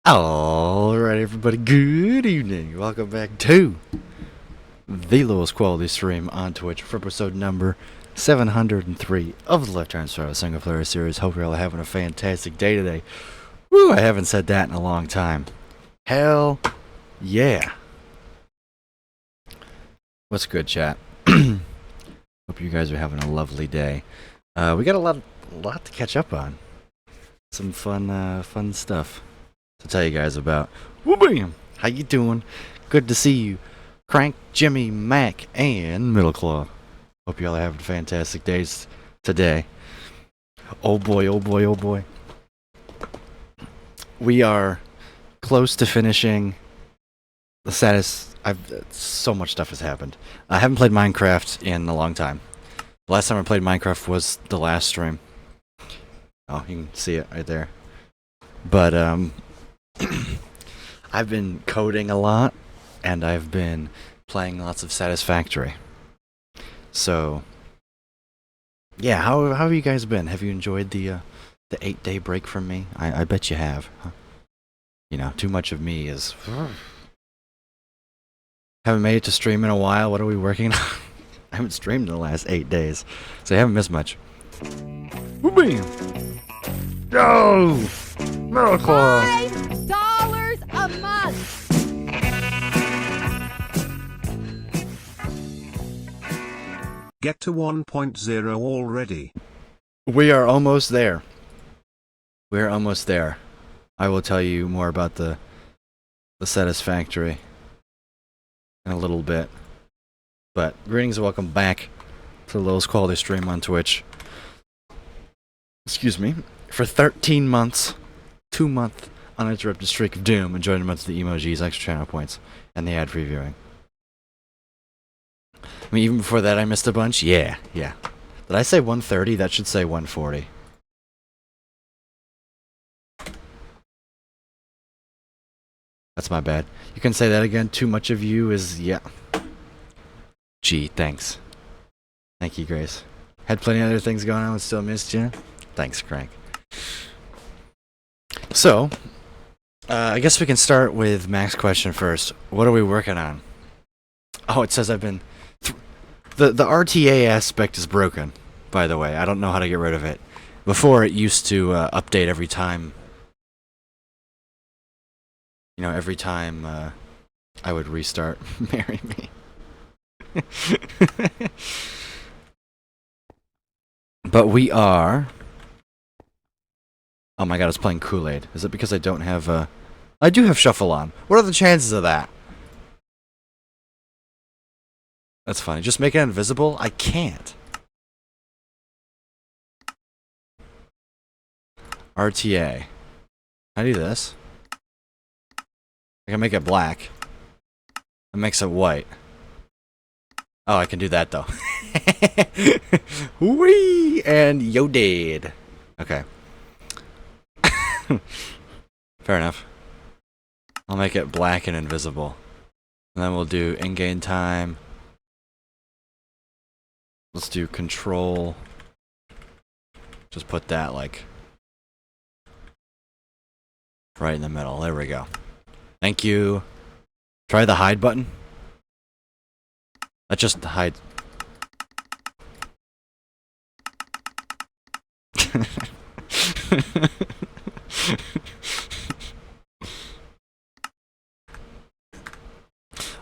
Alright, everybody, good evening. Welcome back to the lowest quality stream on Twitch for episode number 703 of the Left Hand Side single player series. Hope you're all having a fantastic day today. Woo, I haven't said that in a long time. Hell yeah. What's good, chat? Hope you guys are having a lovely day. We got a lot to catch up on. Some fun stuff to tell you guys about. Woo-bam! How you doing? Good to see you. Crank, Jimmy, Mac, and Middleclaw. Hope y'all are having fantastic days today. Oh boy, oh boy, oh boy. We are close to finishing the status. So much stuff has happened. I haven't played Minecraft in a long time. The last time I played Minecraft was the last stream. Oh, you can see it right there. But I've been coding a lot, and I've been playing lots of Satisfactory. So, yeah, how have you guys been? Have you enjoyed the 8-day break from me? I bet you have. Huh? You know, too much of me is... Haven't made it to stream in a while. What are we working on? I haven't streamed in the last 8 days, so I haven't missed much. Woo-bam! Go! Middleclaw! $5 a month. Get to 1.0 already. We are almost there. We're almost there. I will tell you more about the Satisfactory in a little bit. But greetings and welcome back to the lowest quality stream on Twitch. Excuse me. For 13 months, 2-month uninterrupted streak of doom, enjoying a month of the emojis, extra channel points, and the ad previewing. I mean, even before that I missed a bunch? Yeah. Did I say 130? That should say 140. That's my bad. You can say that again. Too much of you is... yeah. Gee, thanks. Thank you, Grace. Had plenty of other things going on and still missed you. Thanks, Crank. So, I guess we can start with Mac's question first. What are we working on? Oh, it says I've been... The RTA aspect is broken, by the way. I don't know how to get rid of it. Before, it used to update every time... You know, every time I would restart Marry Me. But we are... Oh my god, it's playing Kool-Aid. Is it because I don't have I do have Shuffle on. What are the chances of that? That's funny. Just make it invisible? I can't. RTA. I do this. I can make it black. It makes it white. Oh, I can do that though. Whee! And yo dead. Okay. Fair enough. I'll make it black and invisible. And then we'll do in-game time. Let's do control. Just put that like right in the middle. There we go. Thank you. Try the hide button. That's just the hide.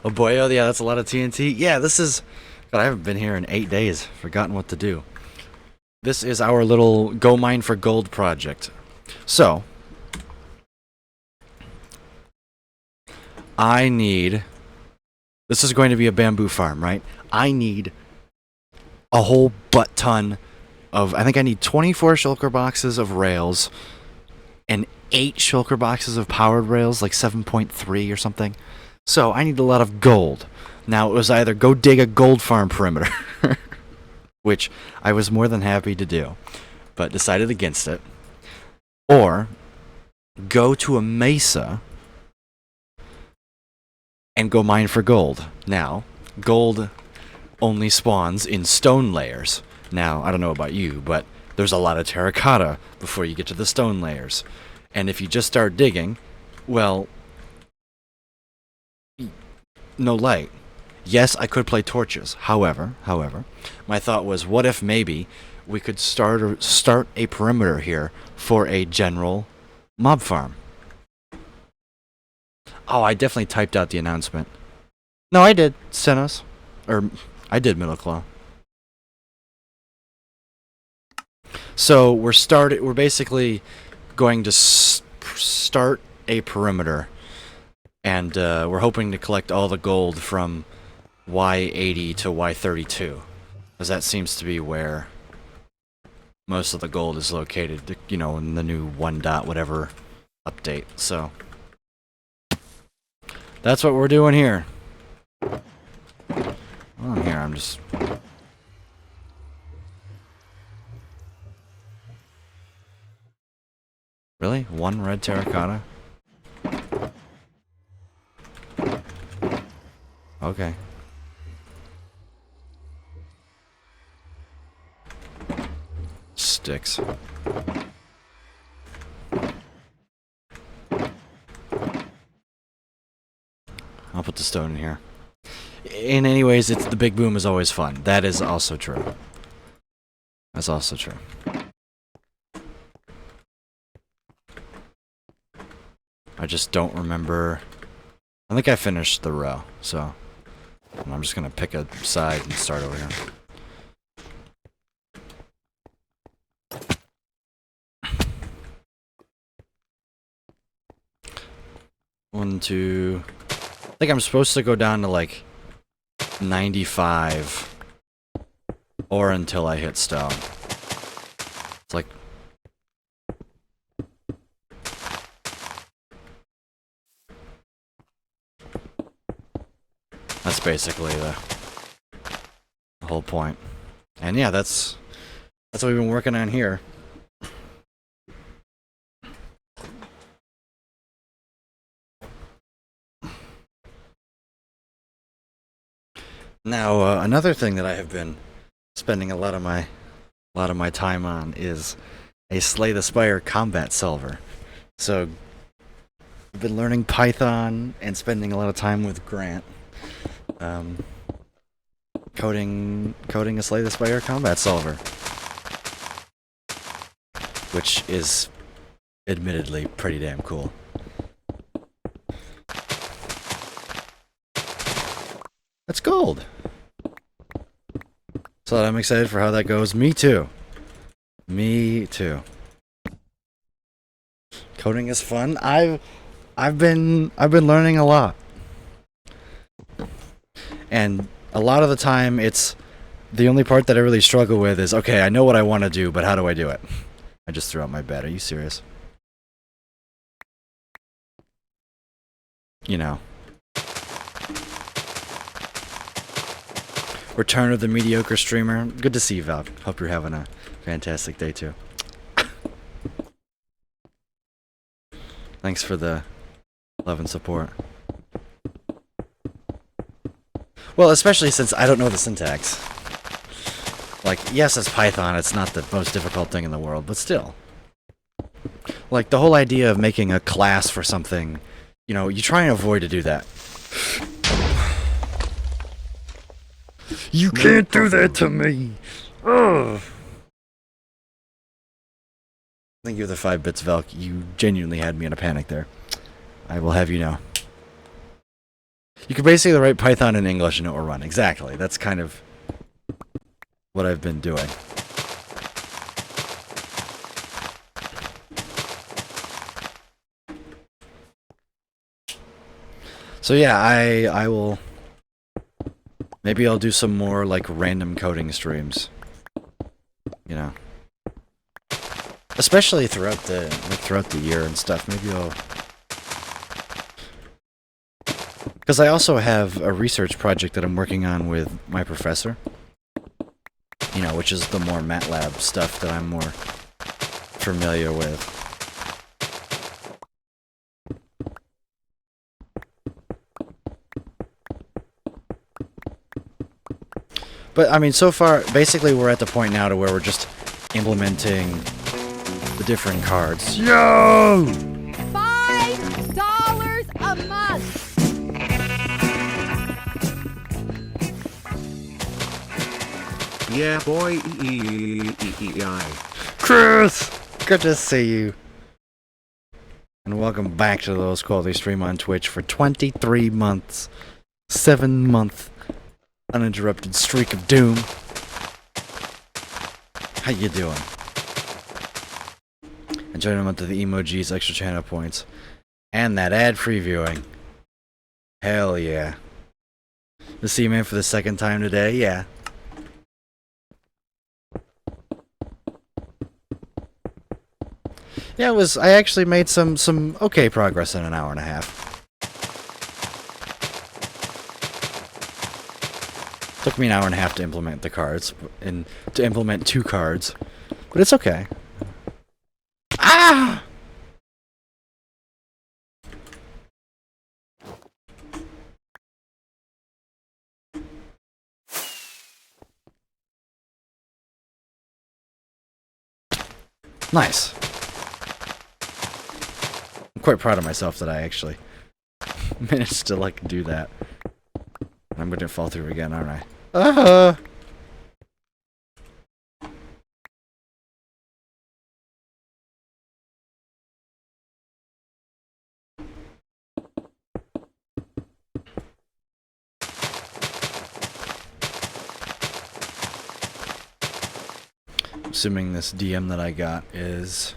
Oh boy, oh yeah, that's a lot of TNT. Yeah, this is... God, I haven't been here in 8 days. Forgotten what to do. This is our little Go Mine for Gold project. So, I need... This is going to be a bamboo farm, right? I need a whole butt-ton of... I think I need 24 shulker boxes of rails and 8 shulker boxes of powered rails, like 7.3 or something. So, I need a lot of gold. Now, it was either go dig a gold farm perimeter, which I was more than happy to do, but decided against it, or go to a mesa and go mine for gold. Now, gold only spawns in stone layers. Now, I don't know about you, but there's a lot of terracotta before you get to the stone layers. And if you just start digging, Well, no light. Yes, I could play torches. However, my thought was, what if maybe we could start a perimeter here for a general mob farm? Oh, I definitely typed out the announcement. No, I did. Senos. Or, I did Middle Claw. So, we're basically going to start a perimeter. And we're hoping to collect all the gold from Y80 to Y32. Because that seems to be where most of the gold is located, you know, in the new 1 dot whatever update. So, that's what we're doing here. Well, here, I'm just... Really? 1 red terracotta? Okay. Sticks. I'll put the stone in here. In any ways, it's the big boom is always fun. That is also true. That's also true. I just don't remember. I think I finished the row, so I'm just gonna pick a side and start over here. One, two. I think I'm supposed to go down to like 95 or until I hit stone. It's like that's basically the whole point. And yeah, that's what we've been working on here. Now, another thing that I have been spending a lot of my time on is a Slay the Spire combat solver. So, I've been learning Python and spending a lot of time with Grant, coding a Slay the Spire combat solver, which is admittedly pretty damn cool. That's gold. So I'm excited for how that goes. Me too. Me too. Coding is fun. I've been learning a lot. And a lot of the time it's the only part that I really struggle with is, okay, I know what I want to do, but how do I do it? I just threw out my bed. Are you serious? You know. Return of the mediocre streamer. Good to see you, Val. Hope you're having a fantastic day too. Thanks for the love and support. Well, especially since I don't know the syntax. Like, yes, it's Python. It's not the most difficult thing in the world, but still. Like, the whole idea of making a class for something, you know, you try and avoid to do that. You can't do that to me! Ugh! Thank you for the 5 bits, Velk. You genuinely had me in a panic there. I will have you know. You can basically write Python in English and it will run. Exactly. That's kind of what I've been doing. So yeah, I will... Maybe I'll do some more, like, random coding streams. You know. Especially throughout the year and stuff. Maybe I'll... Because I also have a research project that I'm working on with my professor. You know, which is the more MATLAB stuff that I'm more familiar with. But, I mean, so far, basically we're at the point now to where we're just implementing the different cards. Yo! $5 Yeah, boy. Chris! Good to see you. And welcome back to the Lowest Quality Stream on Twitch for 23 months. 7-month uninterrupted streak of doom. How you doing? Enjoying a month of the emojis, extra channel points, and that ad-free viewing. Hell yeah. To see you, man, for the second time today, yeah. Yeah, I actually made some okay progress in an hour and a half. Took me an hour and a half to implement the cards, and to implement 2 cards. But it's okay. Ah! Nice. I'm quite proud of myself that I actually managed to, like, do that. I'm gonna fall through again, aren't I? Assuming this DM that I got is...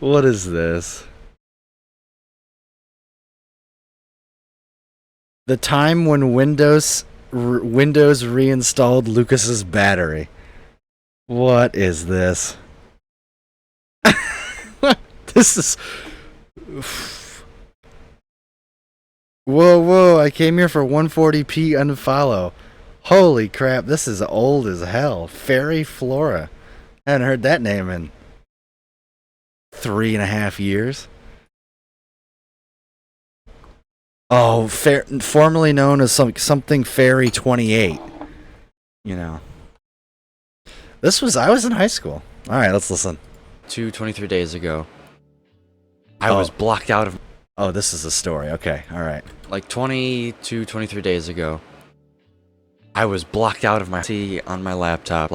What is this? The time when Windows reinstalled Lucas's battery. What is this? This is... Whoa, I came here for 140p unfollow. Holy crap, this is old as hell. Fairy Flora. I haven't heard that name in 3.5 years. Oh, formerly known as something Fairy 28. You know. I was in high school. Alright, let's listen. 23 days ago, I was blocked out of... Oh, this is a story. Okay, alright. Like 23 days ago, I was blocked out of my PC on my laptop.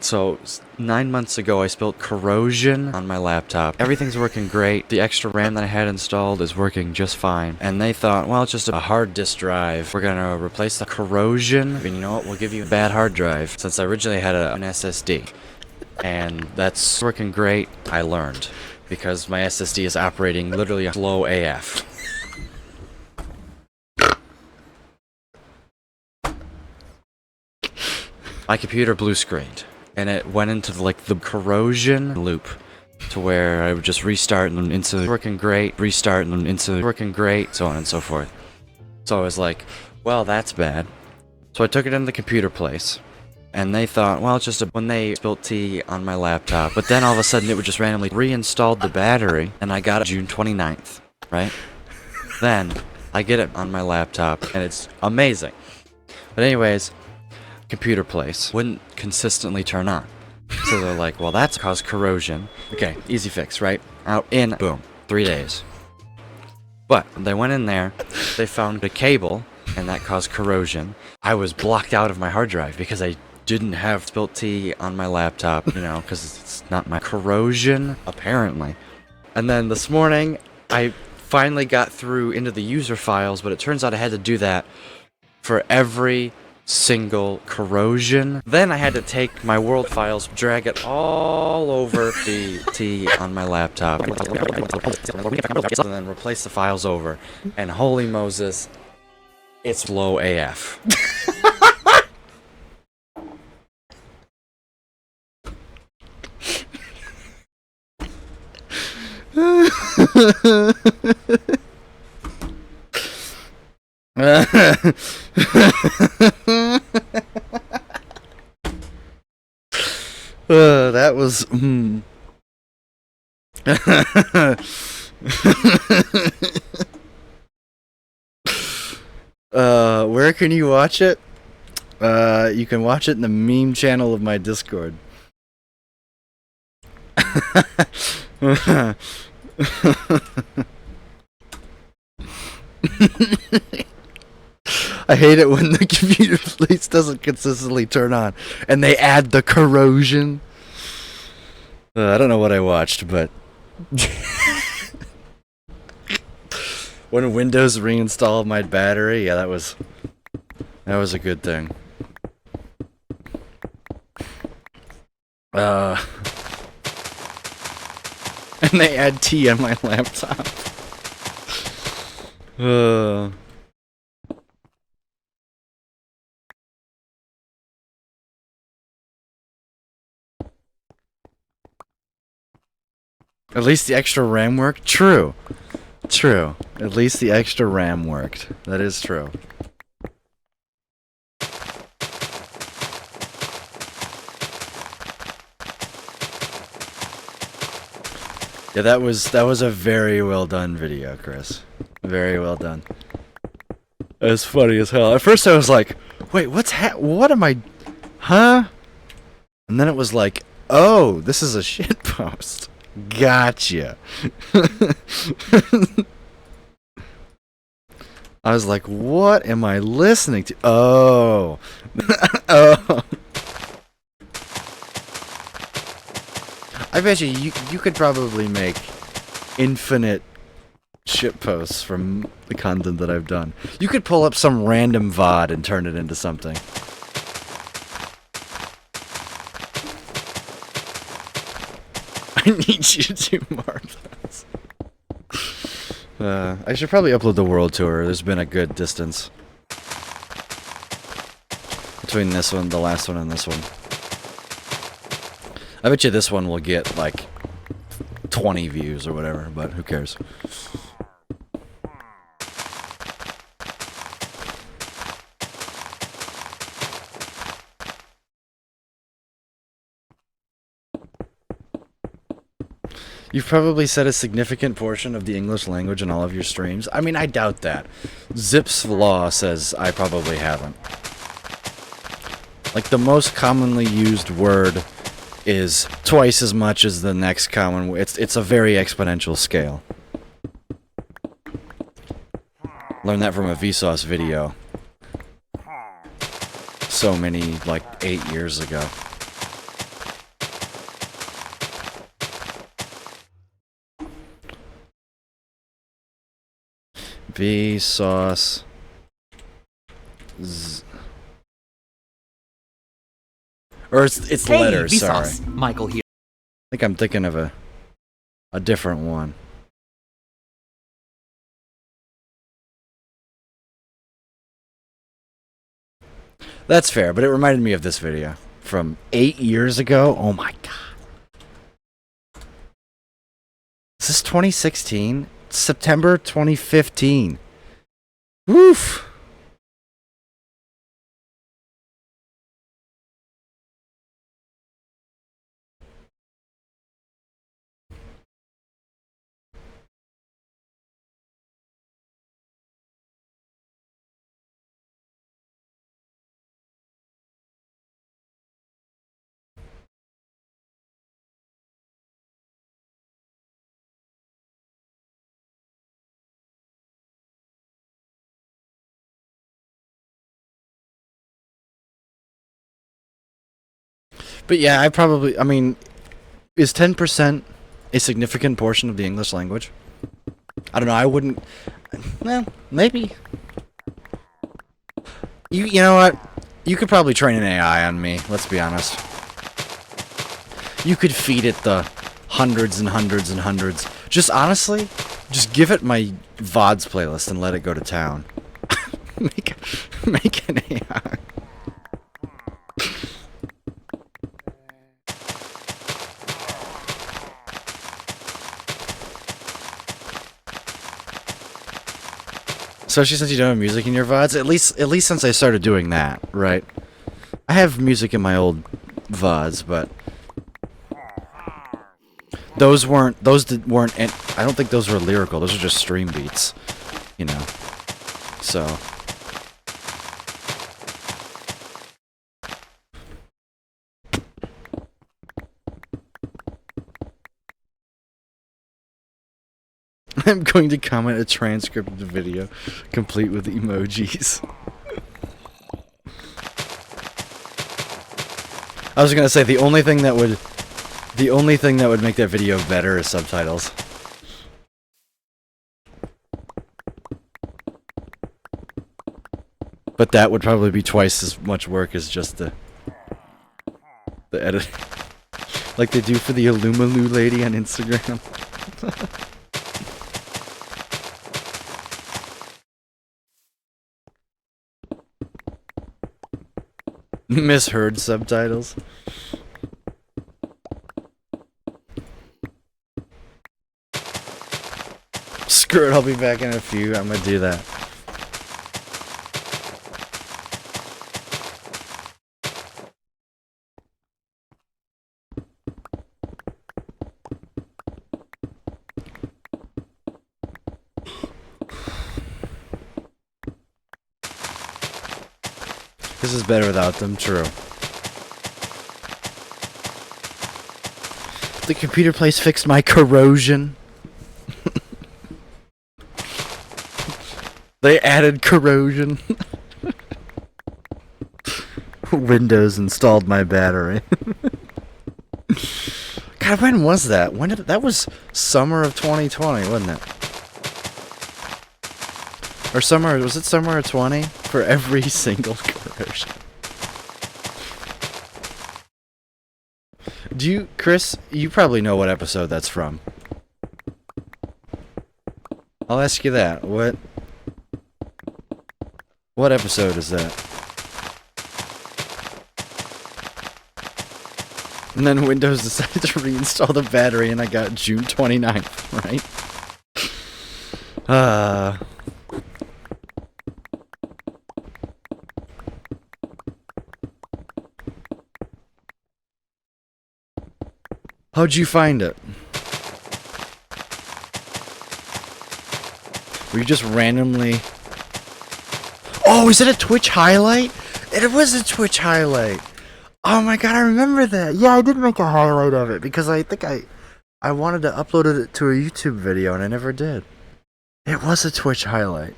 So 9 months ago, I spilled corrosion on my laptop. Everything's working great. The extra RAM that I had installed is working just fine. And they thought, well, it's just a hard disk drive. We're gonna replace the corrosion. And you know what? We'll give you a bad hard drive. Since I originally had an SSD. And that's working great. I learned. Because my SSD is operating literally slow AF. My computer blue screened, and it went into the corrosion loop, to where I would just restart and into working great, restart and into working great, so on and so forth. So I was like, well, that's bad. So I took it in the computer place, and they thought, well, it's just when they spilt tea on my laptop. But then all of a sudden it would just randomly reinstalled the battery, and I got it June 29th, right? Then I get it on my laptop, and it's amazing. But anyways, computer place wouldn't consistently turn on. So they're like, well, that's caused corrosion. Okay, easy fix, right? Out, in, boom, 3 days. But they went in there, they found a cable, and that caused corrosion. I was blocked out of my hard drive because I didn't have spilt tea on my laptop, you know, because it's not my corrosion, apparently. And then this morning, I finally got through into the user files, but it turns out I had to do that for every single corrosion. Then I had to take my world files, drag it all over the tea on my laptop, and then replace the files over. And holy Moses, it's low AF. That was... where can you watch it? You can watch it in the meme channel of my Discord. I hate it when the computer please doesn't consistently turn on, and they add the corrosion. I don't know what I watched, but when Windows reinstalled my battery, yeah, that was a good thing. And they add tea on my laptop. At least the extra RAM worked? True. True. At least the extra RAM worked. That is true. Yeah, that was a very well done video, Chris. Very well done. It was funny as hell. At first I was like, wait, what am I... Huh? And then it was like, oh, this is a shit post. Gotcha. I was like, what am I listening to? Oh. Oh. I bet you could probably make infinite shit posts from the content that I've done. You could pull up some random VOD and turn it into something. I need you to do more of those. I should probably upload the world tour. There's been a good distance between this one, the last one, and this one. I bet you this one will get like 20 views or whatever, but who cares? You've probably said a significant portion of the English language in all of your streams. I mean, I doubt that. Zip's Law says I probably haven't. Like, the most commonly used word is twice as much as the next common word. It's a very exponential scale. Learned that from a Vsauce video. So many, like, 8 years ago. Vsauce. Or it's Hey, letters, Vsauce. sorry. Michael here. I think I'm thinking of a different one. That's fair, but it reminded me of this video from 8 years ago. Oh my god. Is this 2016? September 2015. Woof. But yeah, I mean, is 10% a significant portion of the English language? I don't know, I wouldn't, well, maybe. You know what? You could probably train an AI on me, let's be honest. You could feed it the hundreds and hundreds and hundreds. Just honestly, just give it my VODs playlist and let it go to town. Make an AI. Especially since you don't have music in your VODs, at least since I started doing that, right? I have music in my old VODs, but those weren't, I don't think those were lyrical, those are just stream beats, you know, so. I'm going to comment a transcript of the video, complete with emojis. I was gonna say the only thing that would make that video better is subtitles. But that would probably be twice as much work as just the edit. Like they do for the Illumaloo lady on Instagram. Misheard subtitles. Screw it, I'll be back in a few. I'm gonna do that. This is better without them, true. The computer place fixed my corrosion. They added corrosion. Windows installed my battery. God, when was that? When did that was summer of 2020, wasn't it? Or summer, was it summer of 20? For every single corrosion. Do you, Chris, you probably know what episode that's from. I'll ask you that. What episode is that? And then Windows decided to reinstall the battery and I got June 29th, right? How'd you find it? Were you just randomly... Oh, is it a Twitch highlight? It was a Twitch highlight. Oh my god, I remember that. Yeah, I did make a highlight of it because I think I wanted to upload it to a YouTube video and I never did. It was a Twitch highlight.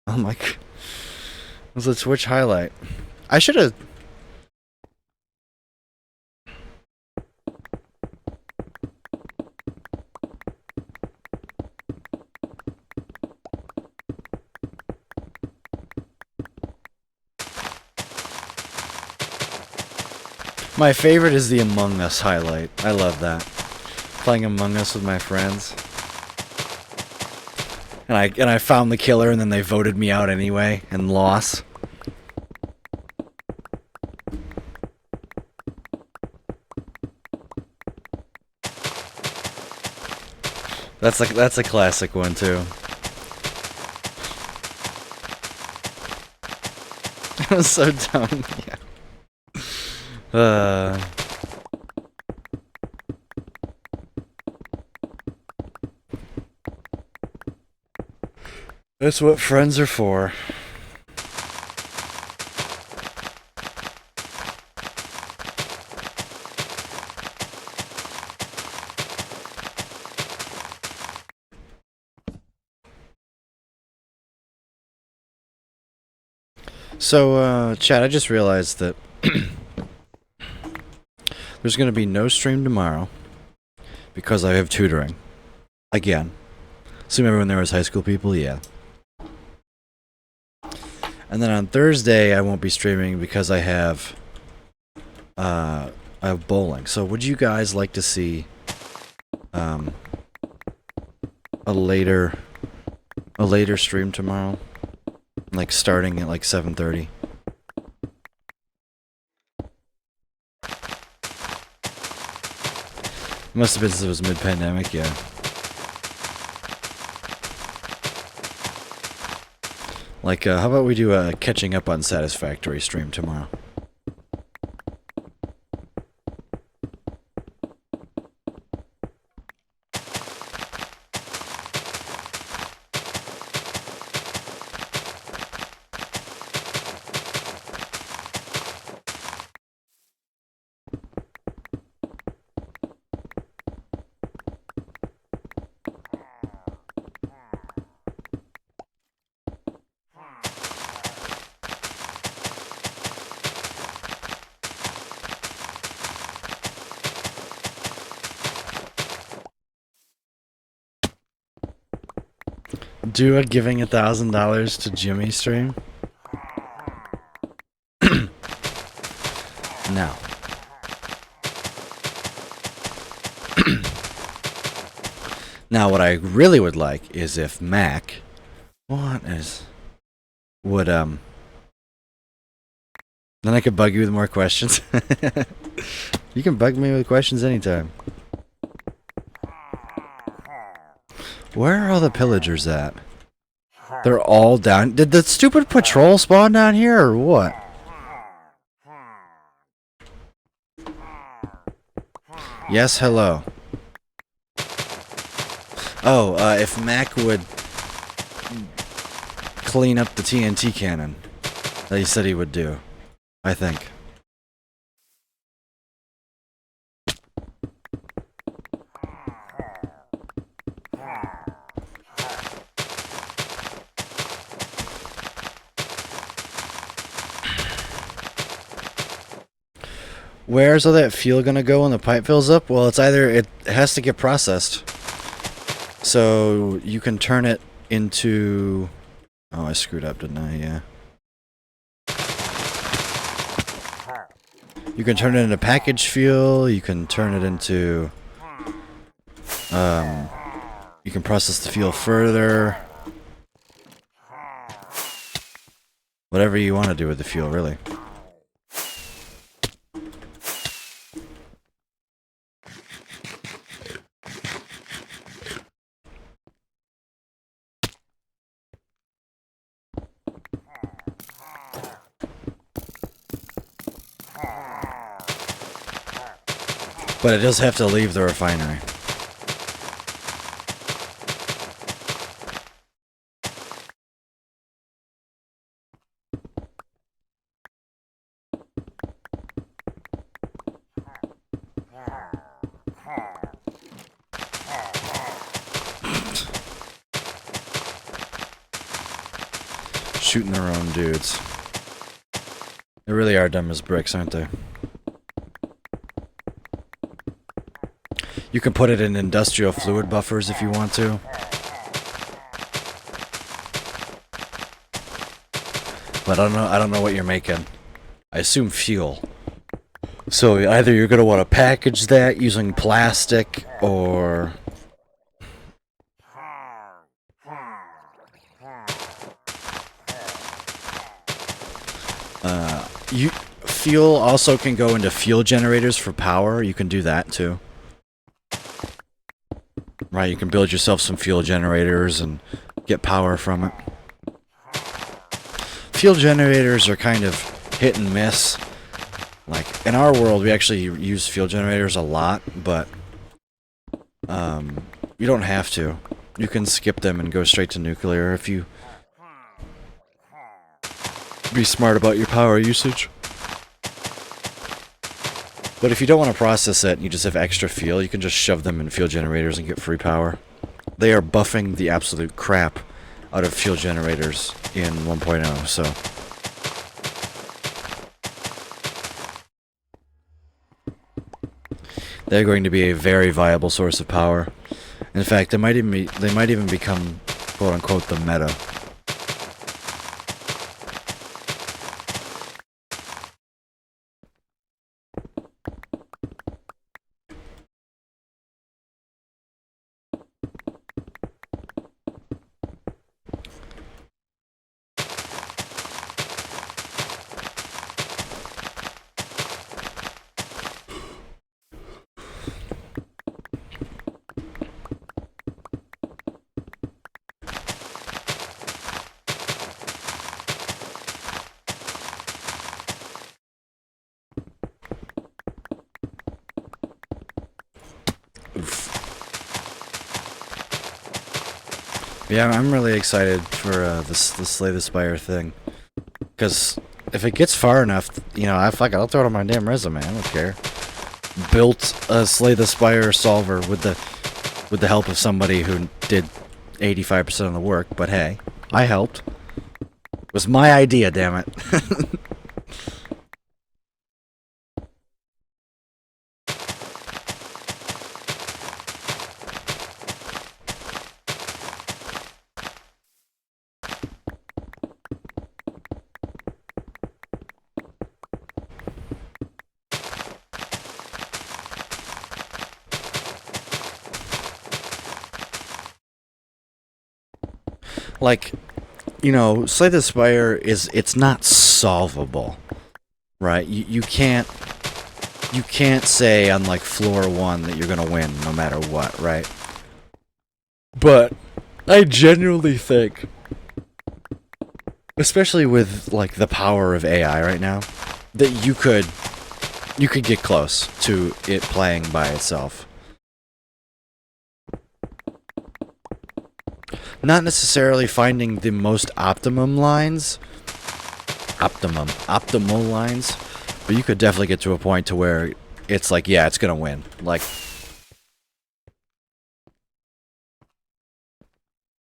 Oh my god. It was a Twitch highlight. I should have... My favorite is the Among Us highlight. I love that. Playing Among Us with my friends. And I found the killer and then they voted me out anyway and lost. That's a classic one too. It was so dumb. Yeah. That's what friends are for. So, Chad, I just realized that there's going to be no stream tomorrow because I have tutoring. Again. So remember when there was high school people? Yeah. And then on Thursday, I won't be streaming because I have bowling. So would you guys like to see a later stream tomorrow? Like starting at like 7:30. Must have been since it was mid-pandemic, yeah. Like, how about we do a catching up on Satisfactory stream tomorrow? Do a giving $1,000 to Jimmy stream? No. Now, what I really would like is if Mac, would then I could bug you with more questions. You can bug me with questions anytime. Where are all the pillagers at? They're all down. Did the stupid patrol spawn down here or what? Yes, hello. Oh, if Mac would clean up the TNT cannon that he said he would do, I think. Where's all that fuel gonna go when the pipe fills up? Well, it has to get processed. So you can turn it into... Oh, I screwed up, didn't I? Yeah. You can turn it into packaged fuel. You can turn it into... You can process the fuel further. Whatever you want to do with the fuel, really. But it does have to leave the refinery. Shooting their own dudes. They really are dumb as bricks, aren't they? You can put it in industrial fluid buffers if you want to. But I don't know what you're making. I assume fuel. So either you're gonna want to package that using plastic or fuel also can go into fuel generators for power. You can do that too. Right, you can build yourself some fuel generators and get power from it. Fuel generators are kind of hit and miss. Like, in our world, we actually use fuel generators a lot, but you don't have to. You can skip them and go straight to nuclear if you be smart about your power usage. But if you don't want to process it and you just have extra fuel, you can just shove them in fuel generators and get free power. They are buffing the absolute crap out of fuel generators in 1.0, so... They're going to be a very viable source of power. In fact, they might even become, quote-unquote, the meta. Yeah, I'm really excited for the Slay the Spire thing. Because if it gets far enough, you know, I'll throw it on my damn resume. I don't care. Built a Slay the Spire solver with the help of somebody who did 85% of the work. But hey, I helped. It was my idea, damn it. like, you know, Slay the Spire it's not solvable, right? You can't say on like floor 1 that you're gonna win no matter what, right? But I genuinely think, especially with like the power of AI right now, that you could get close to it playing by itself. Not necessarily finding the most optimal lines, but you could definitely get to a point to where it's like, yeah, it's gonna win. Like,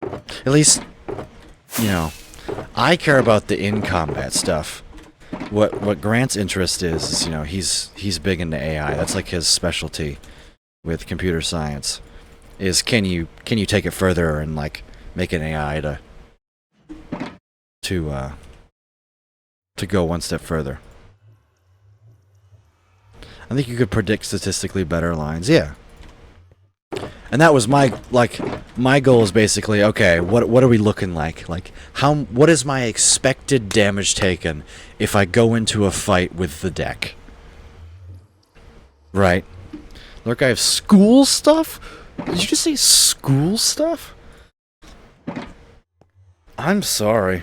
at least, you know, I care about the in-combat stuff. What Grant's interest is, you know, he's big into AI. That's like his specialty with computer science. Is can you take it further and like make an AI to go one step further? I think you could predict statistically better lines, yeah. And that was my goal is basically, okay, what are we looking like? Like what is my expected damage taken if I go into a fight with the deck? Right? Look, I have school stuff? Did you just say school stuff? I'm sorry.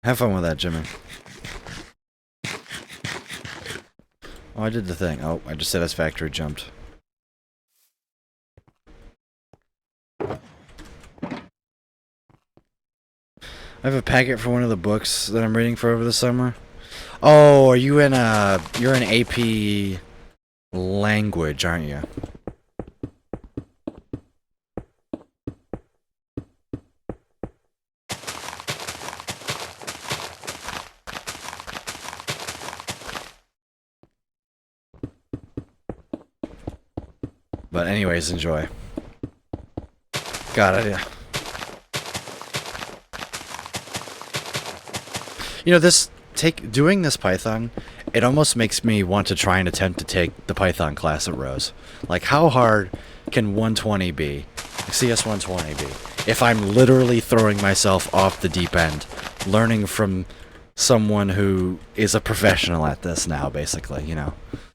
Have fun with that, Jimmy. Oh, I did the thing. Oh, I just satisfactory jumped. I have a packet for one of the books that I'm reading for over the summer. Oh, are you in you're in AP language, aren't you? But anyways, enjoy. God, yeah. You know, doing this Python, it almost makes me want to try and attempt to take the Python class at Rose. Like, how hard can 120 be? CS 120 be? If I'm literally throwing myself off the deep end, learning from someone who is a professional at this now, basically, you know,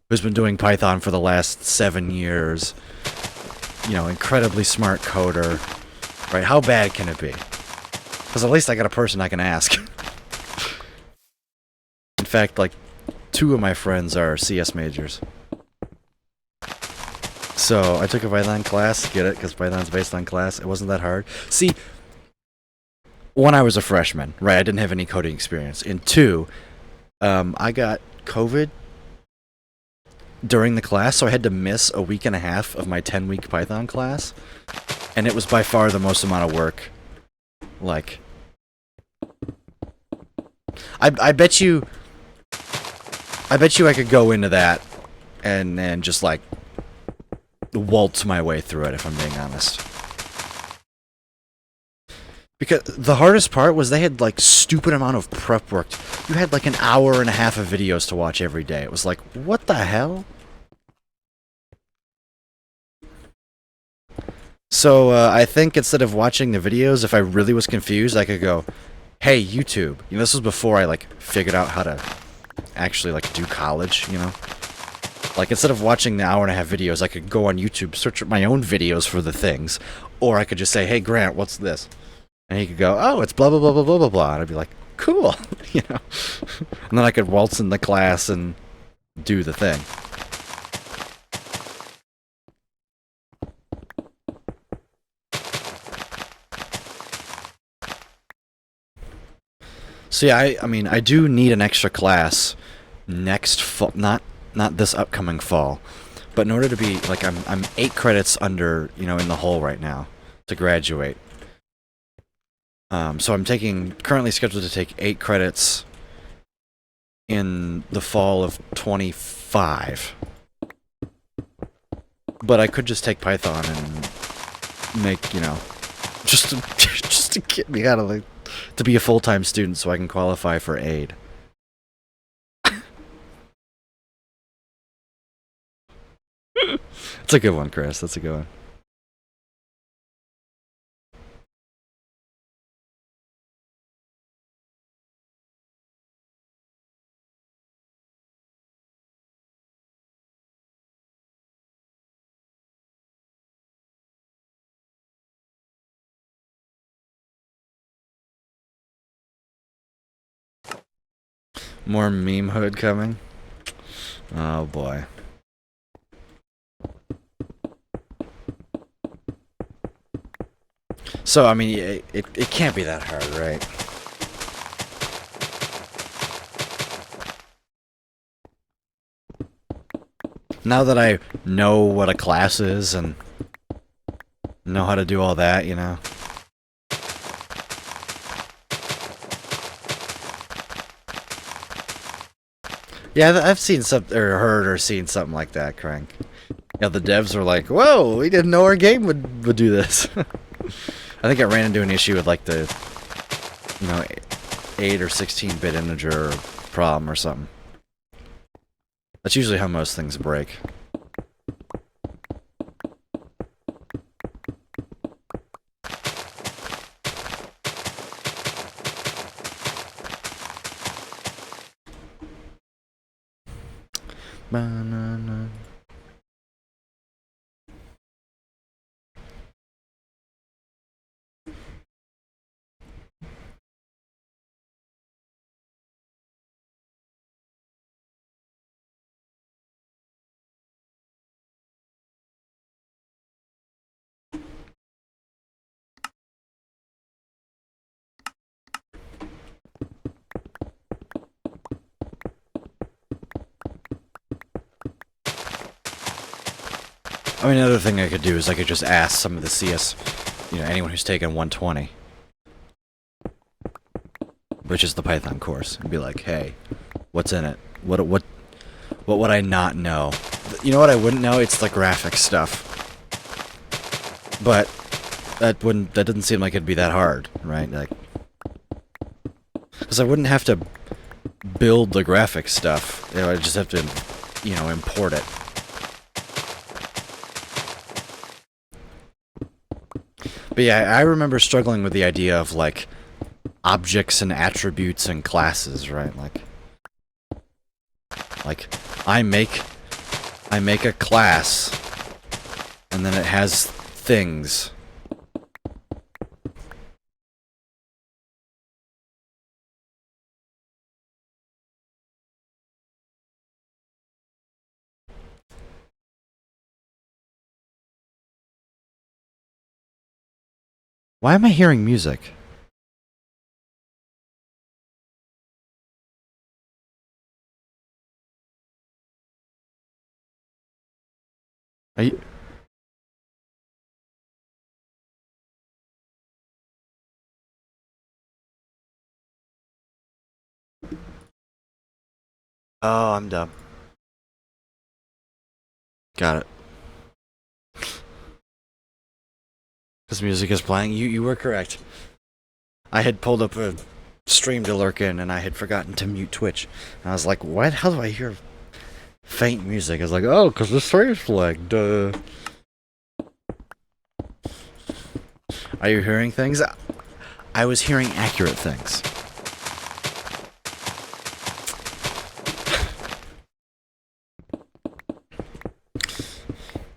who's been doing Python for the last 7 years, you know, incredibly smart coder, right? How bad can it be? Because at least I got a person I can ask. In fact, like, 2 of my friends are CS majors. So, I took a Python class, get it? Because Python's based on class. It wasn't that hard. See, 1, I was a freshman, right? I didn't have any coding experience. And 2, I got COVID during the class, so I had to miss a week and a half of my 10-week Python class. And it was by far the most amount of work. Like, I bet you I could go into that and then just like waltz my way through it, if I'm being honest. Because the hardest part was they had like stupid amount of prep work. You had like an hour and a half of videos to watch every day. It was like, what the hell? So I think instead of watching the videos, if I really was confused, I could go, hey, YouTube. You know, this was before I like figured out how to actually like do college, you know? Like, instead of watching the hour and a half videos, I could go on YouTube, search my own videos for the things. Or I could just say, hey, Grant, what's this? And he could go, oh, it's blah, blah, blah, blah, blah, blah, blah. And I'd be like, cool, you know? And then I could waltz in the class and do the thing. So yeah, I mean, I do need an extra class next fall, not this upcoming fall, but in order to be, like, I'm 8 credits under, you know, in the hole right now to graduate. So I'm currently scheduled to take 8 credits in the fall of 25. But I could just take Python and make, you know, just to, just to get me out of the to be a full-time student so I can qualify for aid. It's a good one, Chris. That's a good one. More meme hood coming. Oh boy. So I mean, it can't be that hard, right? Now that I know what a class is and know how to do all that, you know. Yeah, I've seen some, or heard or seen something like that, Crank. Yeah, the devs were like, whoa, we didn't know our game would do this. I think I ran into an issue with like the, 8 or 16-bit integer problem or something. That's usually how most things break. Banana. I mean, another thing I could do is I could just ask some of the CS, anyone who's taken 120, which is the Python course, and be like, hey, what's in it? What would I not know? You know what I wouldn't know? It's the graphics stuff. But that doesn't seem like it'd be that hard, right? Like, because I wouldn't have to build the graphics stuff. I just have to, import it. But yeah, I remember struggling with the idea of, like, objects and attributes and classes, right? Like I make a class, and then it has things. Why am I hearing music? Are you... Oh, I'm dumb. Got it. This music is playing. You were correct. I had pulled up a stream to lurk in, and I had forgotten to mute Twitch. And I was like, what? How do I hear faint music? I was like, oh, because the stream's playing. Duh. Are you hearing things? I was hearing accurate things.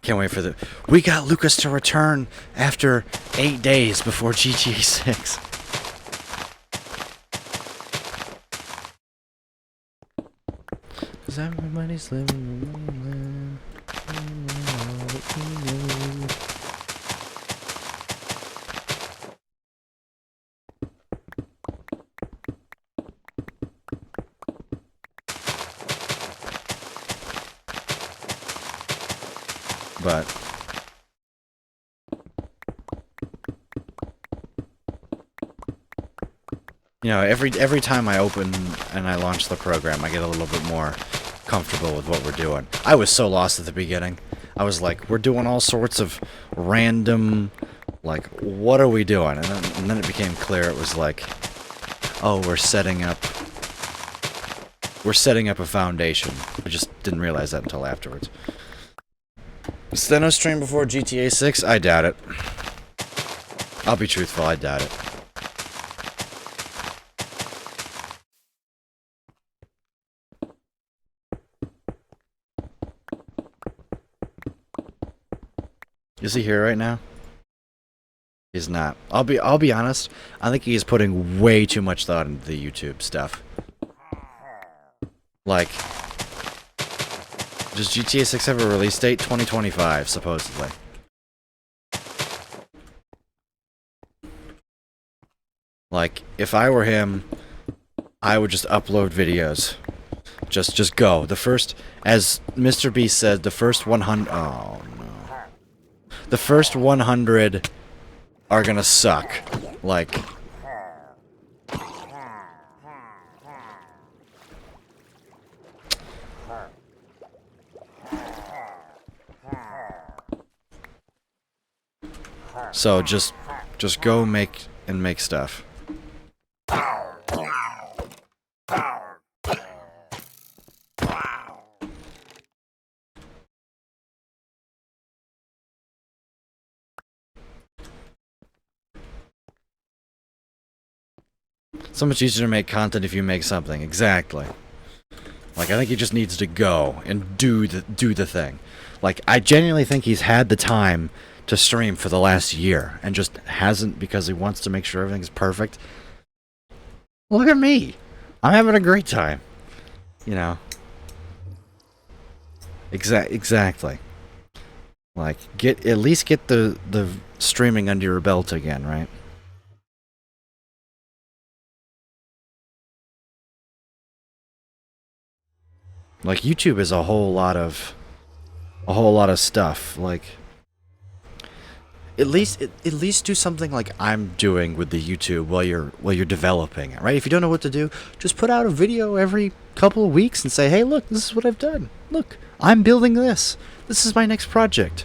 Can't wait for the... We got Lucas to return after 8 days before GTA 6. Cause everybody's living... But every time I open and I launch the program, I get a little bit more comfortable with what we're doing. I was so lost at the beginning. I was like, we're doing all sorts of random Like, what are we doing? And then it became clear it was like, oh, we're setting up a foundation. I just didn't realize that until afterwards. Steno stream before GTA 6? I doubt it. I'll be truthful, I doubt it. Is he here right now? He's not. I'll be honest. I think he's putting way too much thought into the YouTube stuff. Like, does GTA 6 have a release date? 2025, supposedly. Like, if I were him, I would just upload videos. Just go. The first, as Mr. Beast said, the first 100. Oh no. The first 100 are gonna suck. Like. So just go make stuff. So much easier to make content if you make something. Exactly. Like, I think he just needs to go and do the thing. Like, I genuinely think he's had the time to stream for the last year and just hasn't because he wants to make sure everything's perfect. Look at me. I'm having a great time. You know. Exactly. Like, at least get the streaming under your belt again, right? Like, YouTube is a whole lot of stuff. Like, at least do something like I'm doing with the YouTube while you're developing it, right? If you don't know what to do, just put out a video every couple of weeks and say, hey, look, this is what I've done. Look, I'm building this. This is my next project,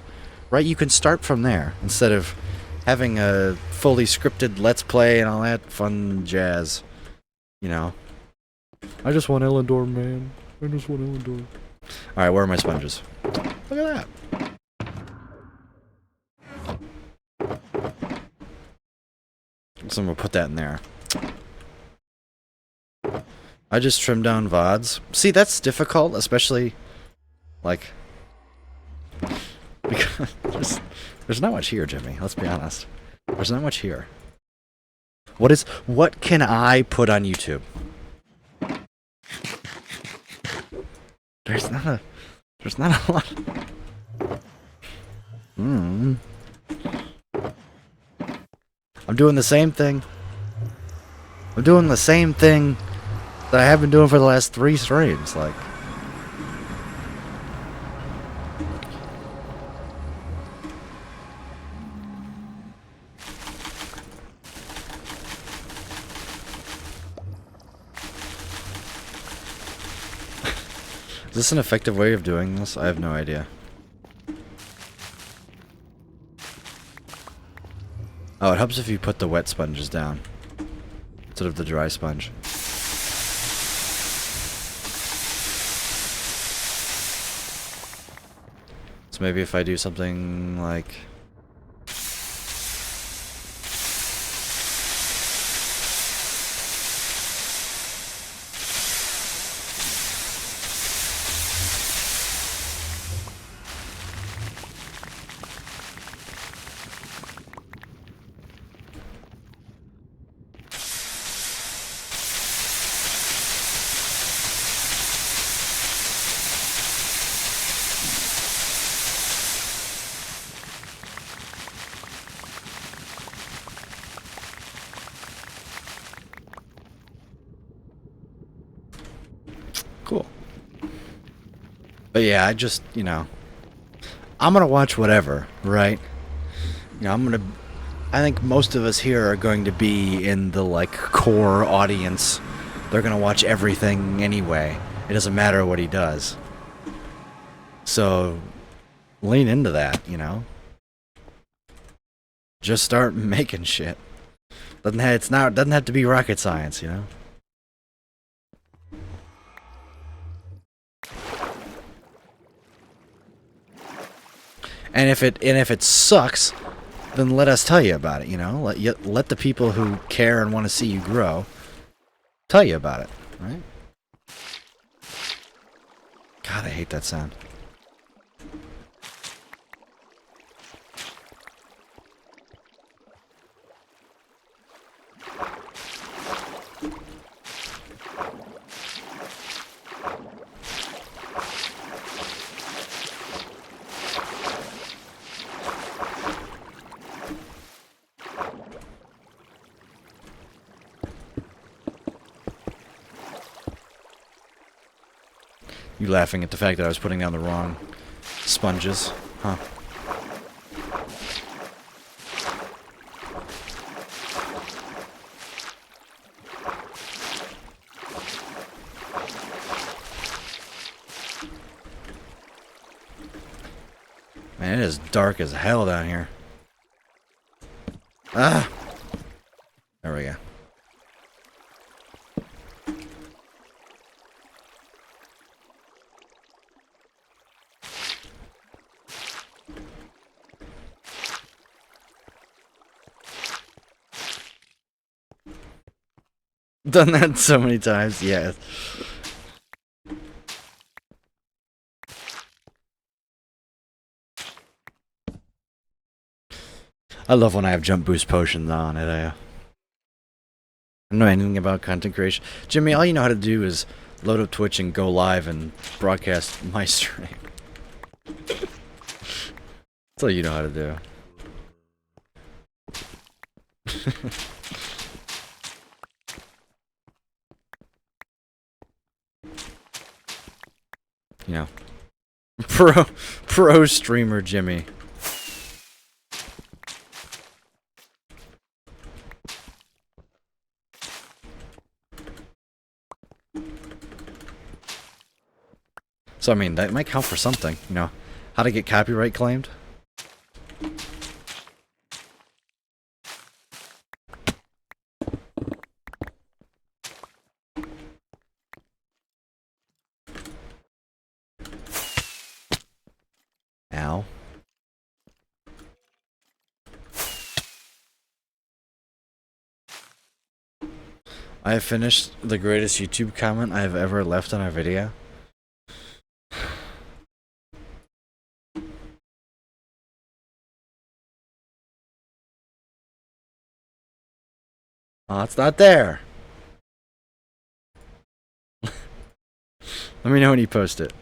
right? You can start from there instead of having a fully scripted Let's Play and all that fun jazz, you know. I just want Ellendor, man. I just want Ellendor. Alright, where are my sponges? Look at that. So I'm gonna put that in there. I just trimmed down VODs. See, that's difficult, especially, like, because there's not much here, Jimmy. Let's be honest. There's not much here. What can I put on YouTube? There's not a lot. I'm doing the same thing. I'm doing the same thing that I have been doing for the last 3 streams, like. Is this an effective way of doing this? I have no idea. Oh, it helps if you put the wet sponges down instead of the dry sponge. So maybe if I do something like... Cool. But yeah, I just, you know, I'm gonna watch whatever, right? You know, I think most of us here are going to be in the, like, core audience. They're gonna watch everything anyway. It doesn't matter what he does. So, lean into that, you know? Just start making shit. Doesn't have to be rocket science, you know? And if it sucks, then let us tell you about it, you know? Let the people who care and want to see you grow tell you about it, right? God, I hate that sound. You laughing at the fact that I was putting down the wrong sponges, huh? Man, it is dark as hell down here. Ah! There we go. Done that so many times, yeah. I love when I have jump boost potions on it. I don't know anything about content creation. Jimmy, all you know how to do is load up Twitch and go live and broadcast my stream. That's all you know how to do. You know, pro streamer Jimmy. So I mean, that might count for something, you know. How to get copyright claimed? Ow. I have finished the greatest YouTube comment I have ever left on our video. Oh, it's not there. Let me know when you post it.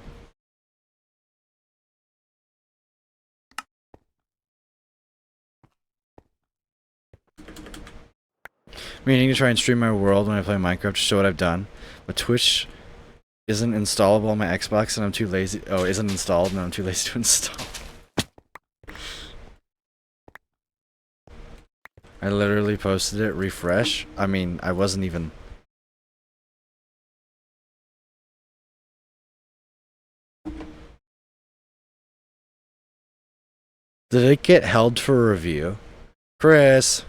Meaning to try and stream my world when I play Minecraft to show what I've done. But Twitch isn't installable on my Xbox and I'm too lazy. Oh, isn't installed and I'm too lazy to install. I literally posted it, refresh. I mean, I wasn't even... Did it get held for review? Chris!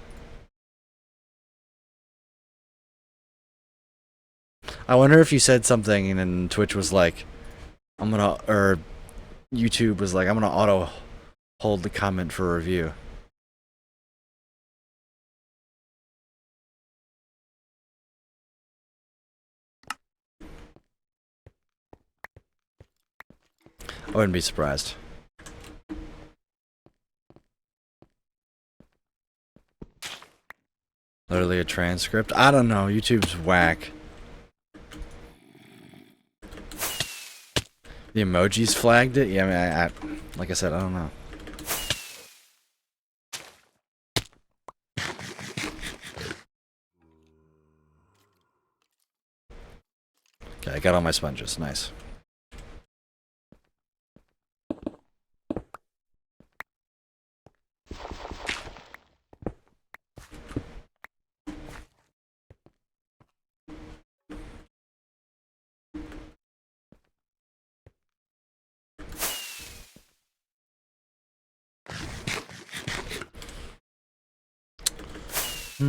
I wonder if you said something and then Twitch was like, or YouTube was like, I'm gonna auto hold the comment for review. I wouldn't be surprised. Literally a transcript? I don't know. YouTube's whack. The emojis flagged it? Yeah, I mean, like I said, I don't know. Okay, I got all my sponges. Nice. No,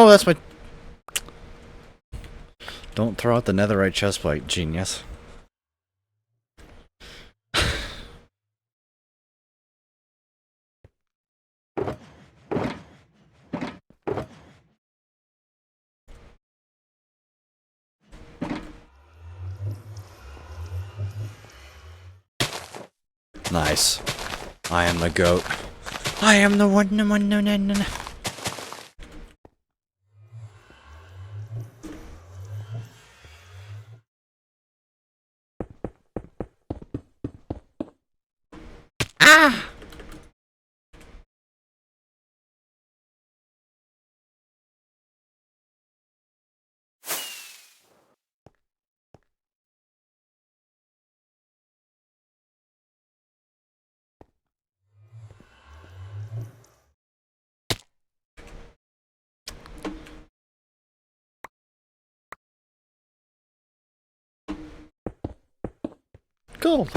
that's my. Don't throw out the netherite chestplate, genius. Nice. I am the goat. I am the one. No, no, no, no, no. Ah! Gold.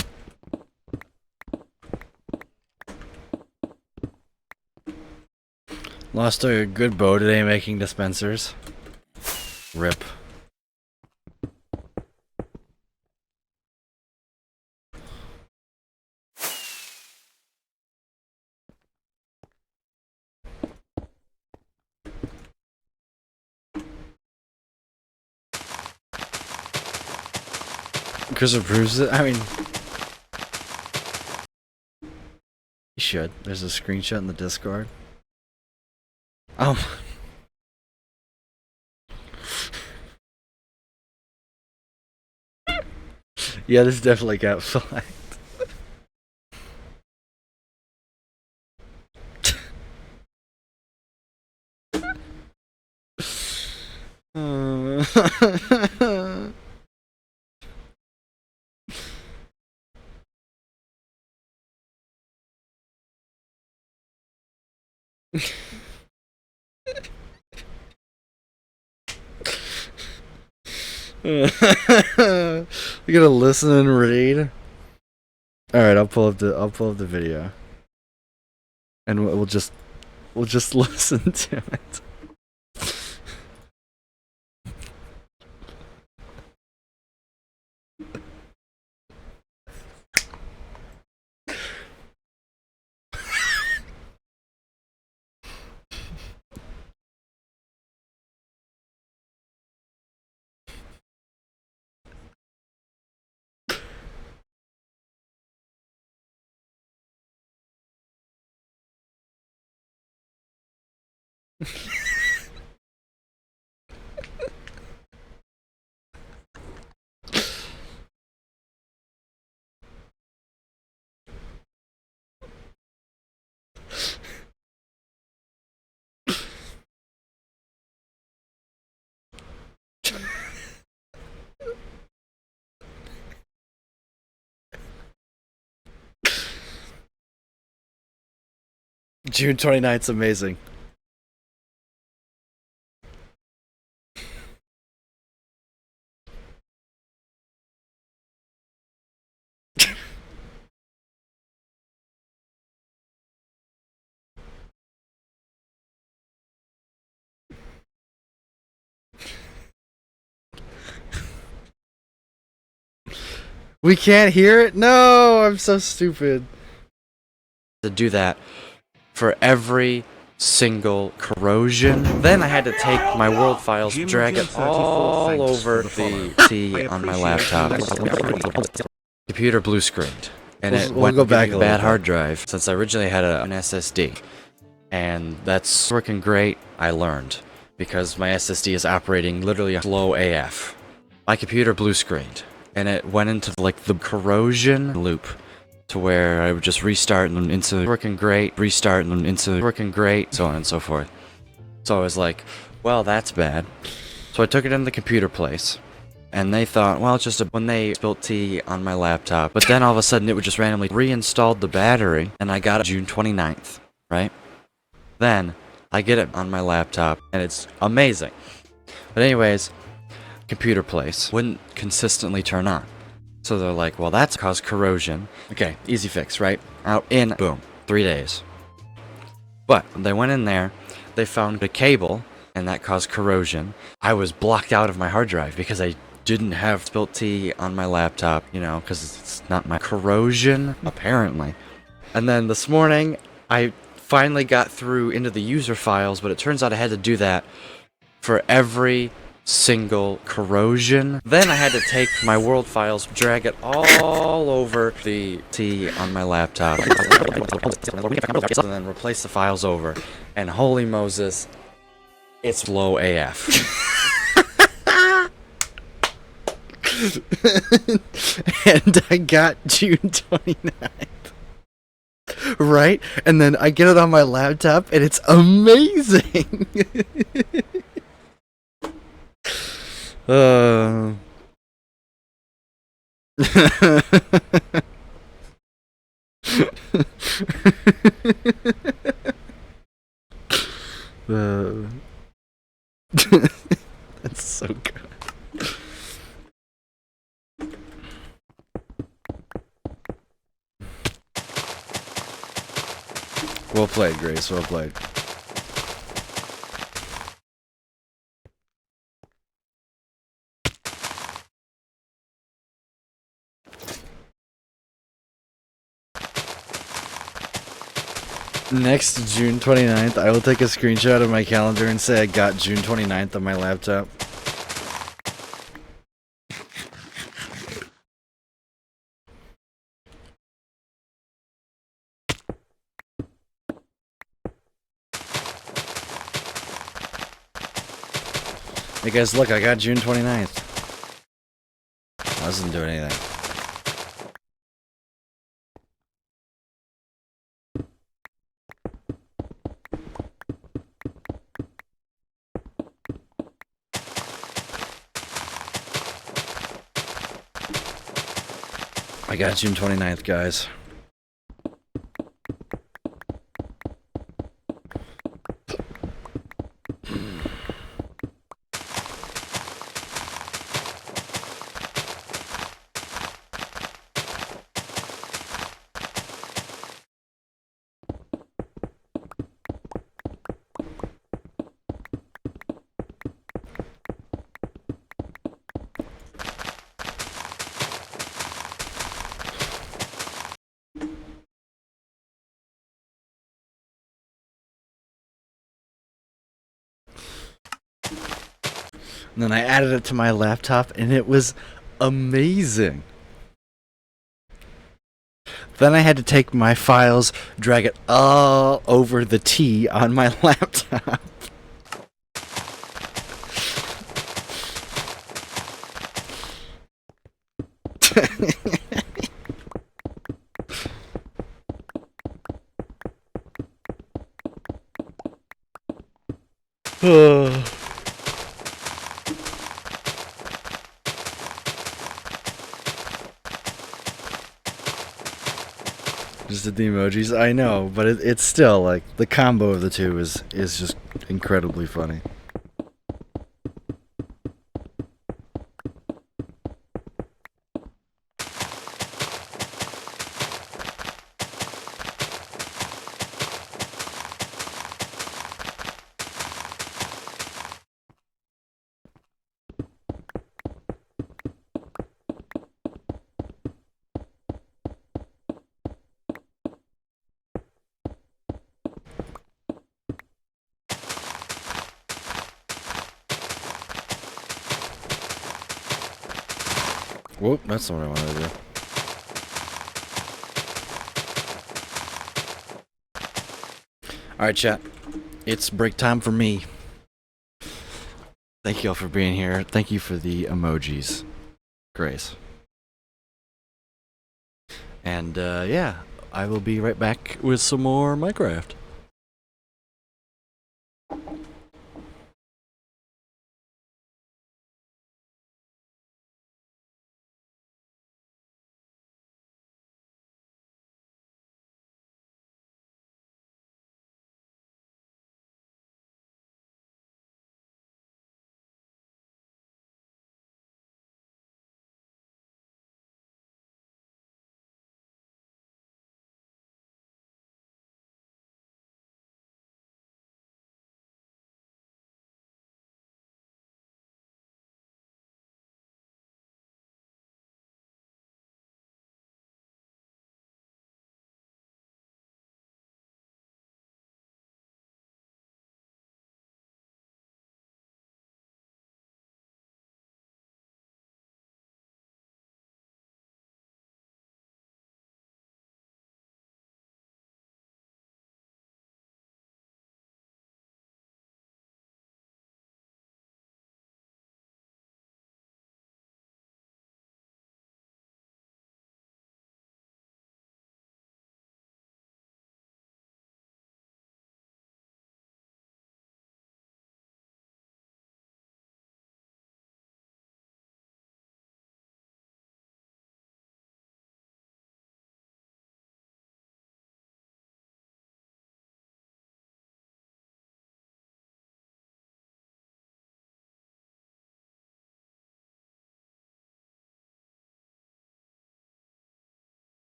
Lost a good bow today making dispensers. Rip. Chris approves it. I mean, he should. There's a screenshot in the Discord. Yeah, this definitely got flagged. You gotta listen and read. All right, I'll pull up the video, and we'll just listen to it. June 29th's amazing. We can't hear it? No, I'm so stupid. To do that for every single corrosion. Then I had to take my world files, drag it all over the T on my laptop. Computer blue screened, and it We'll went go back a bad little hard drive since I originally had an SSD, and that's working great. I learned because my SSD is operating literally slow AF. My computer blue screened, and it went into like the corrosion loop, to where I would just restart and into working great, restart and into working great, so on and so forth. So I was like, well, that's bad. So I took it in the computer place, and they thought, well, it's just when they spilled tea on my laptop. But then all of a sudden it would just randomly reinstalled the battery, and I got it June 29th, right? Then I get it on my laptop and it's amazing. But anyways, computer place wouldn't consistently turn on. So they're like, well, that's caused corrosion. Okay, easy fix, right? Out, in, boom, 3 days. But they went in there, they found a cable, and that caused corrosion. I was blocked out of my hard drive because I didn't have spilt tea on my laptop, you know, because it's not my corrosion, apparently. And then this morning, I finally got through into the user files, but it turns out I had to do that for every single corrosion. Then I had to take my world files, drag it all over the T on my laptop, and then replace the files over. And holy Moses, it's low AF. And I got June 29th. Right? And then I get it on my laptop and it's amazing. Uh, That's so good. Well played, Grace. Well played. Next June 29th, I will take a screenshot of my calendar and say I got June 29th on my laptop. Hey guys, look, I got June 29th. I wasn't doing anything. I got June 29th, guys. And then I added it to my laptop, and it was amazing. Then I had to take my files, drag it all over the T on my laptop. Just did the emojis. I know, but it's still like the combo of the two is just incredibly funny. Whoop, that's not what I wanted to do. Alright, chat. It's break time for me. Thank you all for being here. Thank you for the emojis, Grace. And yeah, I will be right back with some more Minecraft.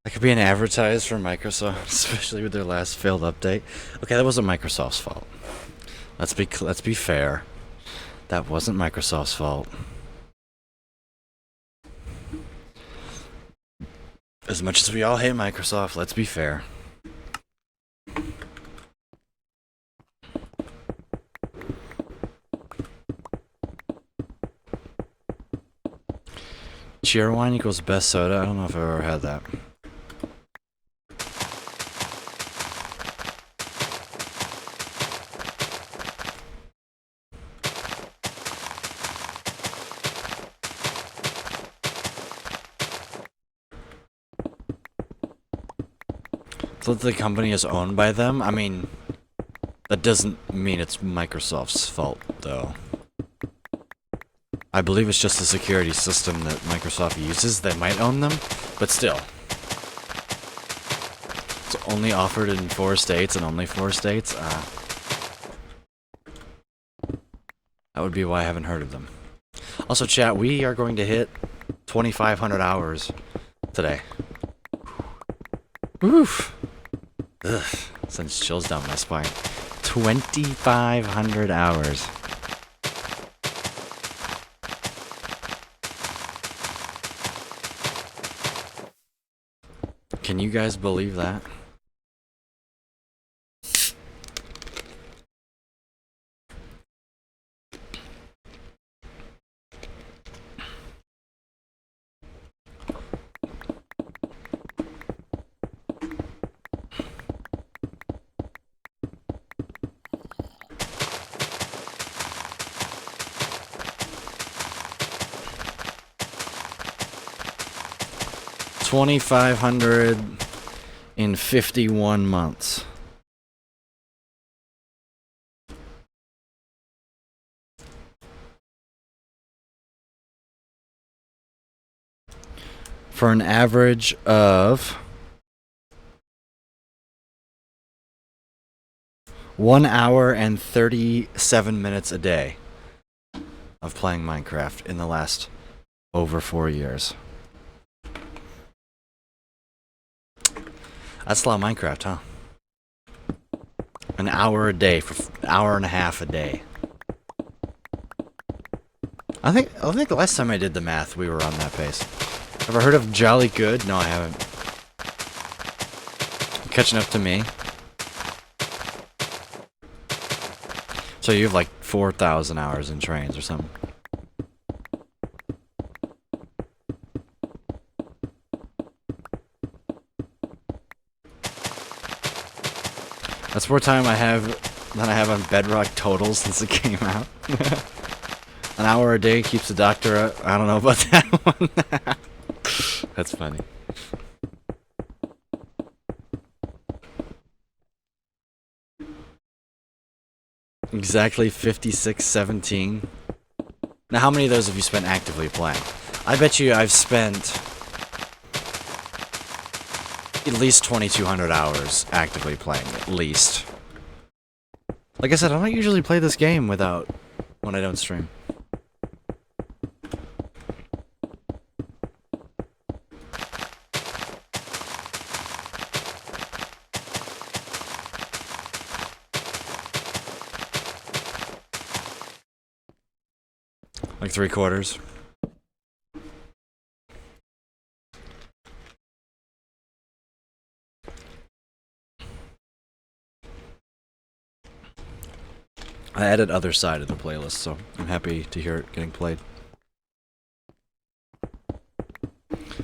That could be an advertise for Microsoft, especially with their last failed update. Okay, that wasn't Microsoft's fault. Let's be fair. That wasn't Microsoft's fault. As much as we all hate Microsoft, let's be fair. Cheerwine equals best soda? I don't know if I've ever had that. So the company is owned by them? I mean, that doesn't mean it's Microsoft's fault, though. I believe it's just a security system that Microsoft uses that might own them, but still. It's only offered in 4 states and only 4 states. That would be why I haven't heard of them. Also, chat, we are going to hit 2,500 hours today. Oof. Ugh, sends chills down my spine. 2,500 hours. Can you guys believe that? $2,500 in 51 months. For an average of 1 hour and 37 minutes a day of playing Minecraft in the last over 4 years. That's a lot of Minecraft, huh? An hour a day for an hour and a half a day. I think the last time I did the math, we were on that pace. Have I heard of Jolly Good? No, I haven't. Catching up to me. So you have like 4,000 hours in trains or something. That's more time I have than I have on Bedrock Total since it came out. An hour a day keeps the doctor out. I don't know about that one. That's funny. Exactly 56:17. Now, how many of those have you spent actively playing? I bet you I've spent at least 2,200 hours actively playing, at least. Like I said, I don't usually play this game when I don't stream. Like 3/4. I added Other Side to the playlist, so I'm happy to hear it getting played.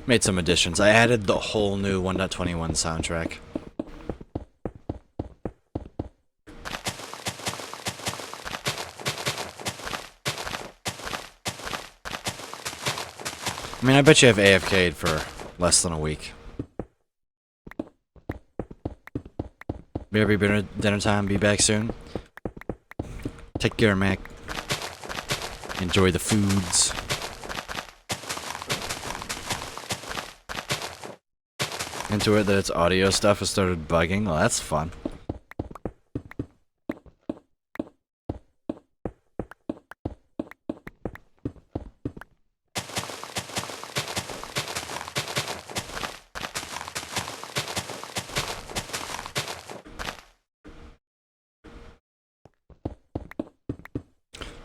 Made some additions. I added the whole new 1.21 soundtrack. I mean, I bet you have AFK'd for less than a week. Baby, dinner time. Be back soon. Take care, Mac. Enjoy the foods. Into it that its audio stuff has started bugging. Well, that's fun.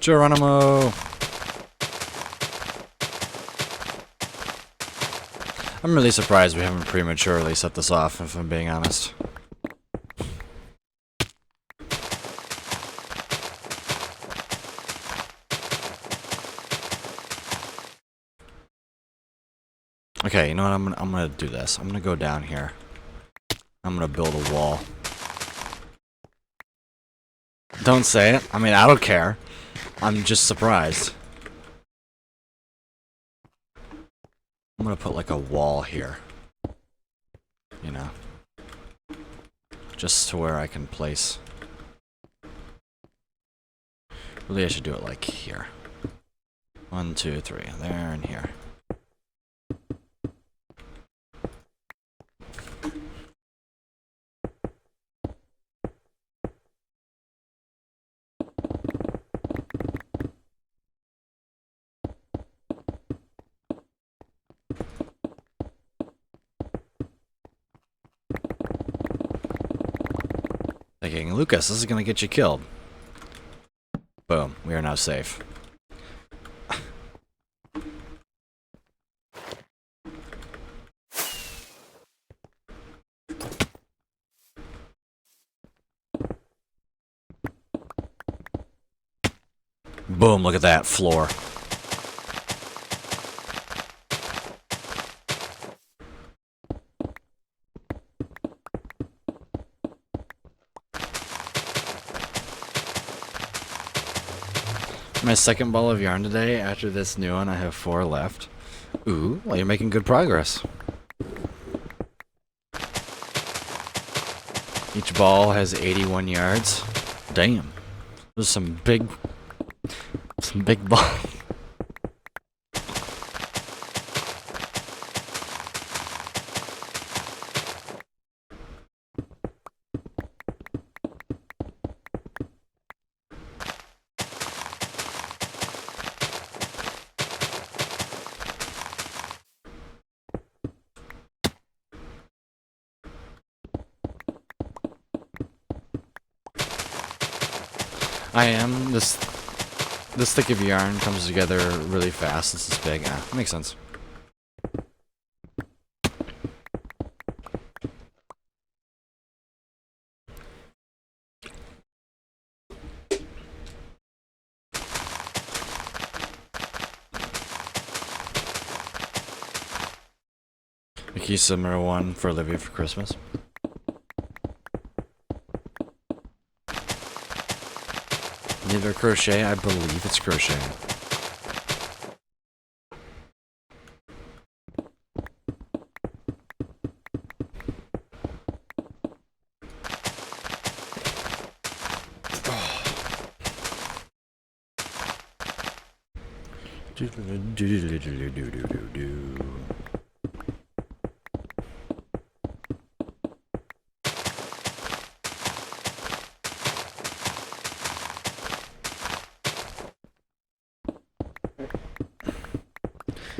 Geronimo! I'm really surprised we haven't prematurely set this off, if I'm being honest. Okay, you know what? I'm gonna do this. I'm gonna go down here. I'm gonna build a wall. Don't say it. I mean, I don't care. I'm just surprised. I'm gonna put like a wall here. You know. Just to where I can place. Really, I should do it like here. 1, 2, 3. There and here. Thinking, Lucas, this is gonna get you killed. Boom, we are now safe. Boom, look at that floor. My second ball of yarn today. After this new one, I have 4 left. Ooh, well, you're making good progress. Each ball has 81 yards. Damn. Those are some big balls. I am. This thick of yarn comes together really fast. This is big. Yeah, makes sense. Akisa Mirror 1 for Olivia for Christmas. Neither crochet, I believe it's crochet.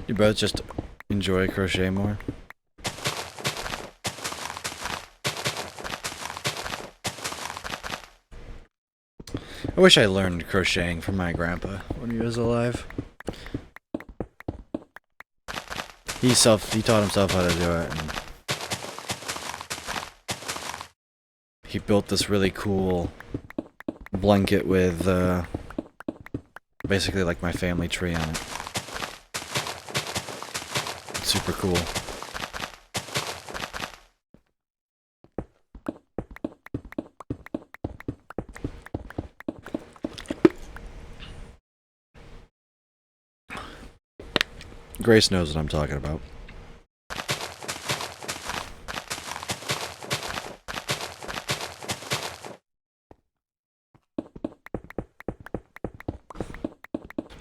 You both just enjoy crochet more? I wish I learned crocheting from my grandpa when he was alive. He taught himself how to do it, and he built this really cool blanket with basically like my family tree on it. It's super cool. Grace knows what I'm talking about.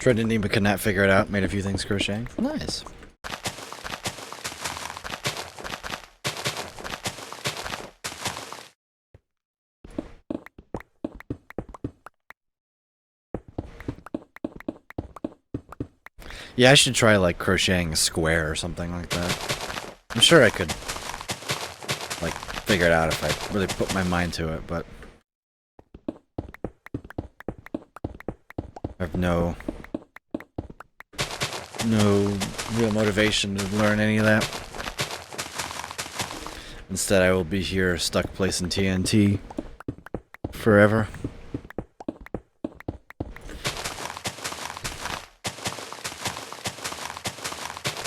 Tried to Nima could not figure it out, made a few things crocheting. Nice. Yeah, I should try like crocheting a square or something like that. I'm sure I could like figure it out if I really put my mind to it, but I've no real motivation to learn any of that. Instead, I will be here stuck placing TNT forever.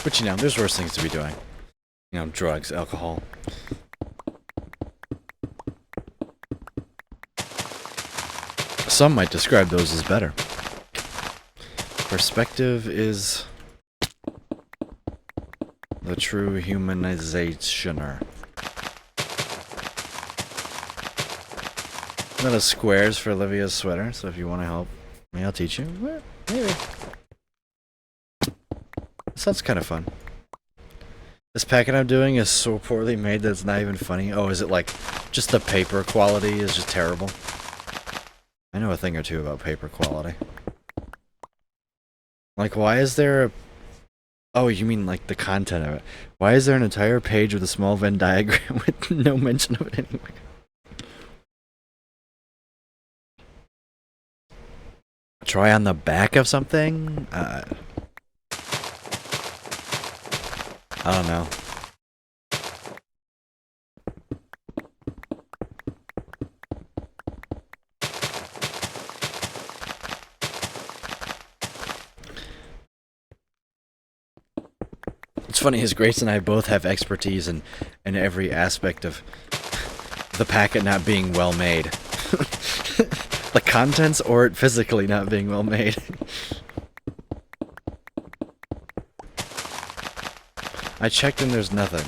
But you know, there's worse things to be doing. You know, drugs, alcohol. Some might describe those as better. Perspective is the true humanizationer. That is squares for Olivia's sweater, so if you want to help me, I'll teach you. Well, maybe. Sounds kind of fun. This packet I'm doing is so poorly made that it's not even funny. Oh, is it like just the paper quality is just terrible? I know a thing or two about paper quality. Like, why is there a... Oh, you mean like the content of it. Why is there an entire page with a small Venn diagram with no mention of it anywhere? Try on the back of something? I don't know. It's funny, his Grace and I both have expertise in every aspect of the packet not being well made. The contents or it physically not being well made. I checked and there's nothing.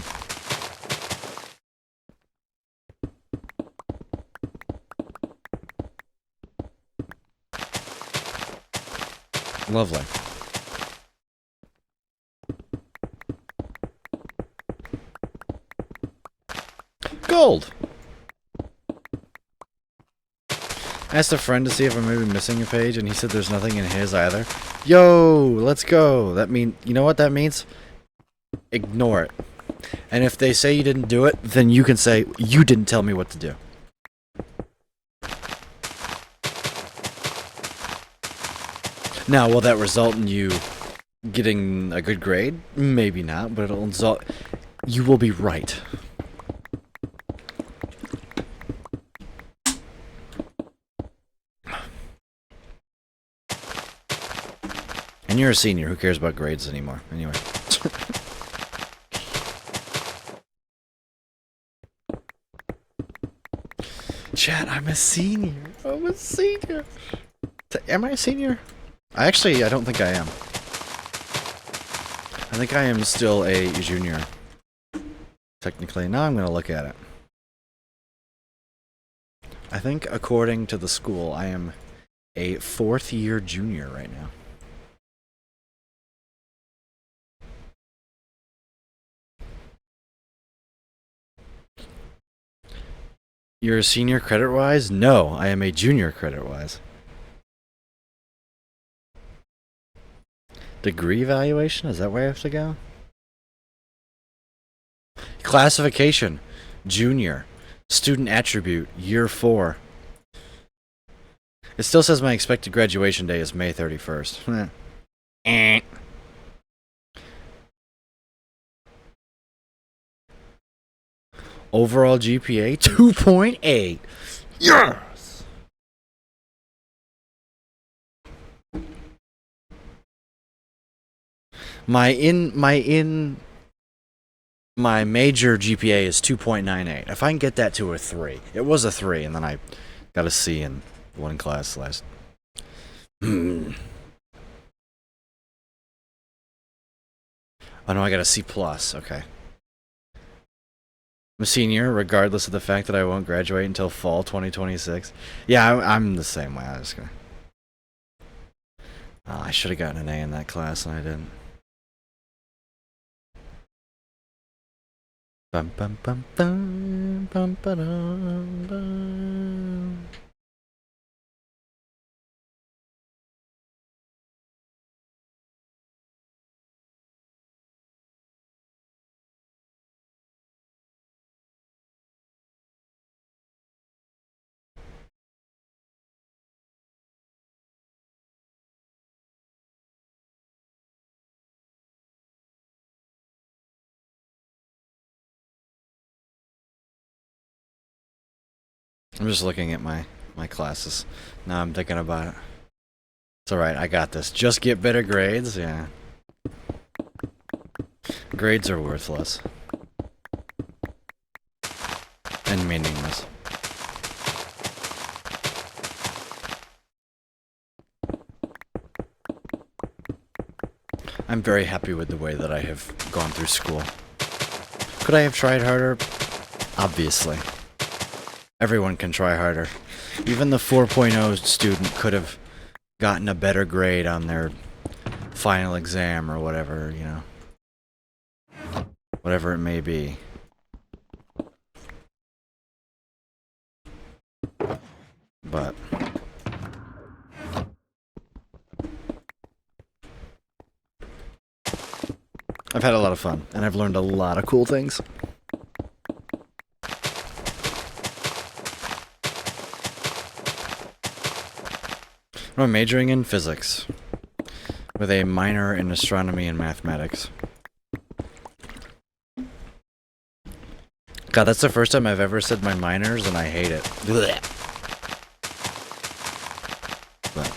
Lovely. Gold! I asked a friend to see if I'm maybe missing a page, and he said there's nothing in his either. Yo, let's go. That mean, you know what that means? Ignore it. And if they say you didn't do it, then you can say, you didn't tell me what to do. Now, will that result in you getting a good grade? Maybe not, but it'll result... You will be right. And you're a senior, who cares about grades anymore? Anyway. Chat, I'm a senior. I'm a senior. Am I a senior? I don't think I am. I think I am still a junior. Technically. Now I'm going to look at it. I think according to the school, I am a 4th year junior right now. You're a senior credit-wise? No, I am a junior credit-wise. Degree evaluation? Is that where I have to go? Classification. Junior. Student attribute. Year 4. It still says my expected graduation day is May 31st. Overall GPA 2.8. Yes. My major GPA is 2.98. If I can get that to a 3. It was a 3 and then I got a C in one class last. Oh no, I got a C plus. Okay. I'm a senior, regardless of the fact that I won't graduate until fall 2026. Yeah, I'm the same way. I was gonna. Oh, I should have gotten an A in that class, and I didn't. Bum bum bum bum bum ba dum bum. I'm just looking at my classes. Now I'm thinking about it. It's alright, I got this. Just get better grades? Yeah. Grades are worthless. And meaningless. I'm very happy with the way that I have gone through school. Could I have tried harder? Obviously. Everyone can try harder. Even the 4.0 student could have gotten a better grade on their final exam or whatever, you know. Whatever it may be. But I've had a lot of fun, and I've learned a lot of cool things. I'm majoring in physics, with a minor in astronomy and mathematics. God, that's the first time I've ever said my minors, and I hate it. Blech. But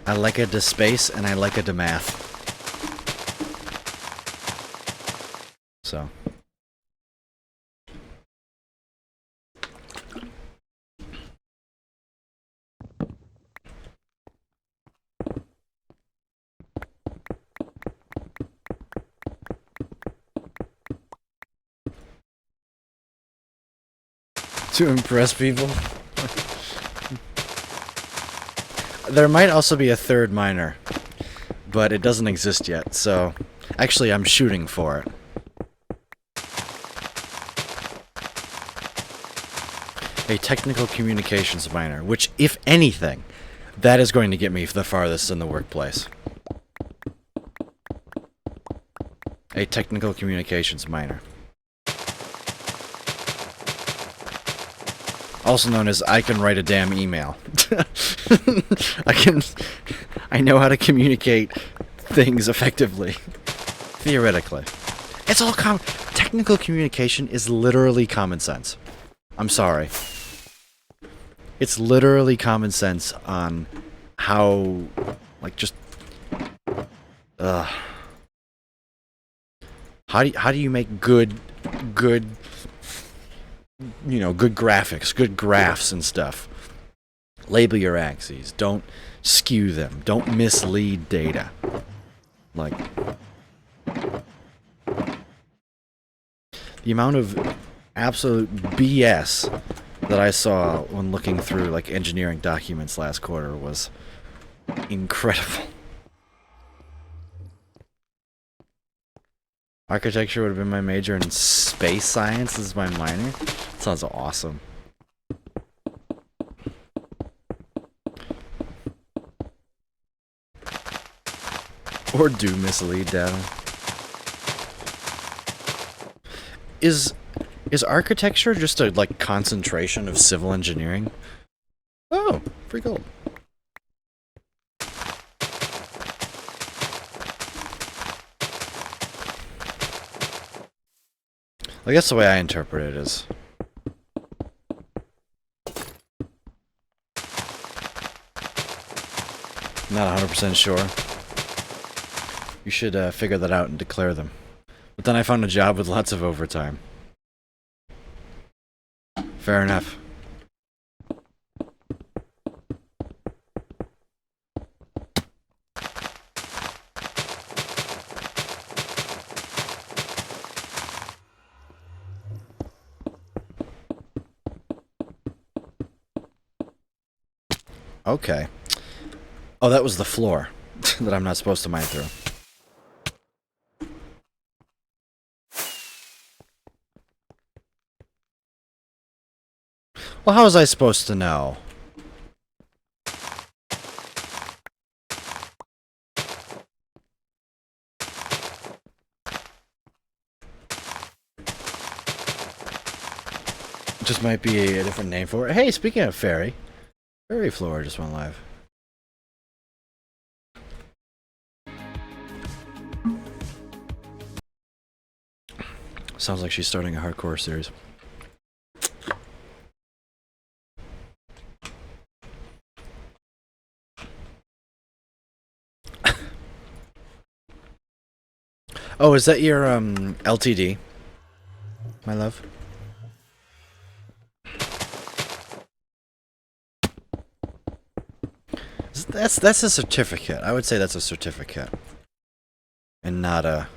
I like it to space, and I like it to math. So. To impress people. There might also be a third minor, but it doesn't exist yet, so actually I'm shooting for it. A technical communications minor, which, if anything, that is going to get me the farthest in the workplace. A technical communications minor. Also known as I can write a damn email. I know how to communicate things effectively. Theoretically. It's all technical communication is literally common sense. I'm sorry. It's literally common sense on how, like, just, how do you make good, you know, good graphics, good graphs and stuff. Label your axes. Don't skew them. Don't mislead data. Like, the amount of absolute BS that I saw when looking through, like, engineering documents last quarter was incredible. Architecture would have been my major and space science is my minor. Sounds awesome. Or do mislead data. Is architecture just a, like, concentration of civil engineering? Oh, free gold. I guess the way I interpret it is not 100% sure. You should figure that out and declare them. But then I found a job with lots of overtime. Fair enough. Okay. Oh, that was the floor that I'm not supposed to mine through. Well, how was I supposed to know? Just might be a different name for it. Hey, speaking of fairy floor just went live. Sounds like she's starting a hardcore series. Oh, is that your LTD, my love? That's a certificate. I would say that's a certificate, and not a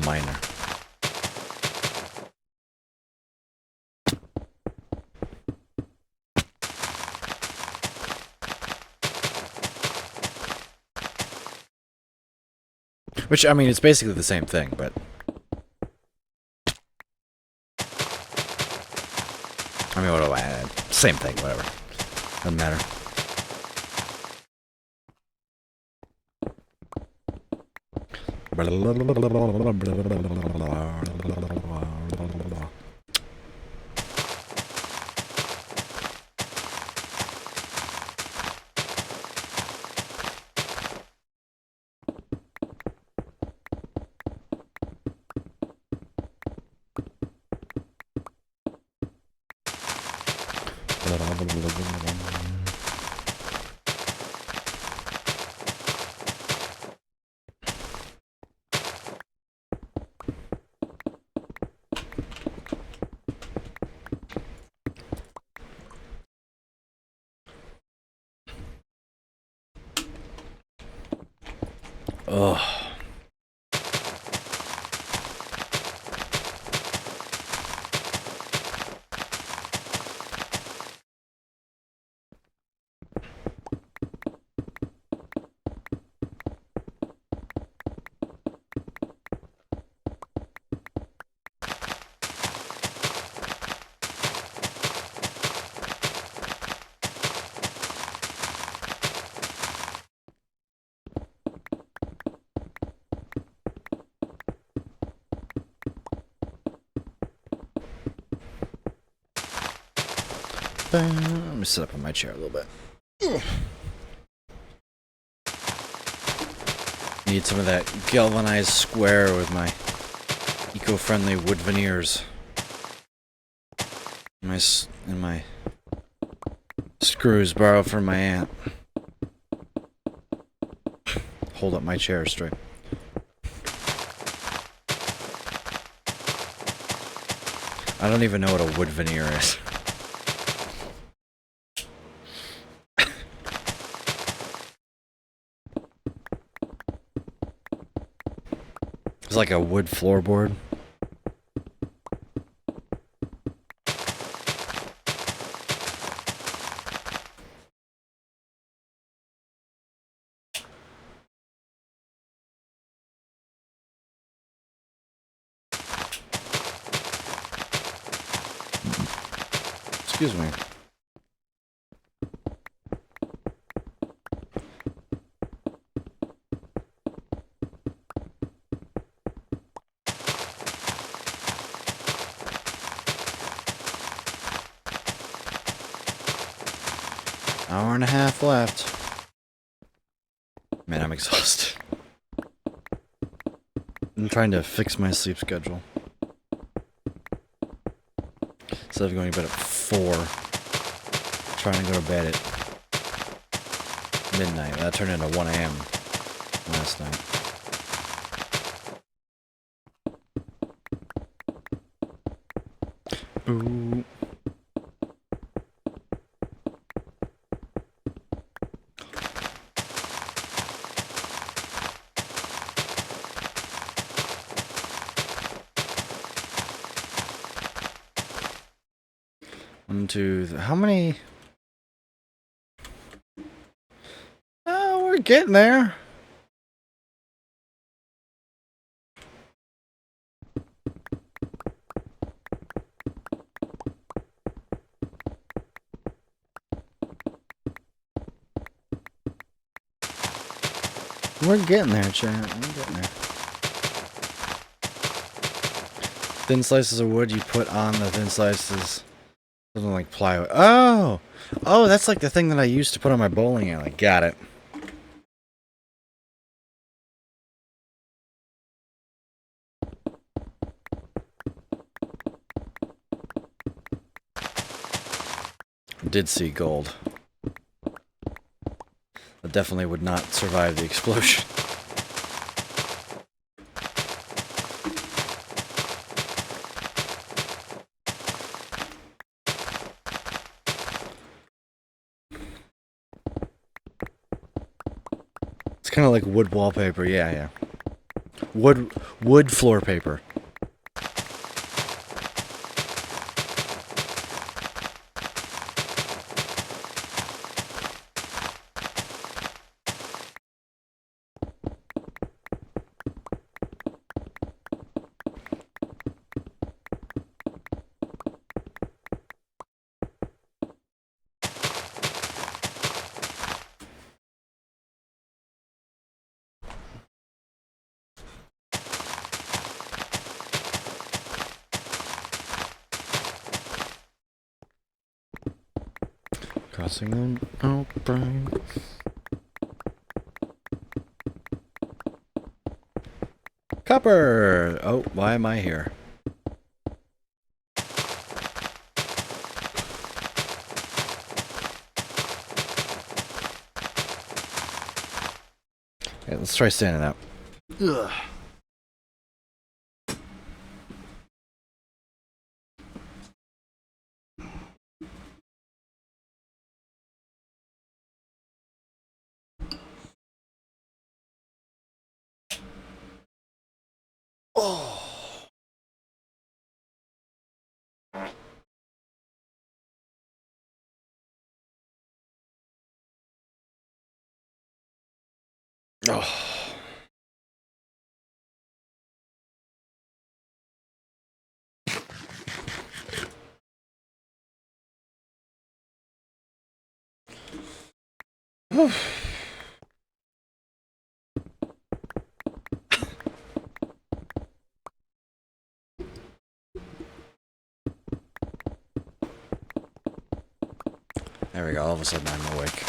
minor. Which, I mean, it's basically the same thing, but I mean, what do I add? Same thing, whatever. Doesn't matter. Ugh. Let me sit up in my chair a little bit. Need some of that galvanized square with my eco-friendly wood veneers. And my screws borrowed from my aunt. Hold up my chair straight. I don't even know what a wood veneer is. It's like a wood floorboard. Excuse me. Hour and a half left. Man, I'm exhausted. I'm trying to fix my sleep schedule. Instead of going to bed at 4, trying to go to bed at midnight. That turned into 1 a.m. last night. Ooh. How many? Oh, we're getting there. We're getting there, chat. We're getting there. Thin slices of wood you put on the thin slices. Something like plywood. Oh! Oh, that's like the thing that I used to put on my bowling alley. Got it. did see gold. That definitely would not survive the explosion. It's kind of like wood wallpaper. Yeah, yeah. Wood floor paper. Crossing an outbreak. Copper! Oh, why am I here? Okay, let's try standing up. Ugh. Oh. Oh. There we go, all of a sudden I'm awake.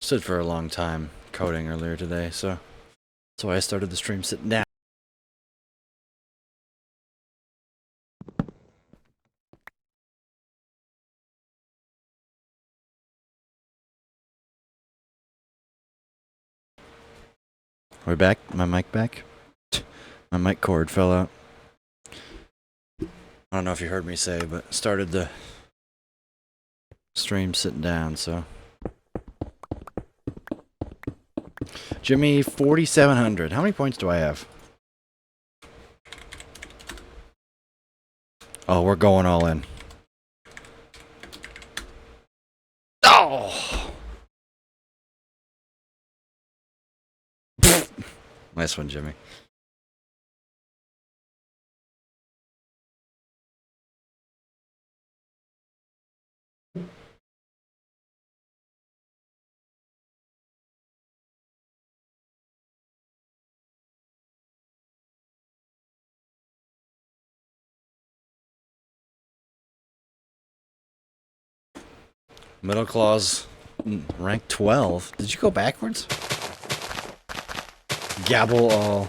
Stood for a long time coding earlier today, so that's why I started the stream sitting down. Are we back? My mic back? My mic cord fell out. I don't know if you heard me say, but started the stream sitting down, so. Jimmy, 4,700. How many points do I have? Oh, we're going all in. Oh! Nice one, Jimmy. Middle clause, rank 12. Did you go backwards? Gabble all.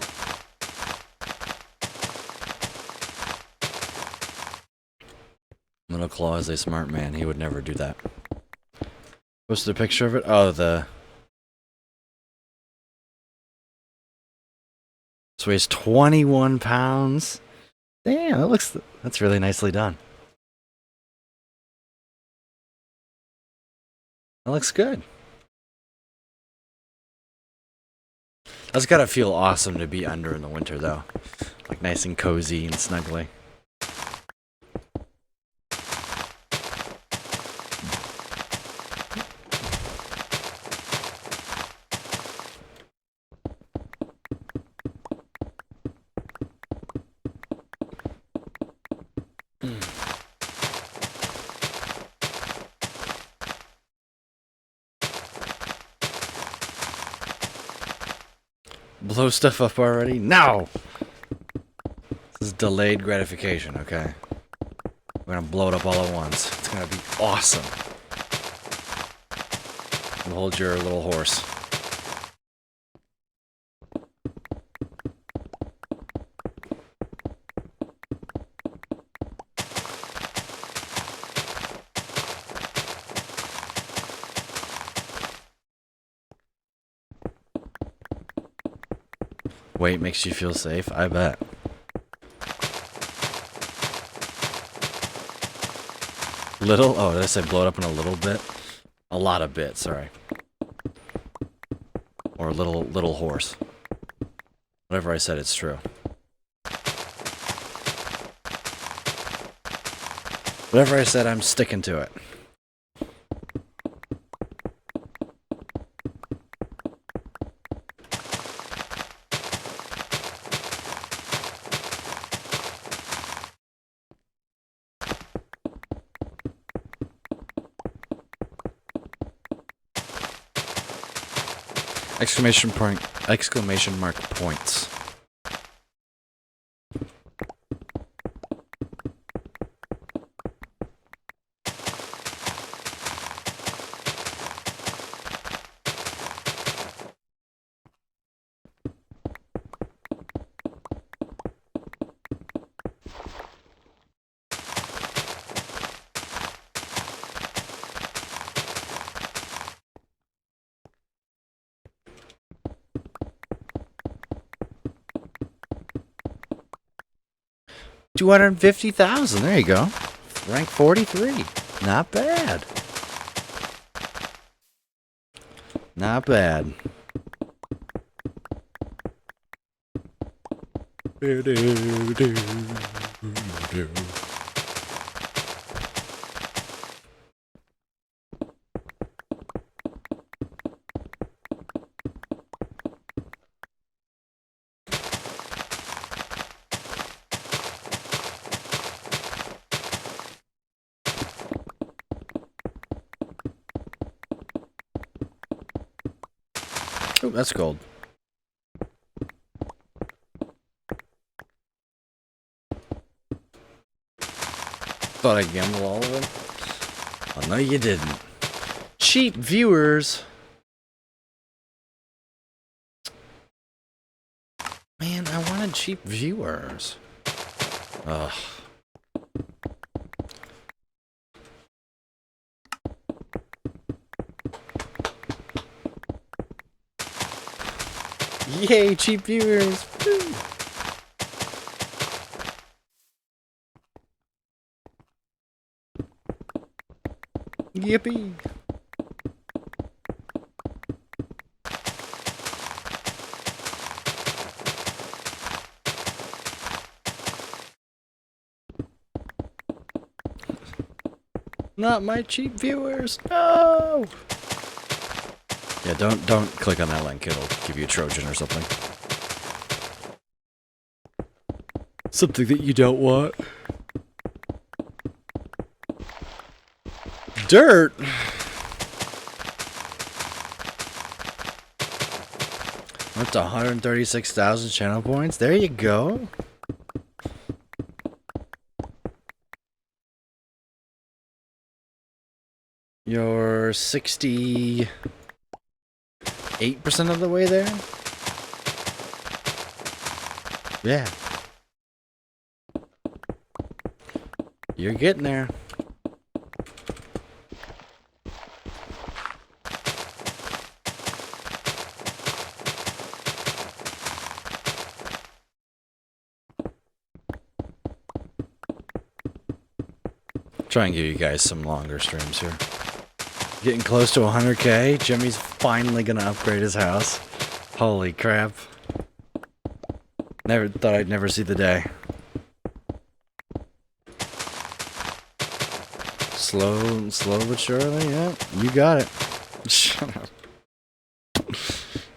Middle claw is a smart man. He would never do that. What's the picture of it? Oh, the... This weighs 21 pounds. Damn, that looks... That's really nicely done. That looks good. That's gotta feel awesome to be under in the winter, though. Like nice and cozy and snuggly. Blow stuff up already? No! This is delayed gratification, okay? We're gonna blow it up all at once. It's gonna be awesome. We'll hold your little horse. Weight makes you feel safe? I bet. Little? Oh, did I say blow it up in a little bit? A lot of bit, sorry. Or a little horse. Whatever I said, it's true. Whatever I said, I'm sticking to it. Exclamation mark points. $250,000. There you go. Rank 43. Not bad. Not bad. Oh, that's gold. Thought I'd gamble all of them? Well, no, you didn't. Cheap viewers. Man, I wanted cheap viewers. Ugh. Yay, cheap viewers! Woo. Yippee! Not my cheap viewers! No! Yeah, don't click on that link. It'll give you a Trojan or something. Something that you don't want. Dirt! Up to 136,000 channel points. There you go. You're 68% of the way there? Yeah. You're getting there. Try and give you guys some longer streams here. Getting close to 100K. Jimmy's finally gonna upgrade his house. Holy crap. Never thought I'd never see the day. Slow but surely, yeah. You got it. Shut up.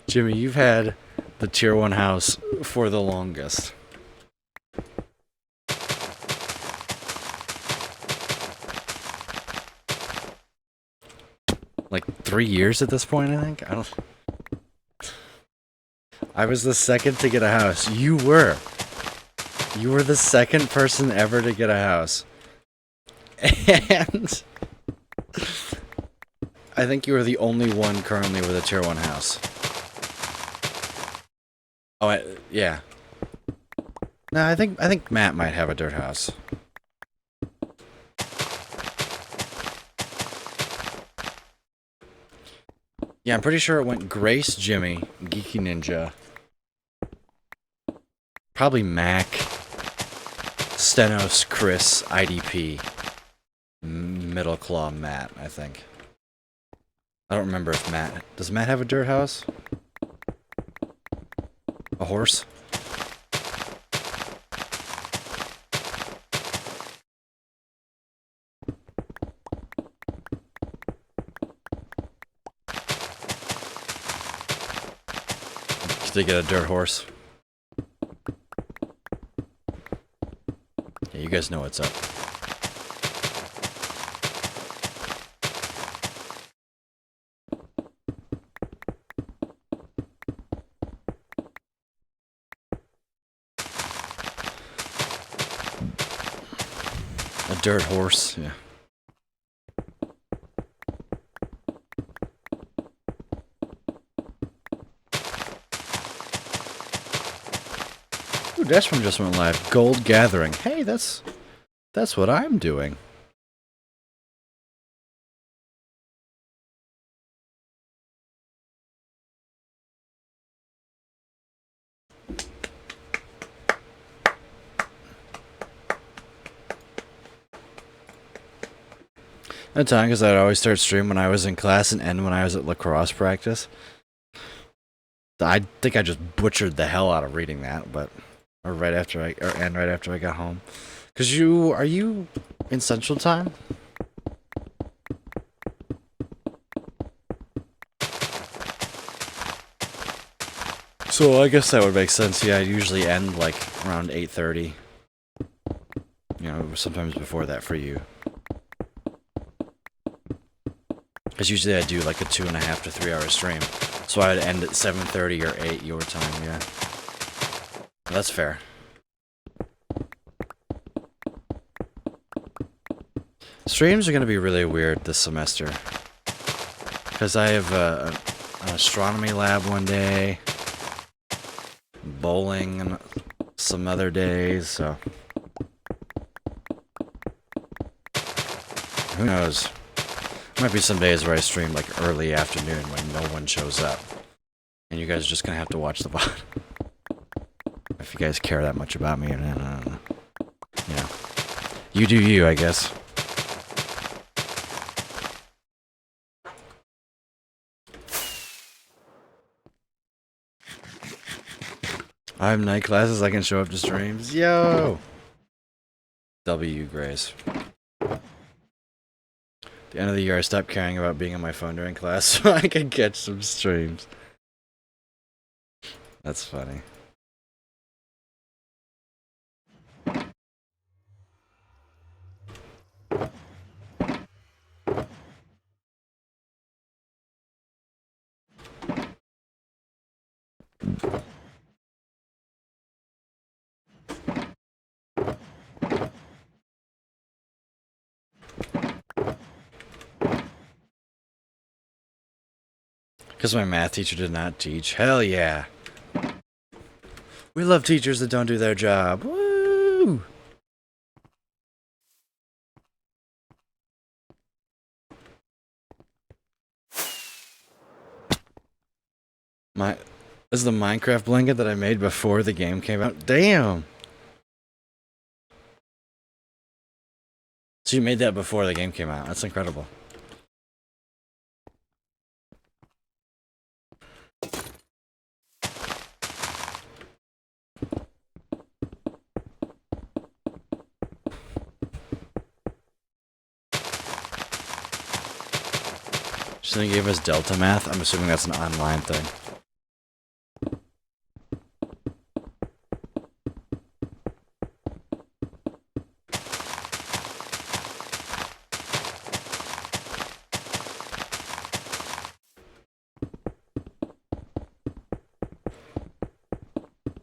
Jimmy, you've had the tier 1 house for the longest. Like 3 years at this point, I think. I was the second to get a house. You were the second person ever to get a house. And I think you were the only one currently with a tier 1 house. Oh, yeah. No, I think Matt might have a dirt house. Yeah, I'm pretty sure it went Grace, Jimmy, Geeky Ninja, Probably Mac, Stenos, Chris, IDP, Middle Claw, Matt, I think. I don't remember if Matt... Does Matt have a dirt house? A horse? Did they get a dirt horse? Yeah, you guys know what's up. A dirt horse, yeah. Ooh, Dash from just went live. Gold gathering. Hey, that's what I'm doing. That time, because I'd always start stream when I was in class and end when I was at lacrosse practice. I think I just butchered the hell out of reading that, but or right after I got home. Cause are you in Central Time? So I guess that would make sense. Yeah, I usually end like around 8:30. You know, sometimes before that for you. Because usually I do like a 2.5 to 3 hour stream. So I'd end at 7:30 or 8 your time, yeah. That's fair. Streams are going to be really weird this semester. Because I have an astronomy lab one day, bowling and some other days, so... Who knows? Might be some days where I stream like early afternoon when no one shows up. And you guys are just gonna have to watch the VOD. If you guys care that much about me, and you know. You do you, I guess. I have night classes, I can show up to streams. Yo! W. Grace. The end of the year, I stopped caring about being on my phone during class so I could catch some streams. That's funny. Because my math teacher did not teach. Hell yeah. We love teachers that don't do their job. Woo! This is the Minecraft blanket that I made before the game came out. Damn! So you made that before the game came out. That's incredible. So they gave us Delta Math. I'm assuming that's an online thing.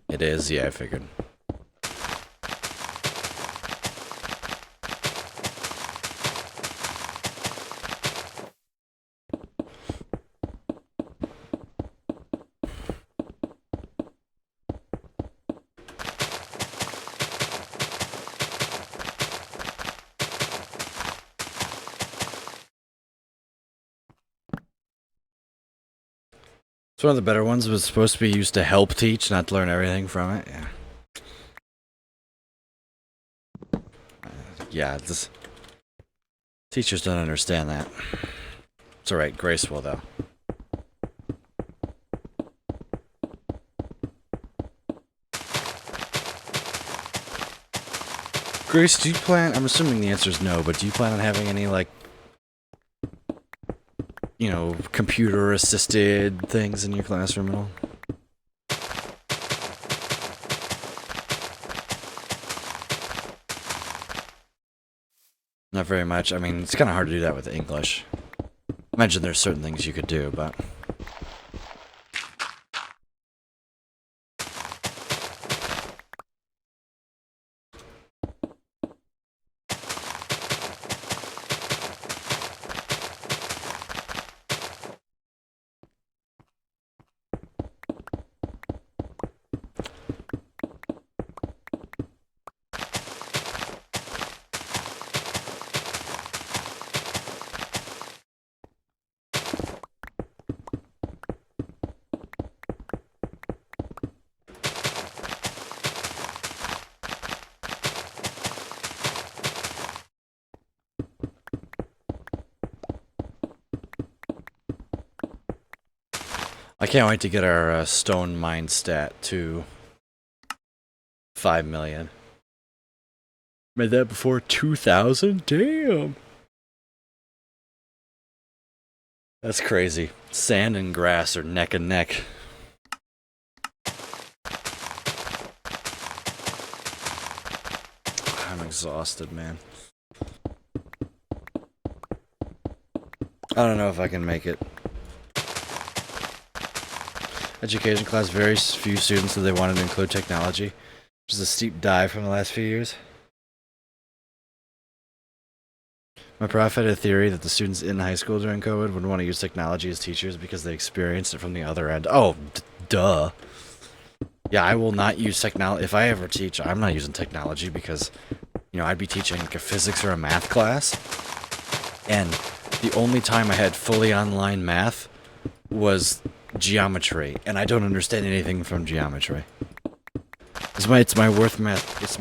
It is, yeah, I figured. It's one of the better ones. It was supposed to be used to help teach, not to learn everything from it. Yeah. Yeah, this teachers don't understand that. It's alright, Grace will though. Grace, do you plan, I'm assuming the answer is no, but do you plan on having any, like, you know, computer assisted things in your classroom at all? Not very much. I mean, it's kind of hard to do that with English. Imagine there's certain things you could do, but... I can't wait to get our stone mine stat to 5 million. Made that before 2000? Damn! That's crazy. Sand and grass are neck and neck. I'm exhausted, man. I don't know if I can make it. Education class, very few students that they wanted to include technology, which is a steep dive from the last few years. My prof had a theory that the students in high school during COVID would want to use technology as teachers because they experienced it from the other end. Oh, duh. Yeah, I will not use technology. If I ever teach, I'm not using technology because, you know, I'd be teaching like a physics or a math class. And the only time I had fully online math was geometry, and I don't understand anything from geometry. It's my worst math. It's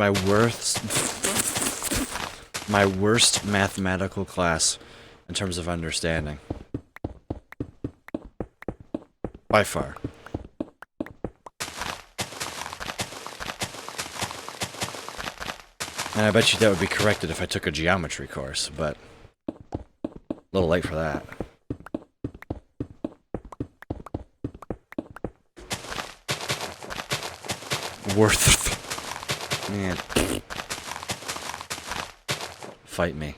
my worst mathematical class in terms of understanding. By far. And I bet you that would be corrected if I took a geometry course, but a little late for that. Worth. Man. Fight me.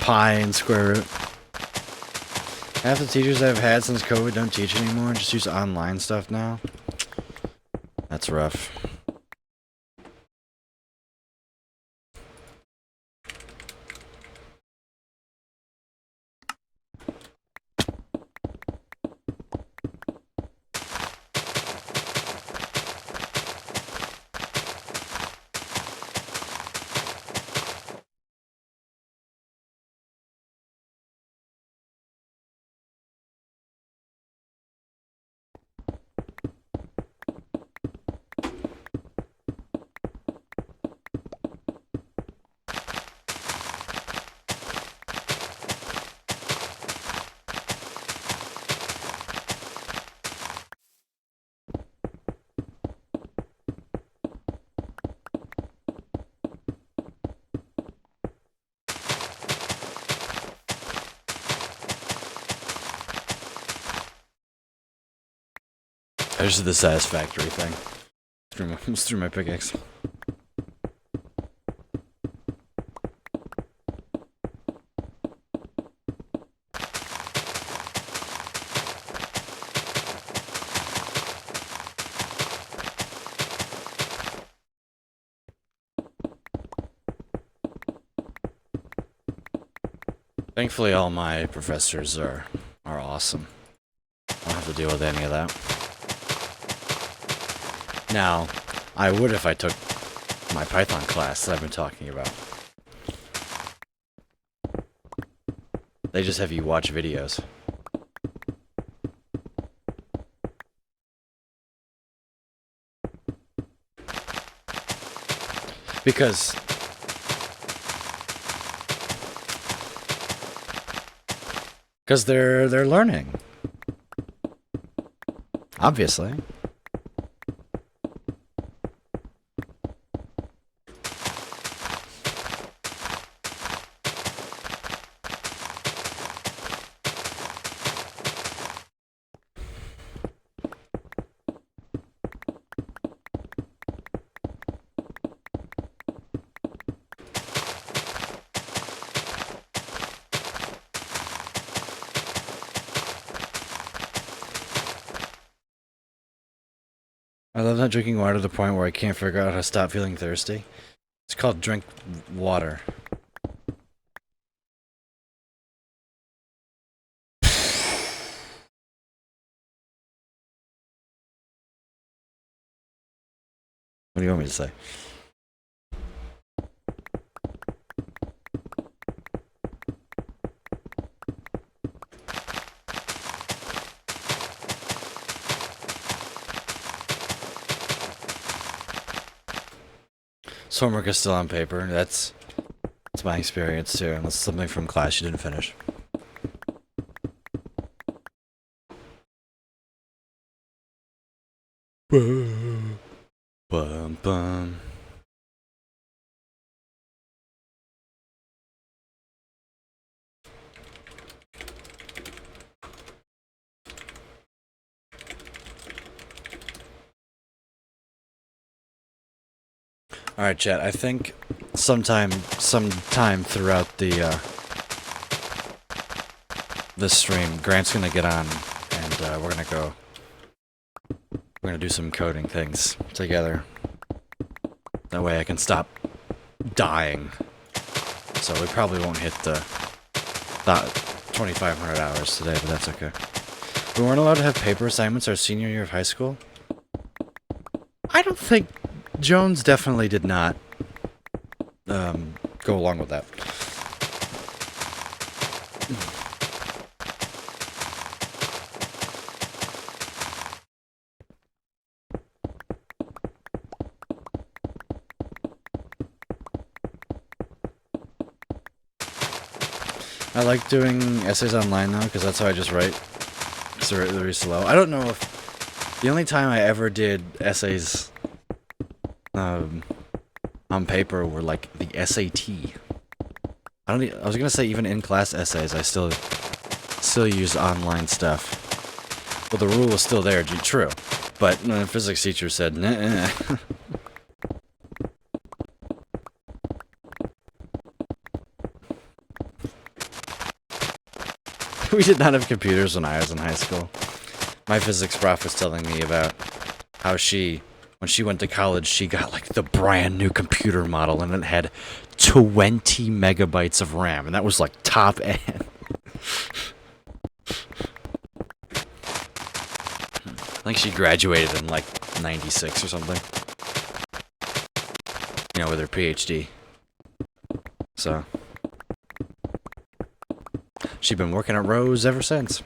Pi and square root. Half the teachers I've had since COVID don't teach anymore, just use online stuff now. That's rough. I just did the satisfactory thing. Threw my pickaxe. Thankfully, all my professors are awesome. I don't have to deal with any of that. Now, I would if I took my Python class that I've been talking about. They just have you watch videos. Because they're learning. Obviously. I love not drinking water to the point where I can't figure out how to stop feeling thirsty. It's called drink water. What do you want me to say? Homework is still on paper. That's my experience too. Unless it's something from class you didn't finish. Bum bum. Alright, chat, I think sometime throughout the stream, Grant's gonna get on, and we're gonna do some coding things together. That way I can stop dying. So we probably won't hit the 2,500 hours today, but that's okay. We weren't allowed to have paper assignments our senior year of high school? I don't think... Jones definitely did not go along with that. I like doing essays online though, because that's how I just write. It's really slow. I don't know if... The only time I ever did essays on paper were like the SAT. I was gonna say even in class essays I still use online stuff. Well, the rule was still there, true. But the physics teacher said, nah. We did not have computers when I was in high school. My physics prof was telling me about how when she went to college, she got like the brand new computer model and it had 20 megabytes of RAM, and that was like top end. I think she graduated in like 96 or something. You know, with her PhD. So she's been working at Rose ever since.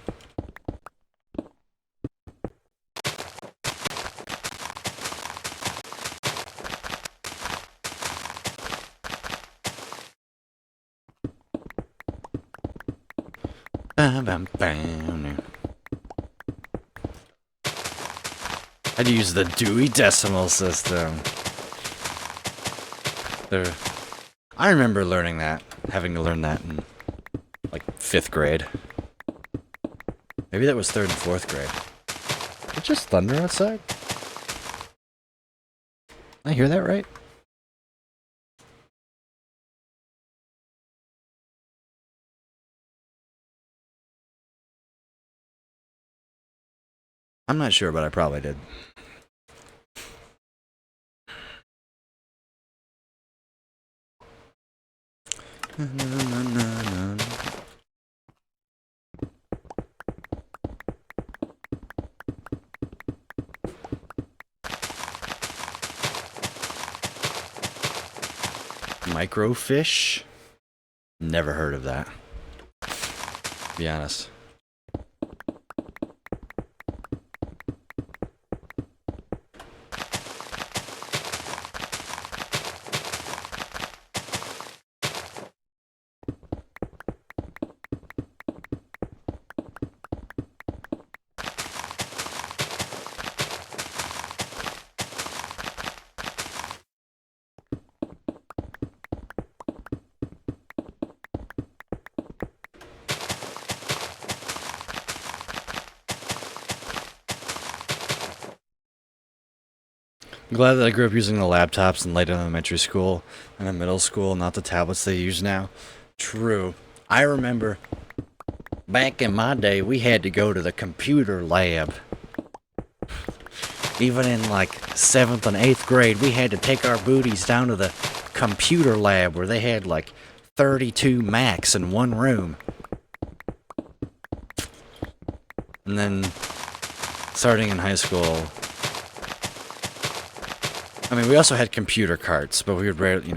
I'd use the Dewey Decimal System. I remember learning that, having to learn that in like 5th grade. Maybe that was 3rd and 4th grade. Is it just thunder outside? Did I hear that right? I'm not sure, but I probably did. Microfiche? Never heard of that. Be honest. I'm glad that I grew up using the laptops in late elementary school and in middle school, not the tablets they use now. True. I remember back in my day, we had to go to the computer lab. Even in like 7th and 8th grade, we had to take our booties down to the computer lab where they had like 32 Macs in one room. And then, starting in high school, I mean, we also had computer carts, but we would rarely,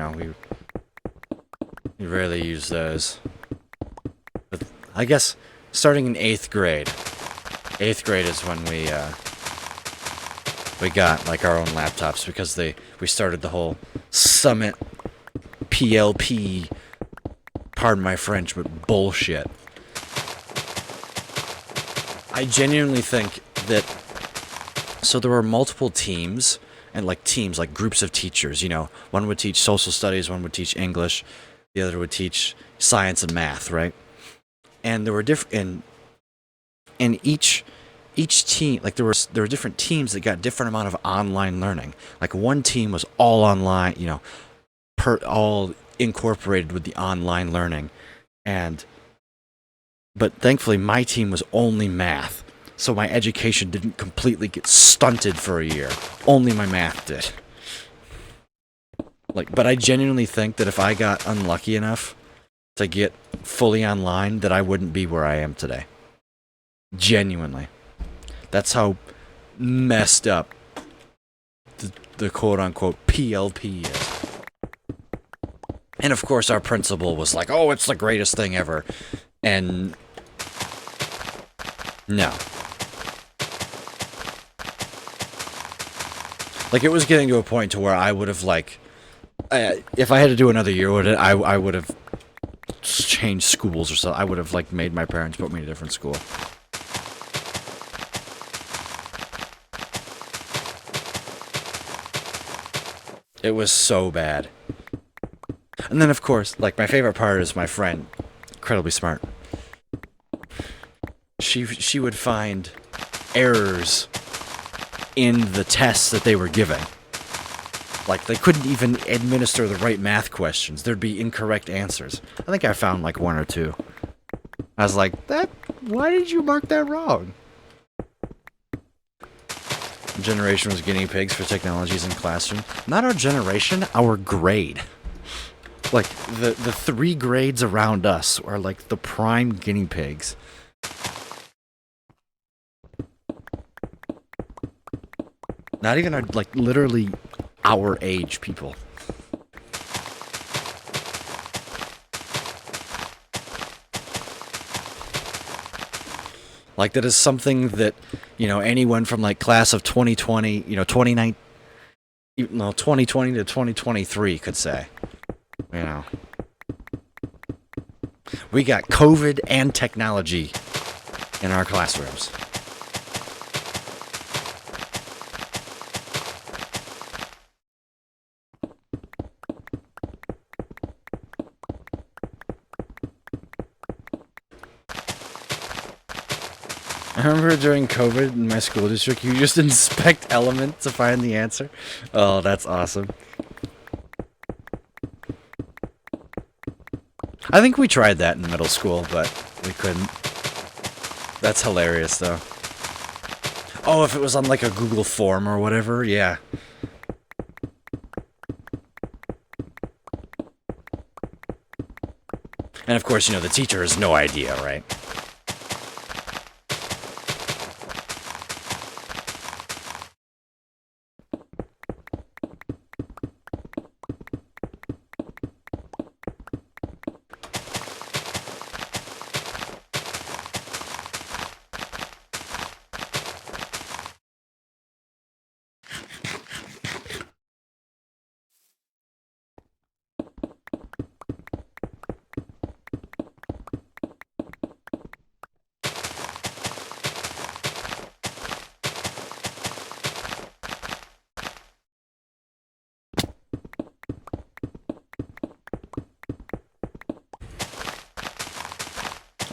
we rarely use those. But I guess starting in 8th grade. 8th grade is when we got like our own laptops because we started the whole Summit PLP, pardon my French, but bullshit. I genuinely think that, so there were multiple teams, and like teams, like groups of teachers, one would teach social studies, one would teach English, the other would teach science and math, right? And there were different, and each team, like there were different teams that got different amount of online learning. Like one team was all online, all incorporated with the online learning, but thankfully my team was only math. So my education didn't completely get stunted for a year. Only my math did. But I genuinely think that if I got unlucky enough to get fully online, that I wouldn't be where I am today. Genuinely. That's how messed up the quote-unquote PLP is. And of course our principal was like, oh, it's the greatest thing ever. And no. Like, it was getting to a point to where I would have, if I had to do another year with it, I would have changed schools or so. I would have, made my parents put me in a different school. It was so bad. And then, of course, my favorite part is my friend, incredibly smart. She would find errors in the tests that they were giving. They couldn't even administer the right math questions. There'd be incorrect answers. I think I found one or two. I was like, why did you mark that wrong? Our generation was guinea pigs for technologies in classroom. Not our generation, our grade. The 3 grades around us are the prime guinea pigs. Not even our, literally our age people. That is something that, anyone from, class of 2020, 2020 to 2023 could say. We got COVID and technology in our classrooms. I remember during COVID in my school district, you just inspect Element to find the answer. Oh, that's awesome. I think we tried that in middle school, but we couldn't. That's hilarious, though. Oh, if it was on a Google form or whatever, yeah. And of course, the teacher has no idea, right?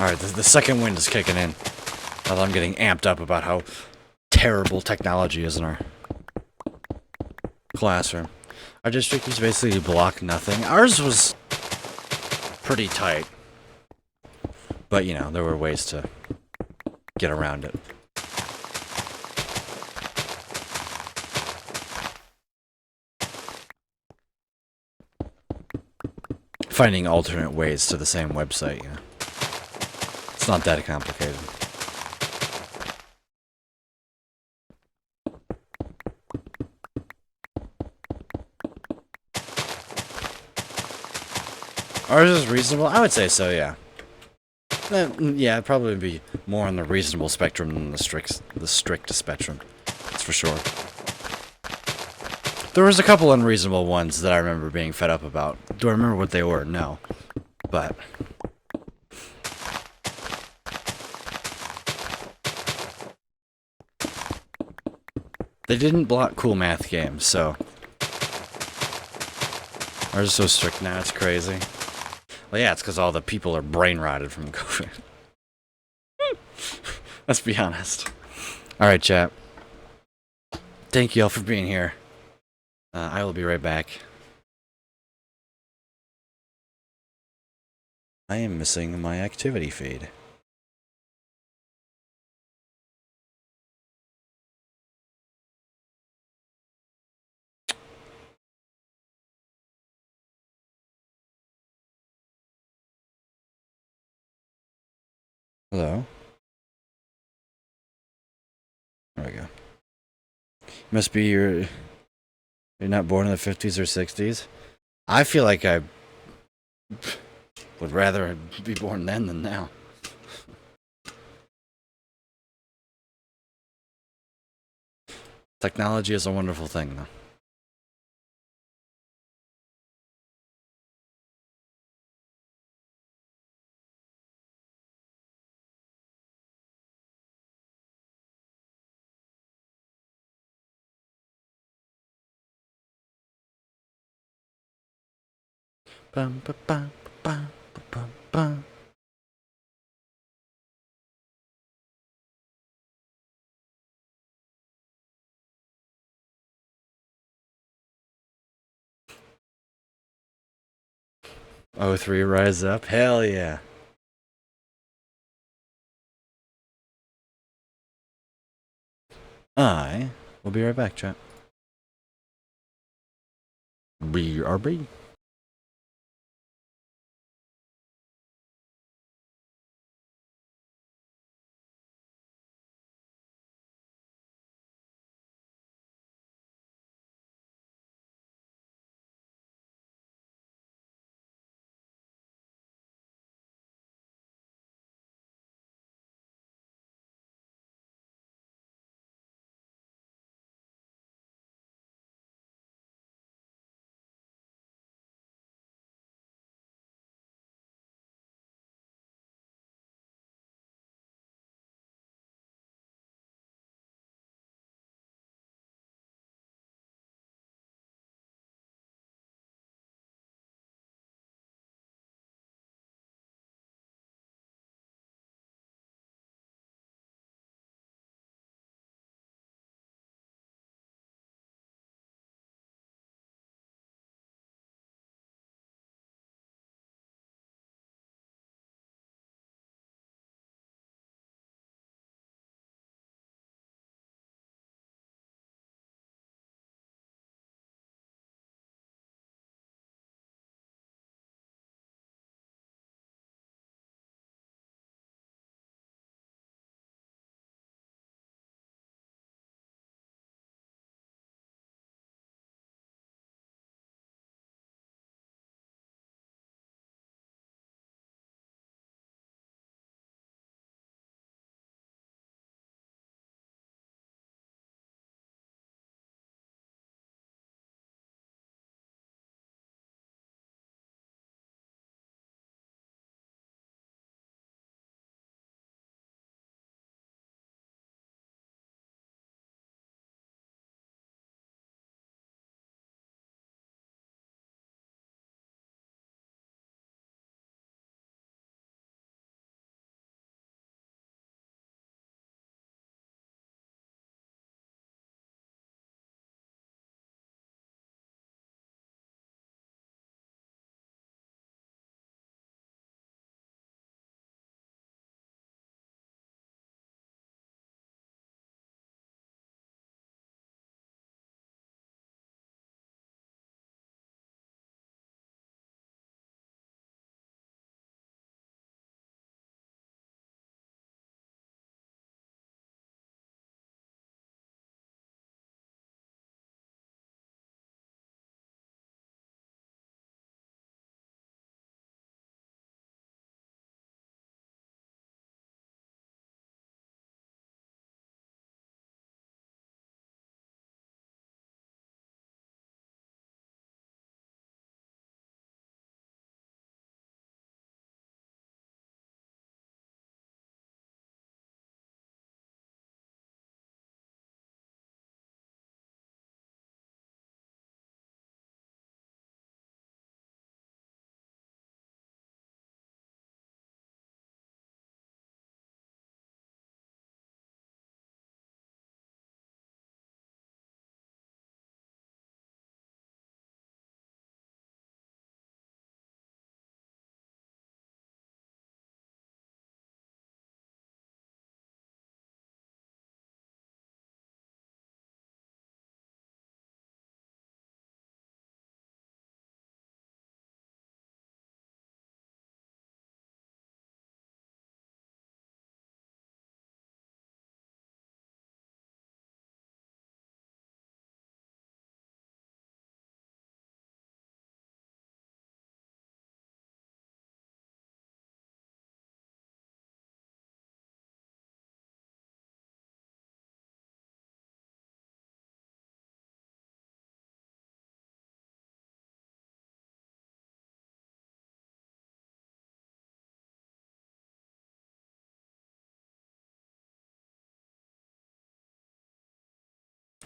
Alright, the second wind is kicking in. Now that I'm getting amped up about how terrible technology is in our classroom. Our district is basically block nothing. Ours was pretty tight. But, you know, there were ways to get around it. Finding alternate ways to the same website, you know. It's not that complicated. Ours is reasonable? I would say so, yeah. Yeah, it'd probably be more on the reasonable spectrum than the strict spectrum. That's for sure. There was a couple unreasonable ones that I remember being fed up about. Do I remember what they were? No. But they didn't block cool math games, so ours is so strict now, it's crazy. Well, yeah, it's because all the people are brain rotted from COVID. Let's be honest. Alright, chat. Thank you all for being here. I will be right back. I am missing my activity feed. Hello? There we go. Must be you're not born in the 50s or 60s? I feel like I would rather be born then than now. Technology is a wonderful thing, though. Bum, ba, bum, ba, ba, bum, bum. O3 rise up? Hell yeah. I will be right back, chat. BRB.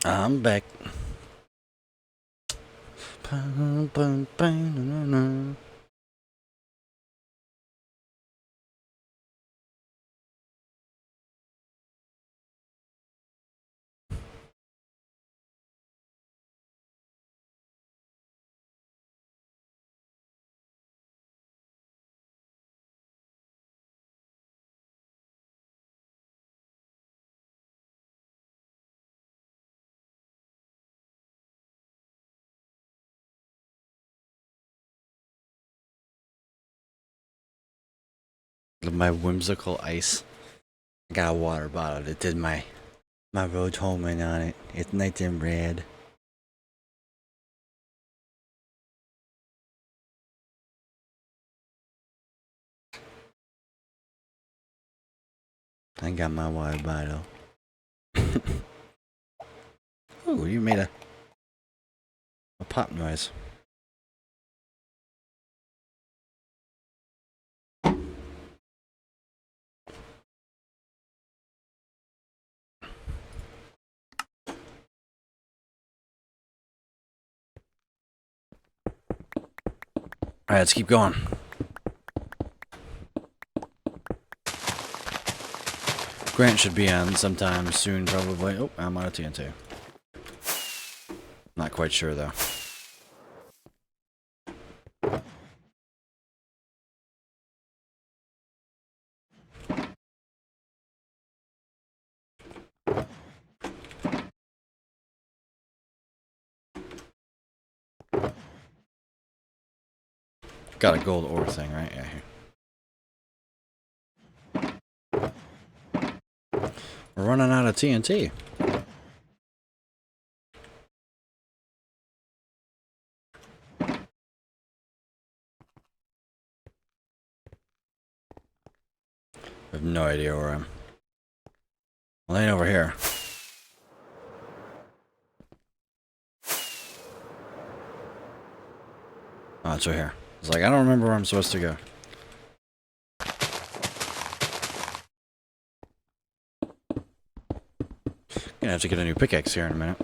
I'm back. My whimsical ice. I got a water bottle that did my Rotomin on it. It's nice and red. I got my water bottle. Ooh, you made a pop noise. Alright, let's keep going. Grant should be on sometime soon, probably. Oh, I'm out of TNT. Not quite sure, though. Got a gold ore thing, right? Yeah, here. We're running out of TNT. I have no idea where I'm. Well, I ain't over here. Oh, it's right here. It's like, I don't remember where I'm supposed to go. Gonna have to get a new pickaxe here in a minute.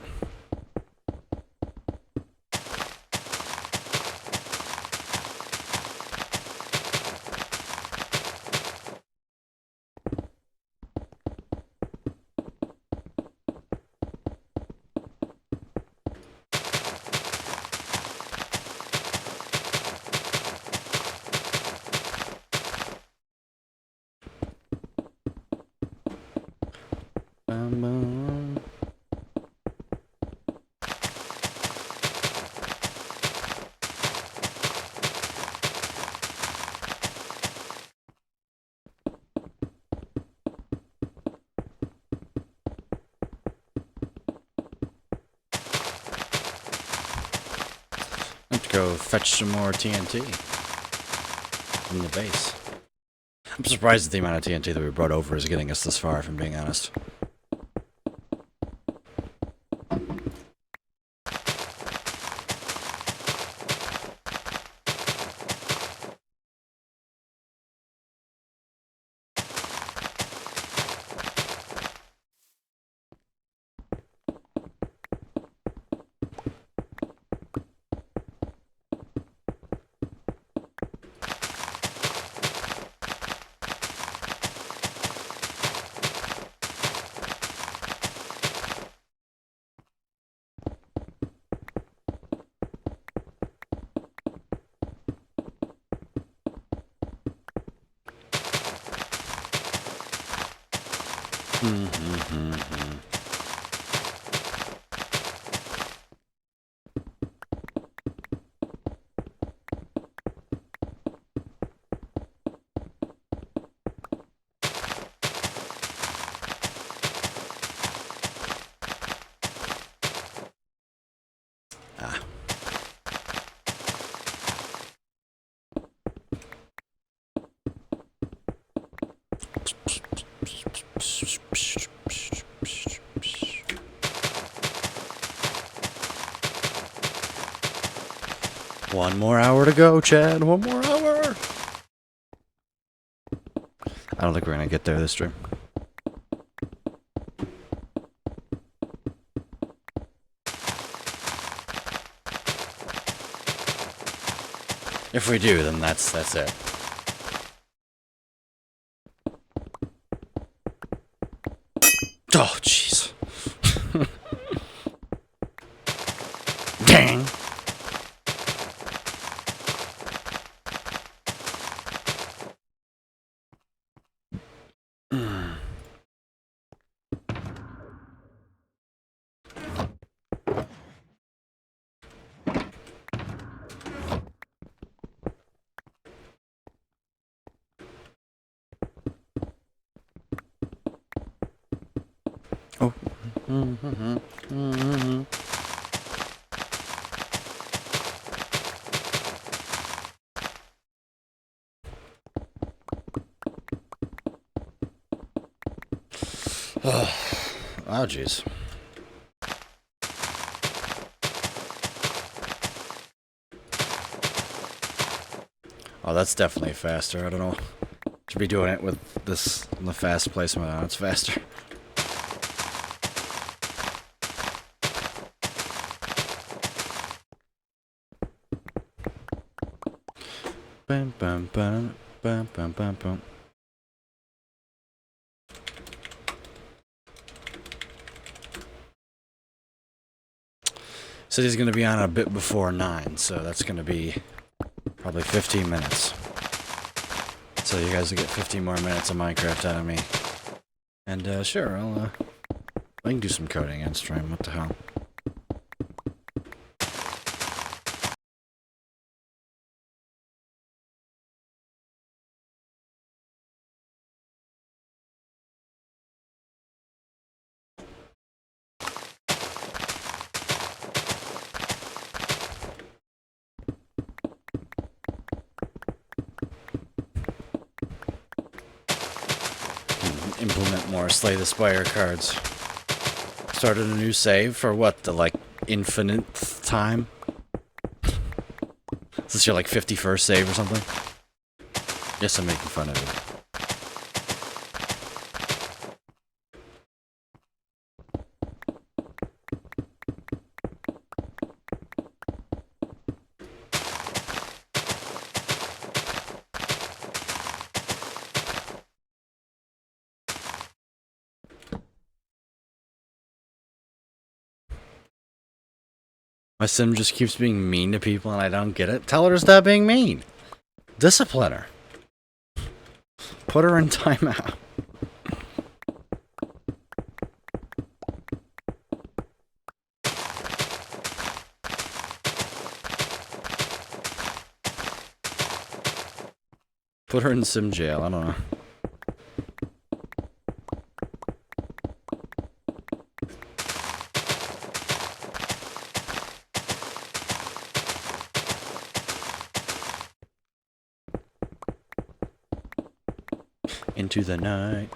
Bum, bum. I have to go fetch some more TNT from the base. I'm surprised at the amount of TNT that we brought over is getting us this far, if I'm being honest. Ah. One more hour to go, Chad. One more hour. I don't think we're gonna get there this stream. If we do, then that's it. Oh, jeez. Dang. Oh. Oh, jeez. Oh, that's definitely faster. I don't know. Should be doing it with this in the fast placement. Oh, it's faster. Bum bum bum bum bum bum bum. So he's going to be on a bit before 9, so that's going to be probably 15 minutes. So you guys will get 15 more minutes of Minecraft out of me. And sure, I can do some coding on stream. What the hell? Implement more Slay the Spire cards. Started a new save for what, the like infinite time? Is this your like 51st save or something? Yes, I'm making fun of you. My sim just keeps being mean to people and I don't get it. Tell her to stop being mean. Discipline her. Put her in timeout. Put her in sim jail, I don't know. Into the night.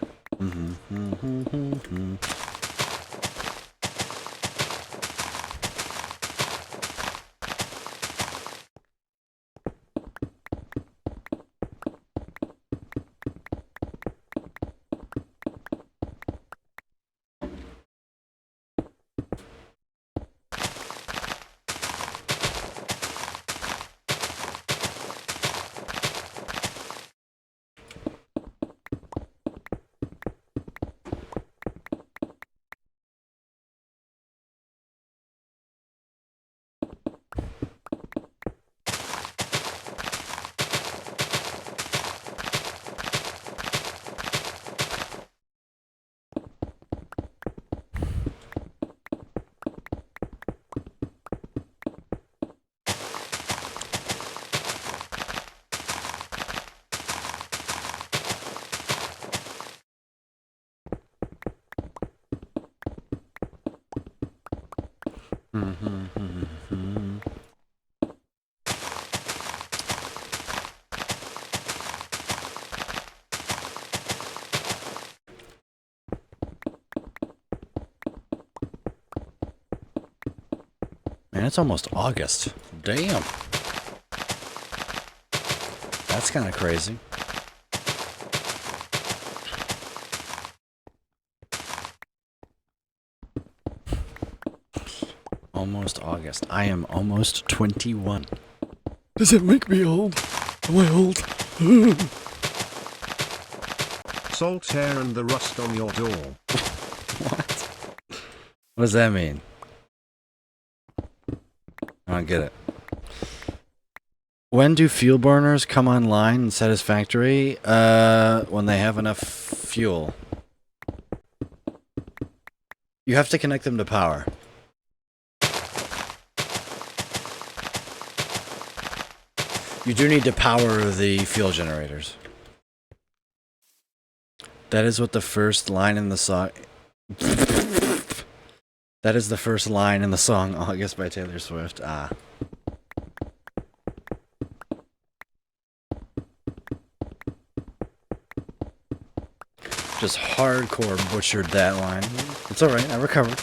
Man, it's almost August. Damn. That's kind of crazy. Almost August. I am almost 21. Does it make me old? Am I old? Salt air and the rust on your door. What? What does that mean? I don't get it. When do fuel burners come online in Satisfactory? When they have enough fuel. You have to connect them to power. You do need to power the fuel generators. That is what the first line in the song... That is the first line in the song August by Taylor Swift. Ah. Just hardcore butchered that line. It's alright, I recovered.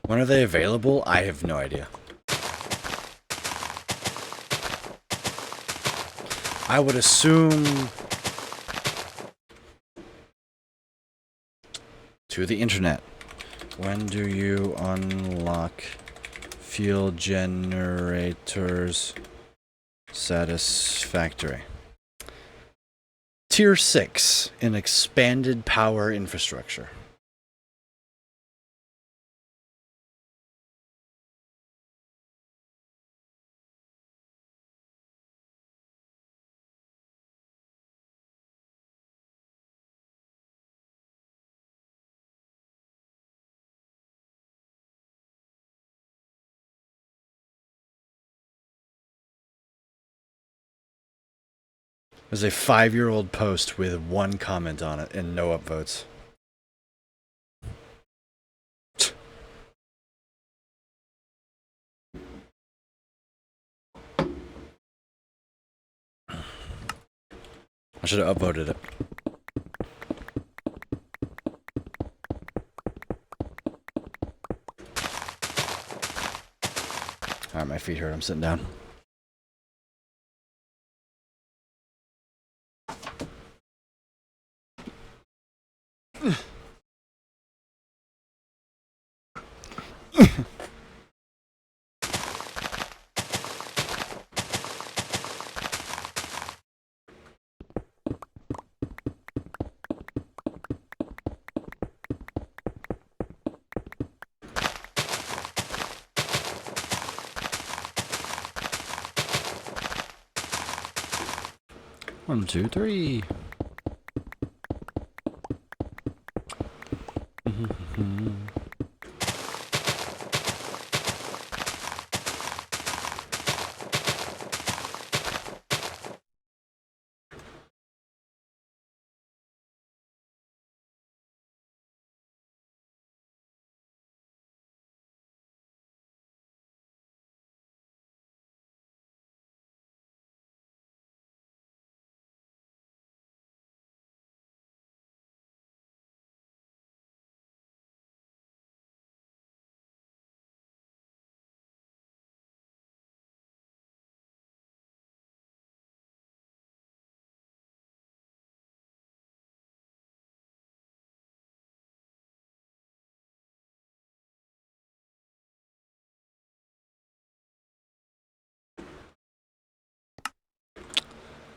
When are they available? I have no idea. I would assume to the internet. When do you unlock fuel generators Satisfactory? Tier 6 in expanded power infrastructure. There's a 5-year-old post with 1 comment on it and no upvotes. I should have upvoted it. Alright, my feet hurt. I'm sitting down. One, two, three.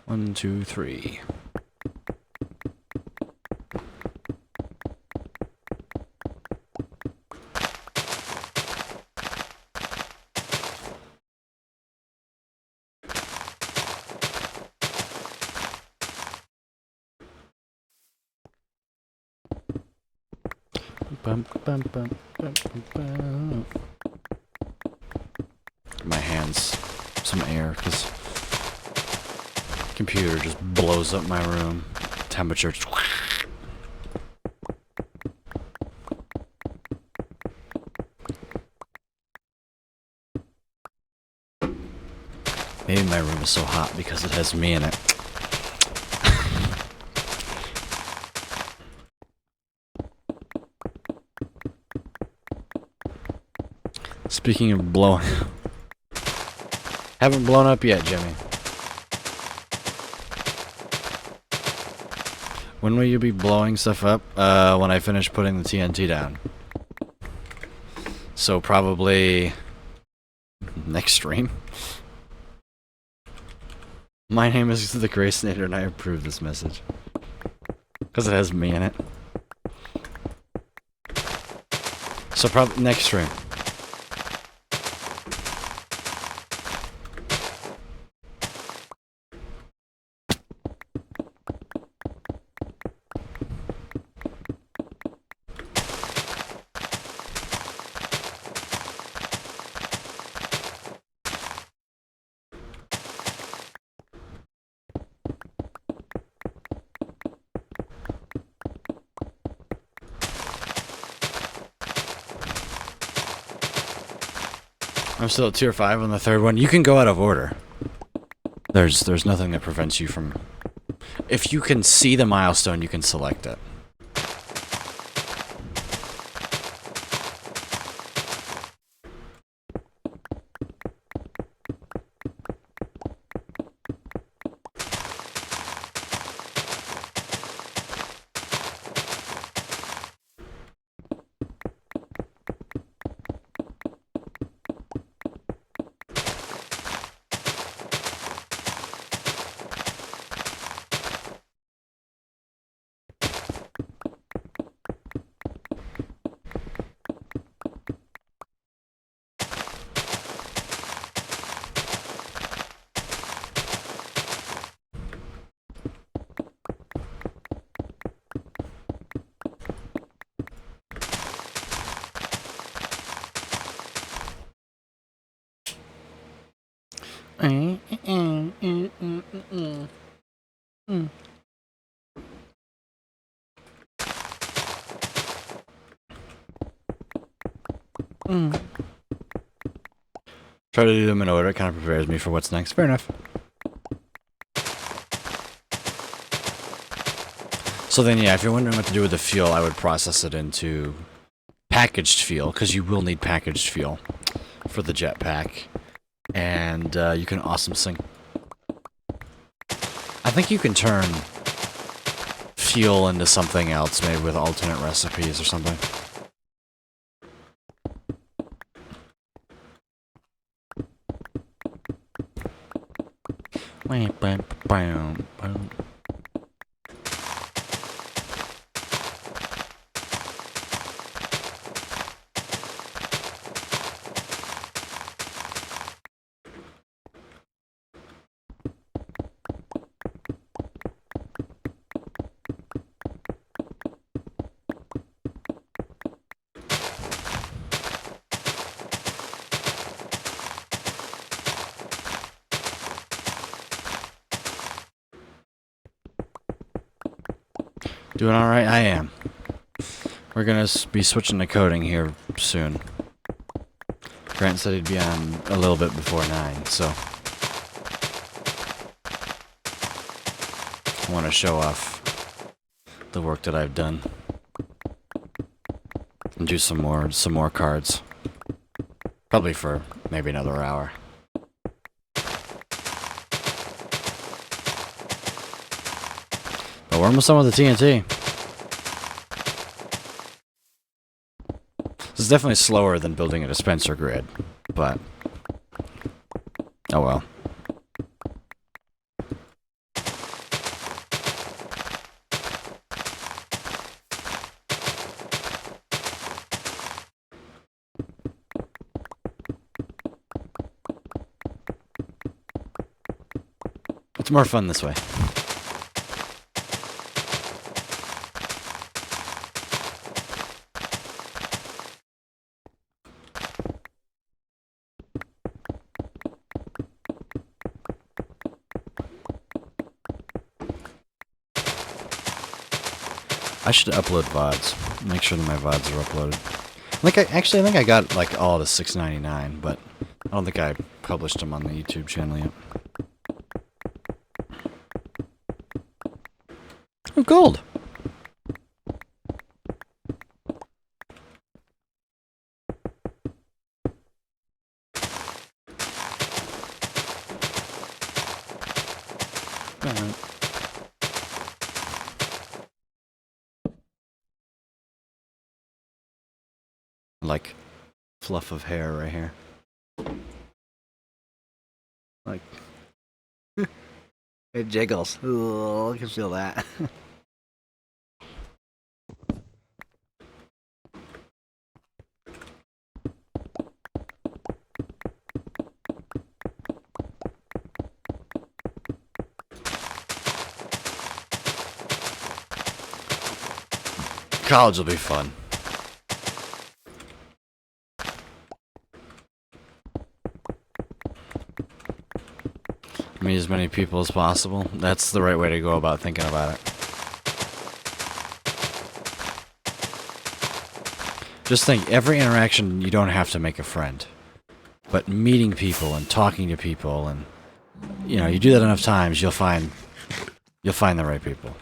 One, two, three. Bum, bum, bum, bum, bum, bum. My hands, some air, because computer just blows up my room. Temperature. Maybe my room is so hot because it has me in it. Speaking of blowing, haven't blown up yet, Jimmy. When will you be blowing stuff up? When I finish putting the TNT down. So probably next stream. My name is the Gracinator and I approve this message. Because it has me in it. So probably next stream. I'm still at tier 5 on the third one. You can go out of order. There's nothing that prevents you from... If you can see the milestone, you can select it. Try to do them in order. It kind of prepares me for what's next. Fair enough. So then, yeah, if you're wondering what to do with the fuel, I would process it into packaged fuel, because you will need packaged fuel for the jetpack. And you can awesome sync. I think you can turn fuel into something else, maybe with alternate recipes or something. Doing alright? I am. We're gonna be switching to coding here soon. Grant said he'd be on a little bit before 9, so... I want to show off the work that I've done. And do some more cards. Probably for maybe another hour. But we're almost done with the TNT. This is definitely slower than building a dispenser grid, but... oh well. It's more fun this way. I should upload VODs. Make sure that my VODs are uploaded. I think I got like all the $6.99, but I don't think I published them on the YouTube channel yet. Oh, gold! Alright. like fluff of hair right here. Like it jiggles. Ooh, I can feel that. College will be fun. Meet as many people as possible. That's the right way to go about thinking about it. Just think, every interaction, you don't have to make a friend. But meeting people and talking to people, and you know, you do that enough times, you'll find the right people.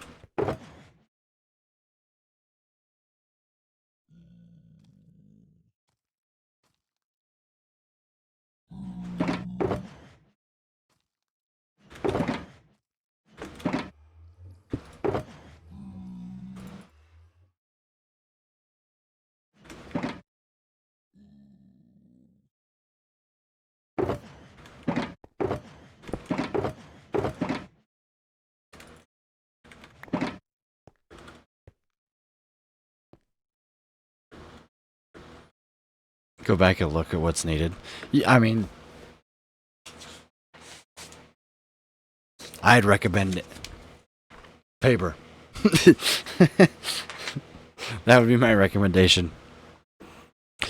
Go back and look at what's needed. Yeah, I mean, I'd recommend paper. That would be my recommendation.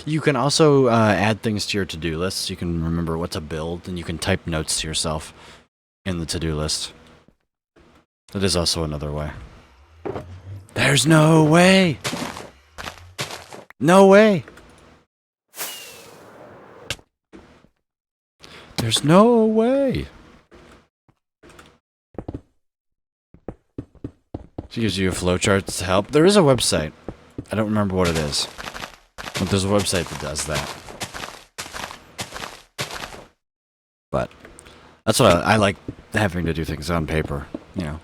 You can also add things to your to-do list. You can remember what to build, and you can type notes to yourself in the to-do list. That is also another way. There's no way! No way! There's no way! She gives you a flowchart to help. There is a website. I don't remember what it is. But there's a website that does that. But that's what I like, having to do things on paper. You know,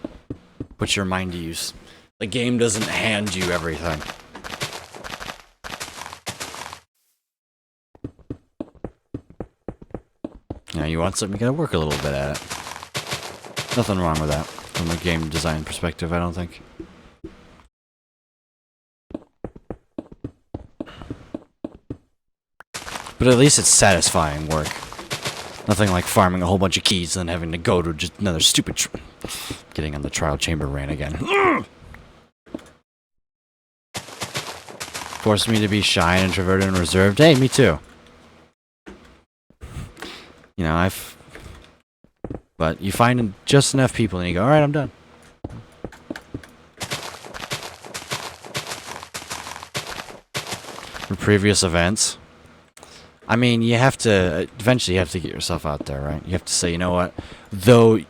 put your mind to use. The game doesn't hand you everything. You know, you want something, you gotta work a little bit at it. Nothing wrong with that, from a game design perspective, I don't think. But at least it's satisfying work. Nothing like farming a whole bunch of keys and then having to go to just another stupid getting on the trial chamber rant again. Forced me to be shy and introverted and reserved. Hey, me too. You know, but you find just enough people and you go, alright, I'm done. For previous events, I mean, eventually you have to get yourself out there, right? You have to say, you know what, you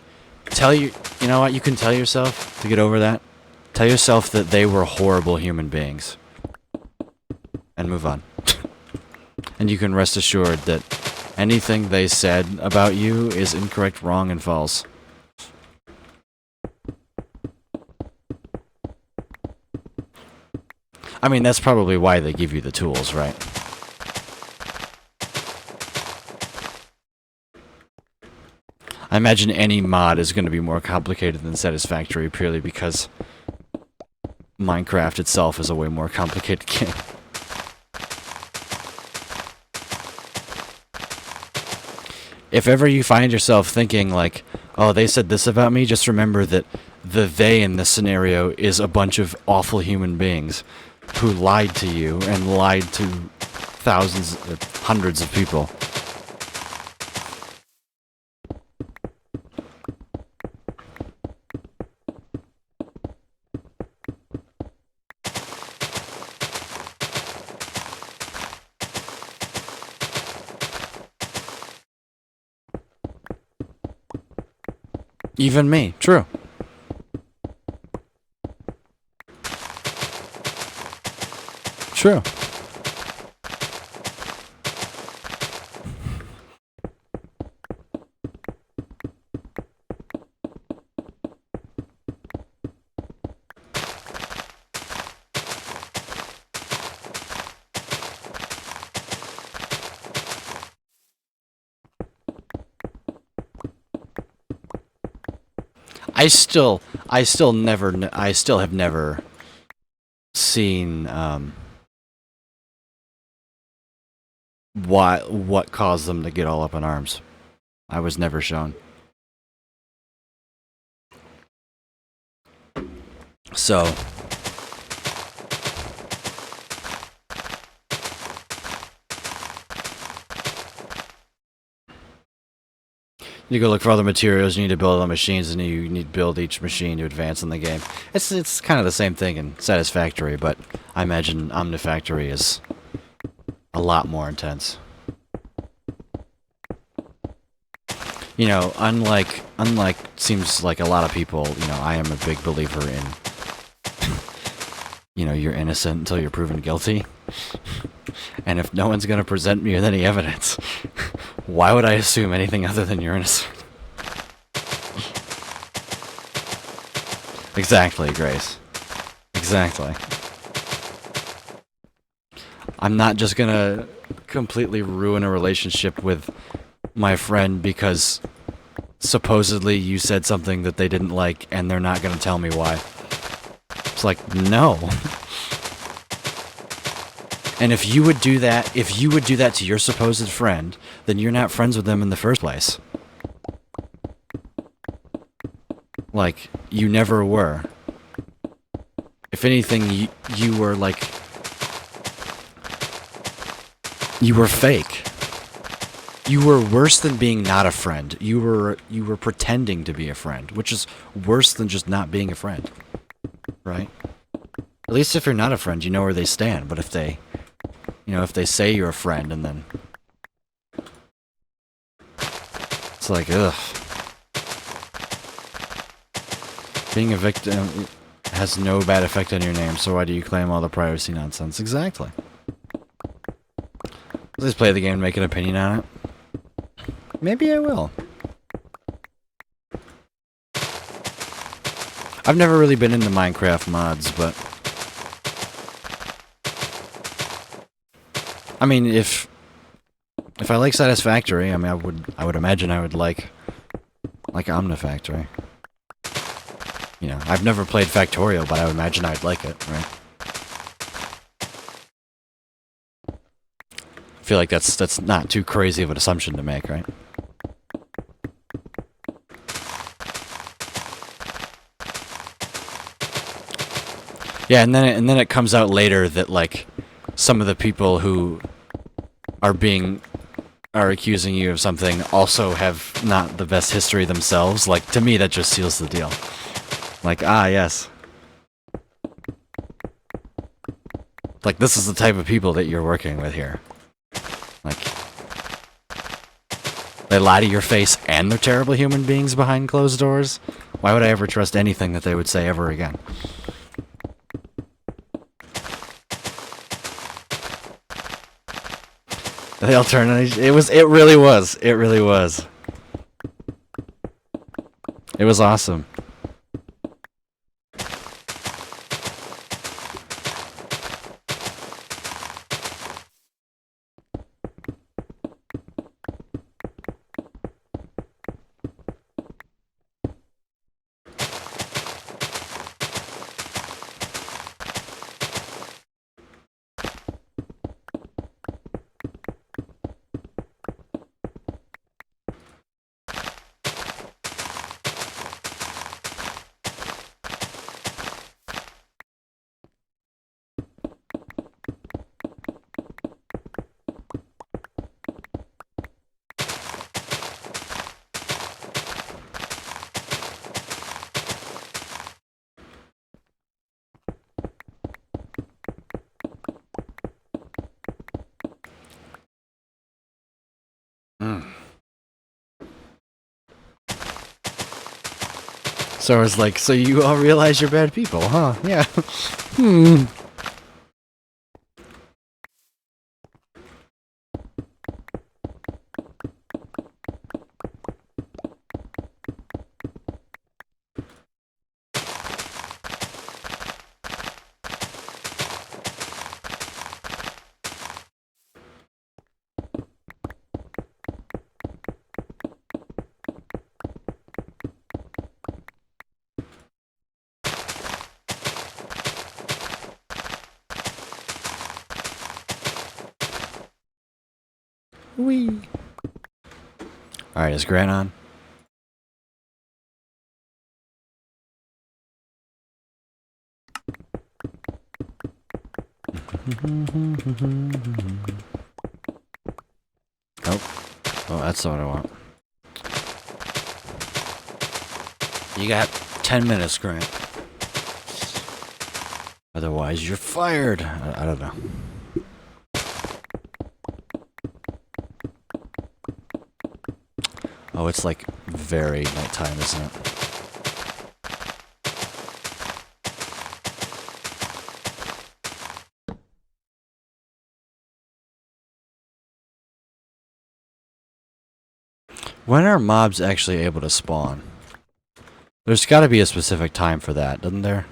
know what, you can tell yourself to get over that. Tell yourself that they were horrible human beings. And move on. And you can rest assured that anything they said about you is incorrect, wrong, and false. I mean, that's probably why they give you the tools, right? I imagine any mod is going to be more complicated than Satisfactory purely because Minecraft itself is a way more complicated game. If ever you find yourself thinking like, oh, they said this about me, just remember that the they in this scenario is a bunch of awful human beings who lied to you and lied to thousands, hundreds of people. Even me, true. True. I still have never seen what caused them to get all up in arms. I was never shown. So you go look for other materials, you need to build other machines, and you need to build each machine to advance in the game. It's kind of the same thing in Satisfactory, but I imagine Omnifactory is a lot more intense. You know, unlike seems like a lot of people, you know, I am a big believer in you know, you're innocent until you're proven guilty. And if no one's going to present me with any evidence, why would I assume anything other than you're innocent? Exactly, Grace. Exactly. I'm not just going to completely ruin a relationship with my friend because supposedly you said something that they didn't like and they're not going to tell me why. It's like, no. And if you would do that to your supposed friend, then you're not friends with them in the first place. Like, you never were. If anything, you were like... You were fake. You were worse than being not a friend. You were pretending to be a friend, which is worse than just not being a friend. Right? At least if you're not a friend, you know where they stand. But if they... You know, if they say you're a friend and then... It's like, ugh. Being a victim has no bad effect on your name, so why do you claim all the privacy nonsense? Exactly. Let's play the game and make an opinion on it. Maybe I will. I've never really been into Minecraft mods, but... I mean, if I like Satisfactory, I mean, I would imagine I would like Omnifactory. You know, I've never played Factorio, but I would imagine I'd like it, right? I feel like that's not too crazy of an assumption to make, right? Yeah, and then it comes out later that like some of the people who are accusing you of something also have not the best history themselves. Like, to me, that just seals the deal. Like, ah, yes. Like, this is the type of people that you're working with here. Like, they lie to your face and they're terrible human beings behind closed doors? Why would I ever trust anything that they would say ever again? The alternative, it really was. It really was. It was awesome. So I was like, so you all realize you're bad people, huh? Yeah. Whee! Alright, is Grant on? Oh. Oh, that's not what I want. You got 10 minutes, Grant. Otherwise, you're fired. I don't know. Oh, it's like very nighttime, isn't it? When are mobs actually able to spawn? There's got to be a specific time for that, doesn't there?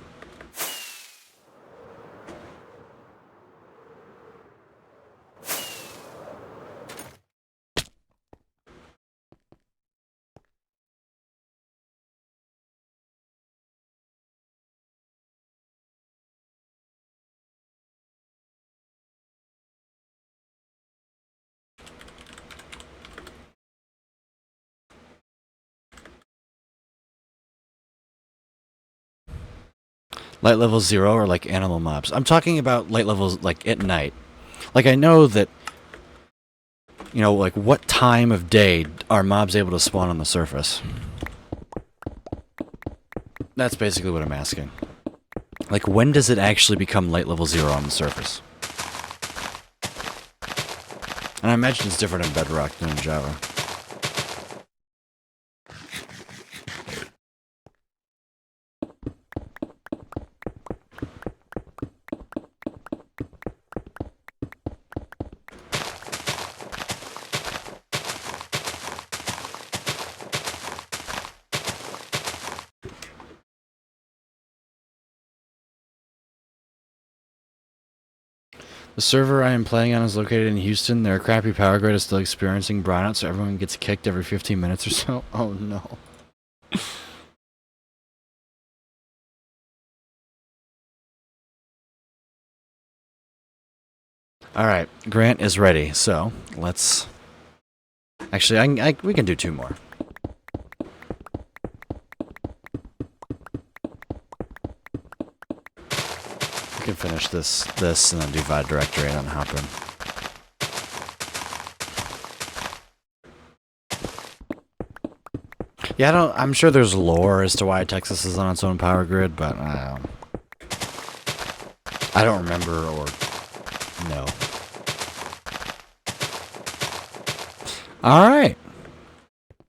Light level 0 or like animal mobs? I'm talking about light levels like at night. Like I know that, you know, like what time of day are mobs able to spawn on the surface? That's basically what I'm asking. Like when does it actually become light level 0 on the surface? And I imagine it's different in Bedrock than in Java. The server I am playing on is located in Houston. Their crappy power grid is still experiencing brownouts, so everyone gets kicked every 15 minutes or so. Oh no. Alright, Grant is ready, so let's... Actually, we can do 2 more. We can finish this, and then do VOD directory and then hop in. Yeah, I'm sure there's lore as to why Texas is on its own power grid, but I don't remember or know. Alright.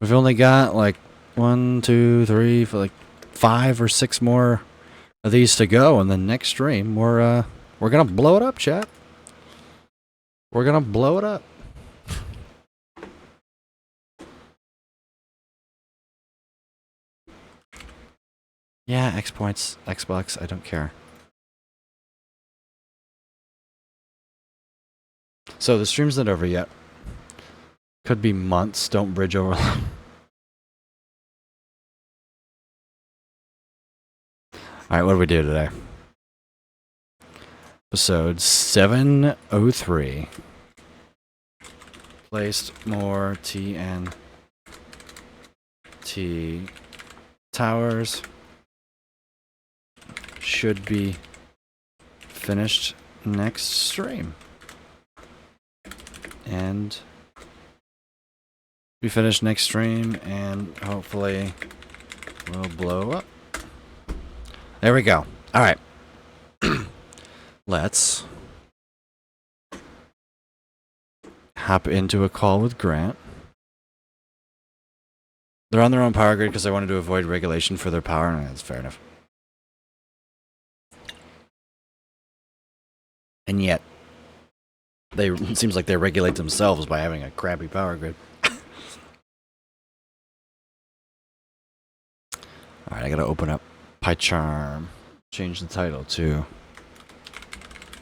We've only got like 1, 2, 3, for like 5 or 6 more of these to go, and then next stream we're gonna blow it up, chat. We're gonna blow it up. Yeah, X points, Xbox, I don't care. So the stream's not over yet. Could be months, don't bridge over. Alright, what do we do today? Episode 703. Placed more TNT towers. Should be finished next stream. And be finished next stream, and hopefully we'll blow up. There we go. Alright. Let's hop into a call with Grant. They're on their own power grid because they wanted to avoid regulation for their power, and that's fair enough. And yet, it seems like they regulate themselves by having a crappy power grid. Alright, I gotta open up PyCharm. Change the title to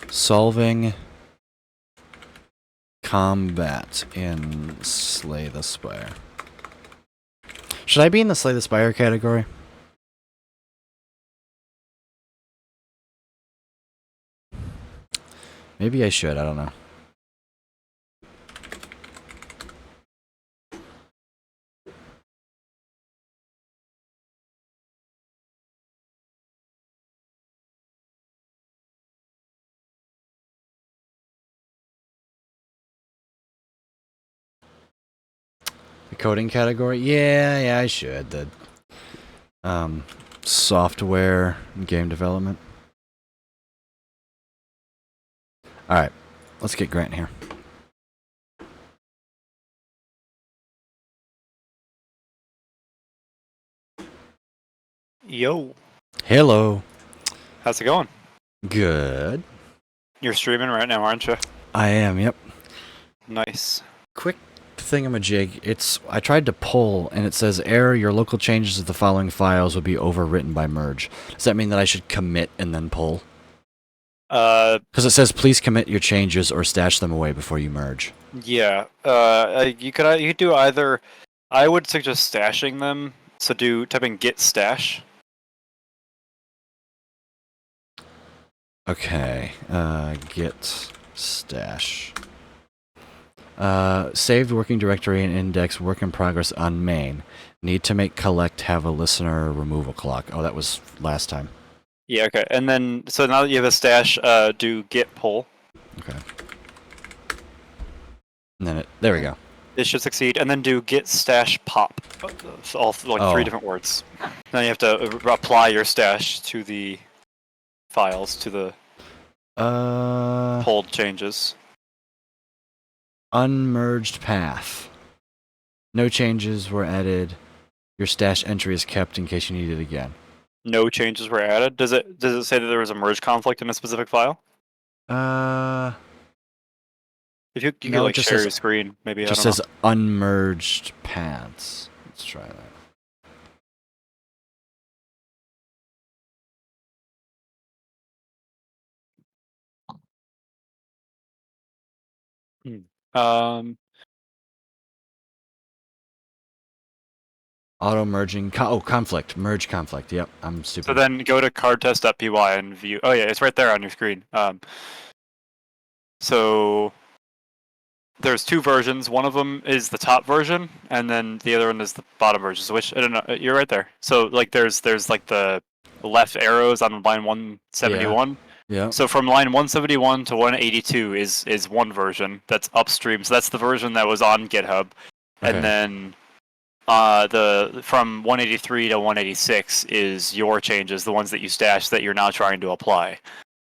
Solving Combat in Slay the Spire. Should I be in the Slay the Spire category? Maybe I should, I don't know. coding category? Yeah, I should. The software and game development. All right, let's get Grant here. Yo, Hello. how's it going? Good. You're streaming right now, aren't you? I am. Yep. Nice. Quick thingamajig. I tried to pull, and it says error. Your local changes of the following files will be overwritten by merge. Does that mean that I should commit and then pull? Because it says please commit your changes or stash them away before you merge. Yeah. You could do either. I would suggest stashing them. So type in git stash. Okay. Git stash. Saved working directory and index work in progress on main. Need to make collect have a listener removal clock. Oh, that was last time. Yeah. Okay. And then so now that you have a stash, do git pull. Okay. And then there we go. It should succeed. And then do git stash pop. So all three different words. Now you have to apply your stash to the files to the pulled changes. Unmerged path. No changes were added. Your stash entry is kept in case you need it again. No changes were added. Does it say that there was a merge conflict in a specific file? If you No, could it just share says- your screen, maybe. It I just don't says unmerged paths. Let's try that. know. Auto merging. Conflict. Merge conflict. Yep, I'm stupid. So then go to cardtest.py and view. Oh yeah, it's right there on your screen. So there's two versions. One of them is the top version, and then the other one is the bottom version. So which I don't know. You're right there. So like there's like the left arrows on line 171. Yeah. So from line 171 to 182 is one version that's upstream. So that's the version that was on GitHub, Okay. and then the from 183 to 186 is your changes, the ones that you stashed that you're now trying to apply.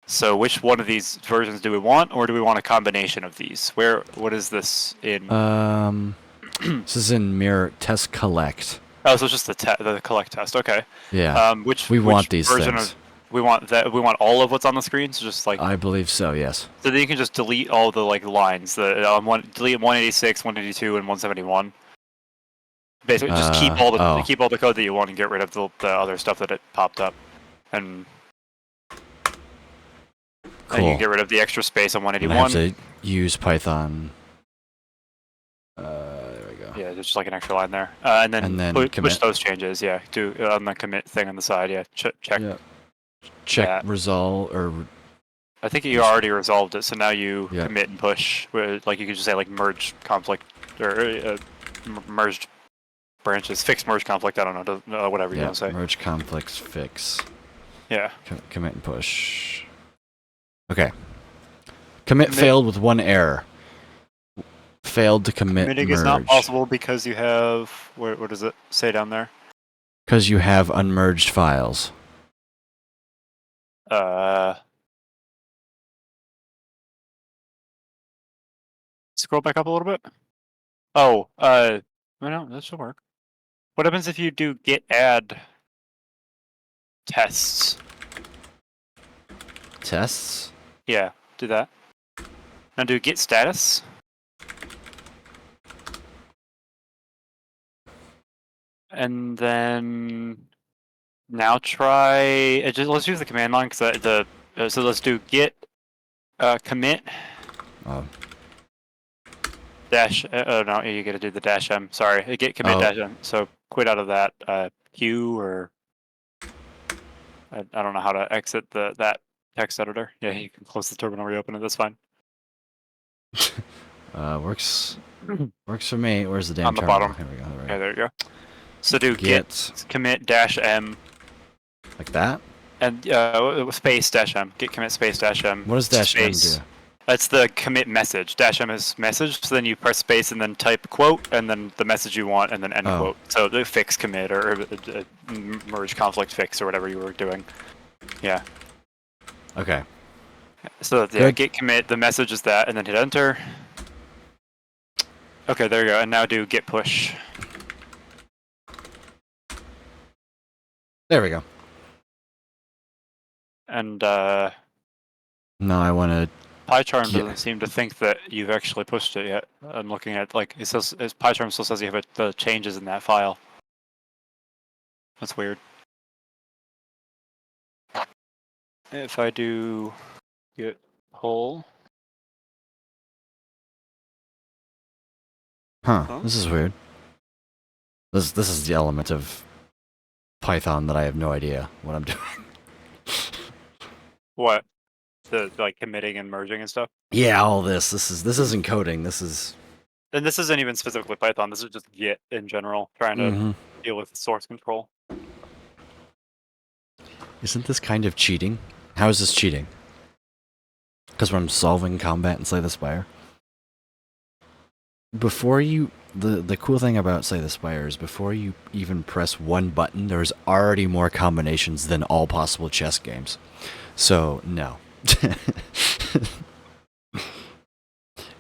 So which one of these versions do we want, or do we want a combination of these? What is this in? This is in mirror test collect. Oh, so it's just the collect test. Okay. Yeah. Which want these version things. we want that? We want all of what's on the screen. So just like I believe so. Yes. so then you can just delete all the like lines. Delete 186, 182, and 171. Basically, just keep all the code that you want and get rid of the other stuff that it popped up, and Cool. you can get rid of the extra space on And I have 181. to use Python. There we go. Yeah, there's just like an extra line there, and then push commit. those changes. Yeah, do on the commit thing on the side. Yeah, check. Yeah. Check that. resolve or I think you already resolved it, so now you Yeah. commit and push. Like you could just say like merge conflict or merged branches, fix merge conflict. I don't know, whatever you yeah, want to say. merge conflicts fix. Yeah. Commit and push. Okay. Commit failed with one error. Failed to commit Committing merge. is not possible because you have what does it say down there? Because you have unmerged files. Scroll back up a little bit. Oh, no, that should work. What happens if you do git add tests? Tests? Yeah, do that. Now do git status. And then now try. Let's use the command line because so let's do git commit Oh. dash. Oh no, you got to do the dash m. Sorry, git commit dash m. So quit out of that Q or I don't know how to exit that text editor. Yeah, you can close the terminal, reopen it. That's fine. Works for me. Where's the damn On the terminal? bottom. Here we go. There we Okay, go. there you go. So do git commit dash m Like that? and space dash m. Git commit space dash m. What does dash M space. do? That's the commit message. Dash M is message. So then you press space and then type quote and then the message you want and then end Oh. quote. So the fix commit or merge conflict fix or whatever you were doing. Yeah. Okay. So yeah, Good. git commit. The message is that, and then hit enter. Okay, there you go. And now do git push. There we go. And Now I want to. PyCharm Yeah. doesn't seem to think that you've actually pushed it yet. I'm looking at like it says PyCharm still says you have the changes in that file. That's weird. If I do git pull, Huh? This is weird. This is the element of Python that I have no idea what I'm doing. what? The like committing and merging and stuff. Yeah, all this. This isn't coding. This is. And this isn't even specifically Python. This is just Git in general, trying to Mhm. deal with source control. Isn't this kind of cheating? How is this cheating? Because when I'm solving combat in Slay the Spire. Before you, the cool thing about Slay the Spire is before you even press one button, there's already more combinations than all possible chess games. So no.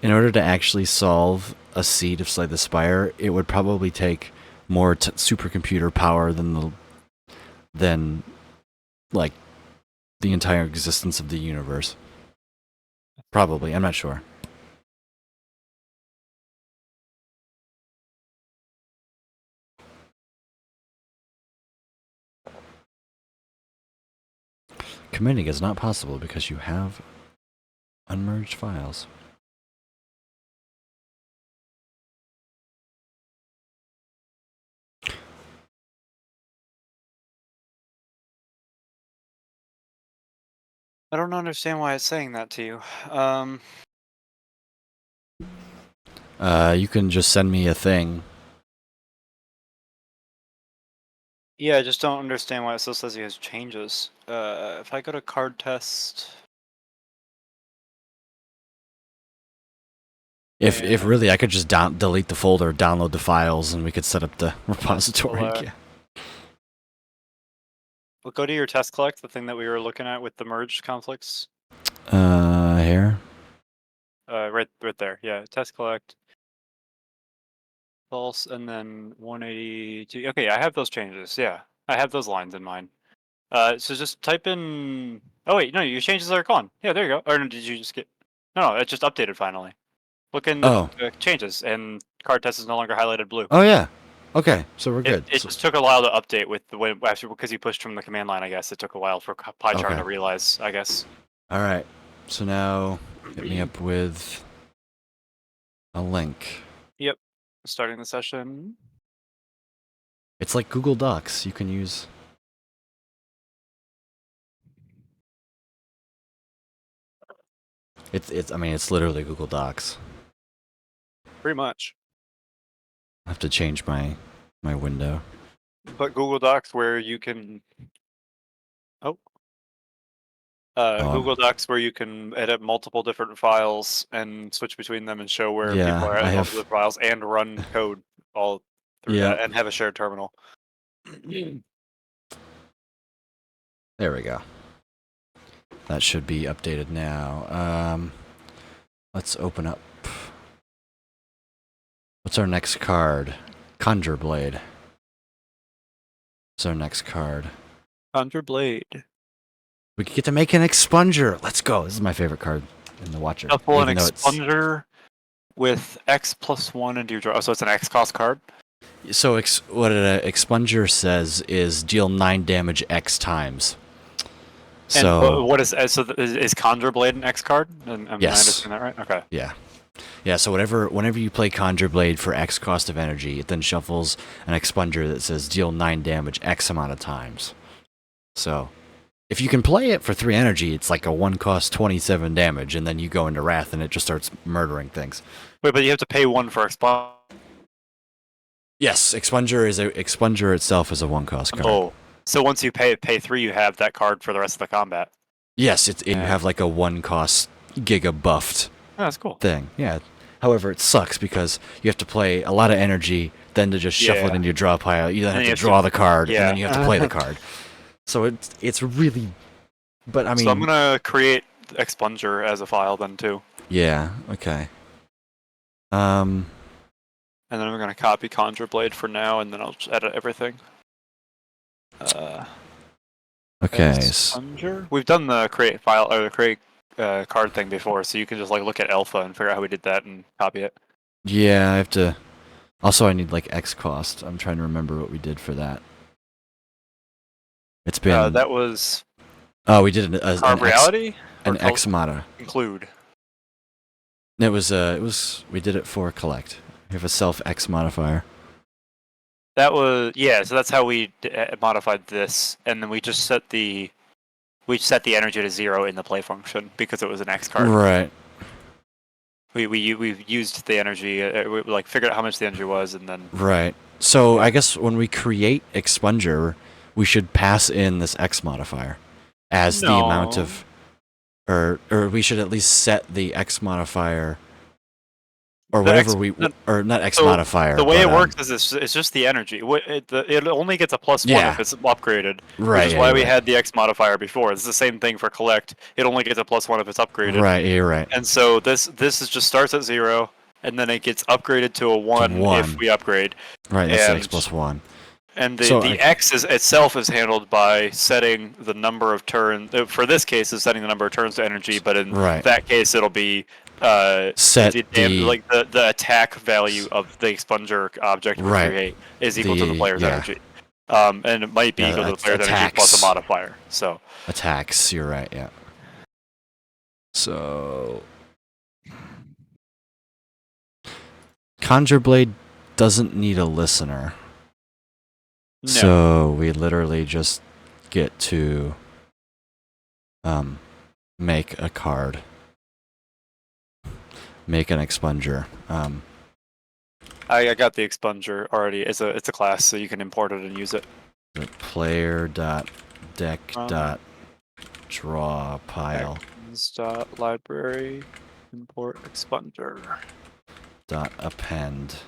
In order to actually solve a seed of Slay the Spire, it would probably take more supercomputer power than like the entire existence of the universe. Probably, I'm not sure. Committing is not possible because you have unmerged files. I don't understand why it's saying that to you. You can just send me a thing. Yeah, I just don't understand why it still says he has changes. If I go to card test, If really, I could just delete the folder, download the files, and we could set up the repository Well, again. we'll go to your test collect, the thing that we were looking at with the merge conflicts. Here. Right there. Yeah, test collect. False, and then 182. Okay, I have those changes. Yeah, I have those lines in mind. So just type in. Oh wait, no, your changes are gone. Yeah, there you go. Or no, did you just get? No, it just updated finally. Look in the changes, and card test is no longer highlighted blue. Oh yeah. Okay, so we're good. It So- just took a while to update with the way after because you pushed from the command line. I guess it took a while for PyCharm Okay. to realize. I guess. all right. So now, hit me up with a link. Starting the session. It's like Google Docs. You can use. It's. I mean, it's literally Google Docs. Pretty much. I have to change my window. But Google Docs where you can. Google Docs where you can edit multiple different files and switch between them and show where Yeah, people are I at have- the files and run code all through Yeah. that and have a shared terminal. There we go. That should be updated now. Let's open up. What's our next card? Conjure Blade. What's our next card? Conjure Blade. We get to make an expunger. Let's go. This is my favorite card in the Watcher. Shuffle an even though it's- expunger with X+1 into your draw. Oh, so it's an X cost card? So what an expunger says is deal 9 damage X times. And So what is is Conjure Blade an X card? Am I Yes. understand that right? Okay. yeah. So whenever you play Conjure Blade for X cost of energy, it then shuffles an expunger that says deal 9 damage X amount of times. So if you can play it for 3 energy, it's like a 1 cost 27 damage, and then you go into Wrath and it just starts murdering things. Wait, but you have to pay 1 for expunger. Yes, expunger itself is a 1 cost card. Oh. So once you pay 3, you have that card for the rest of the combat. Yes, you Yeah. have like a 1 cost giga buffed Oh, that's cool. thing. Yeah. However, it sucks because you have to play a lot of energy, then to just shuffle it Yeah. into your draw pile. You then And have you to have draw to- the card, and yeah. then you have to play the card. So it's really, but I mean, So I'm gonna create expunger as a file then too, yeah, okay. and then I'm gonna copy Conjure Blade for now, and then I'll just edit everything. Okay. Expunger. We've done the create file or the create card thing before, so you can just like look at alpha and figure out how we did that and copy it. Yeah, I have to. Also, I need like X cost. I'm trying to remember what we did for that. It's been. That was Oh, we did an X, reality. an or X mata. include. It was. We did it for collect. We have a self X modifier. That was so that's how we modified this, and then we just set the energy to 0 in the play function because it was an X card. Right. We used the energy, we like figured out how much the energy was, and then Right. So I guess when we create expunger, we should pass in this X modifier as the amount No. of, or we should at least set the X modifier, or The whatever X- or not X so modifier. the way but, it works is it's just the energy. It only gets a +1 Yeah. if it's upgraded, Right. which is yeah, why you're we right. had the X modifier before. It's the same thing for collect. It only gets a +1 if it's upgraded. Right. Yeah, you're right. And so this is just starts at 0, and then it gets upgraded to a 1 1. if we upgrade. Right. That's and- X plus 1. And the, So the X itself is handled by setting the number of turns. For this case, is setting the number of turns to energy, but in Right. that case, it'll be Set like the attack value of the expunger object we Right. create is equal to the player's yeah. energy. And it might be Yeah, equal to the player's energy attacks. plus a modifier. So Attacks. You're right. Yeah. So. Conjure Blade doesn't need a listener. no, So we literally just get to make a card. Make an expunger. I got the expunger already. It's a class, so you can import it and use it. Player dot deck Um, dot draw pile Library import expunger. dot append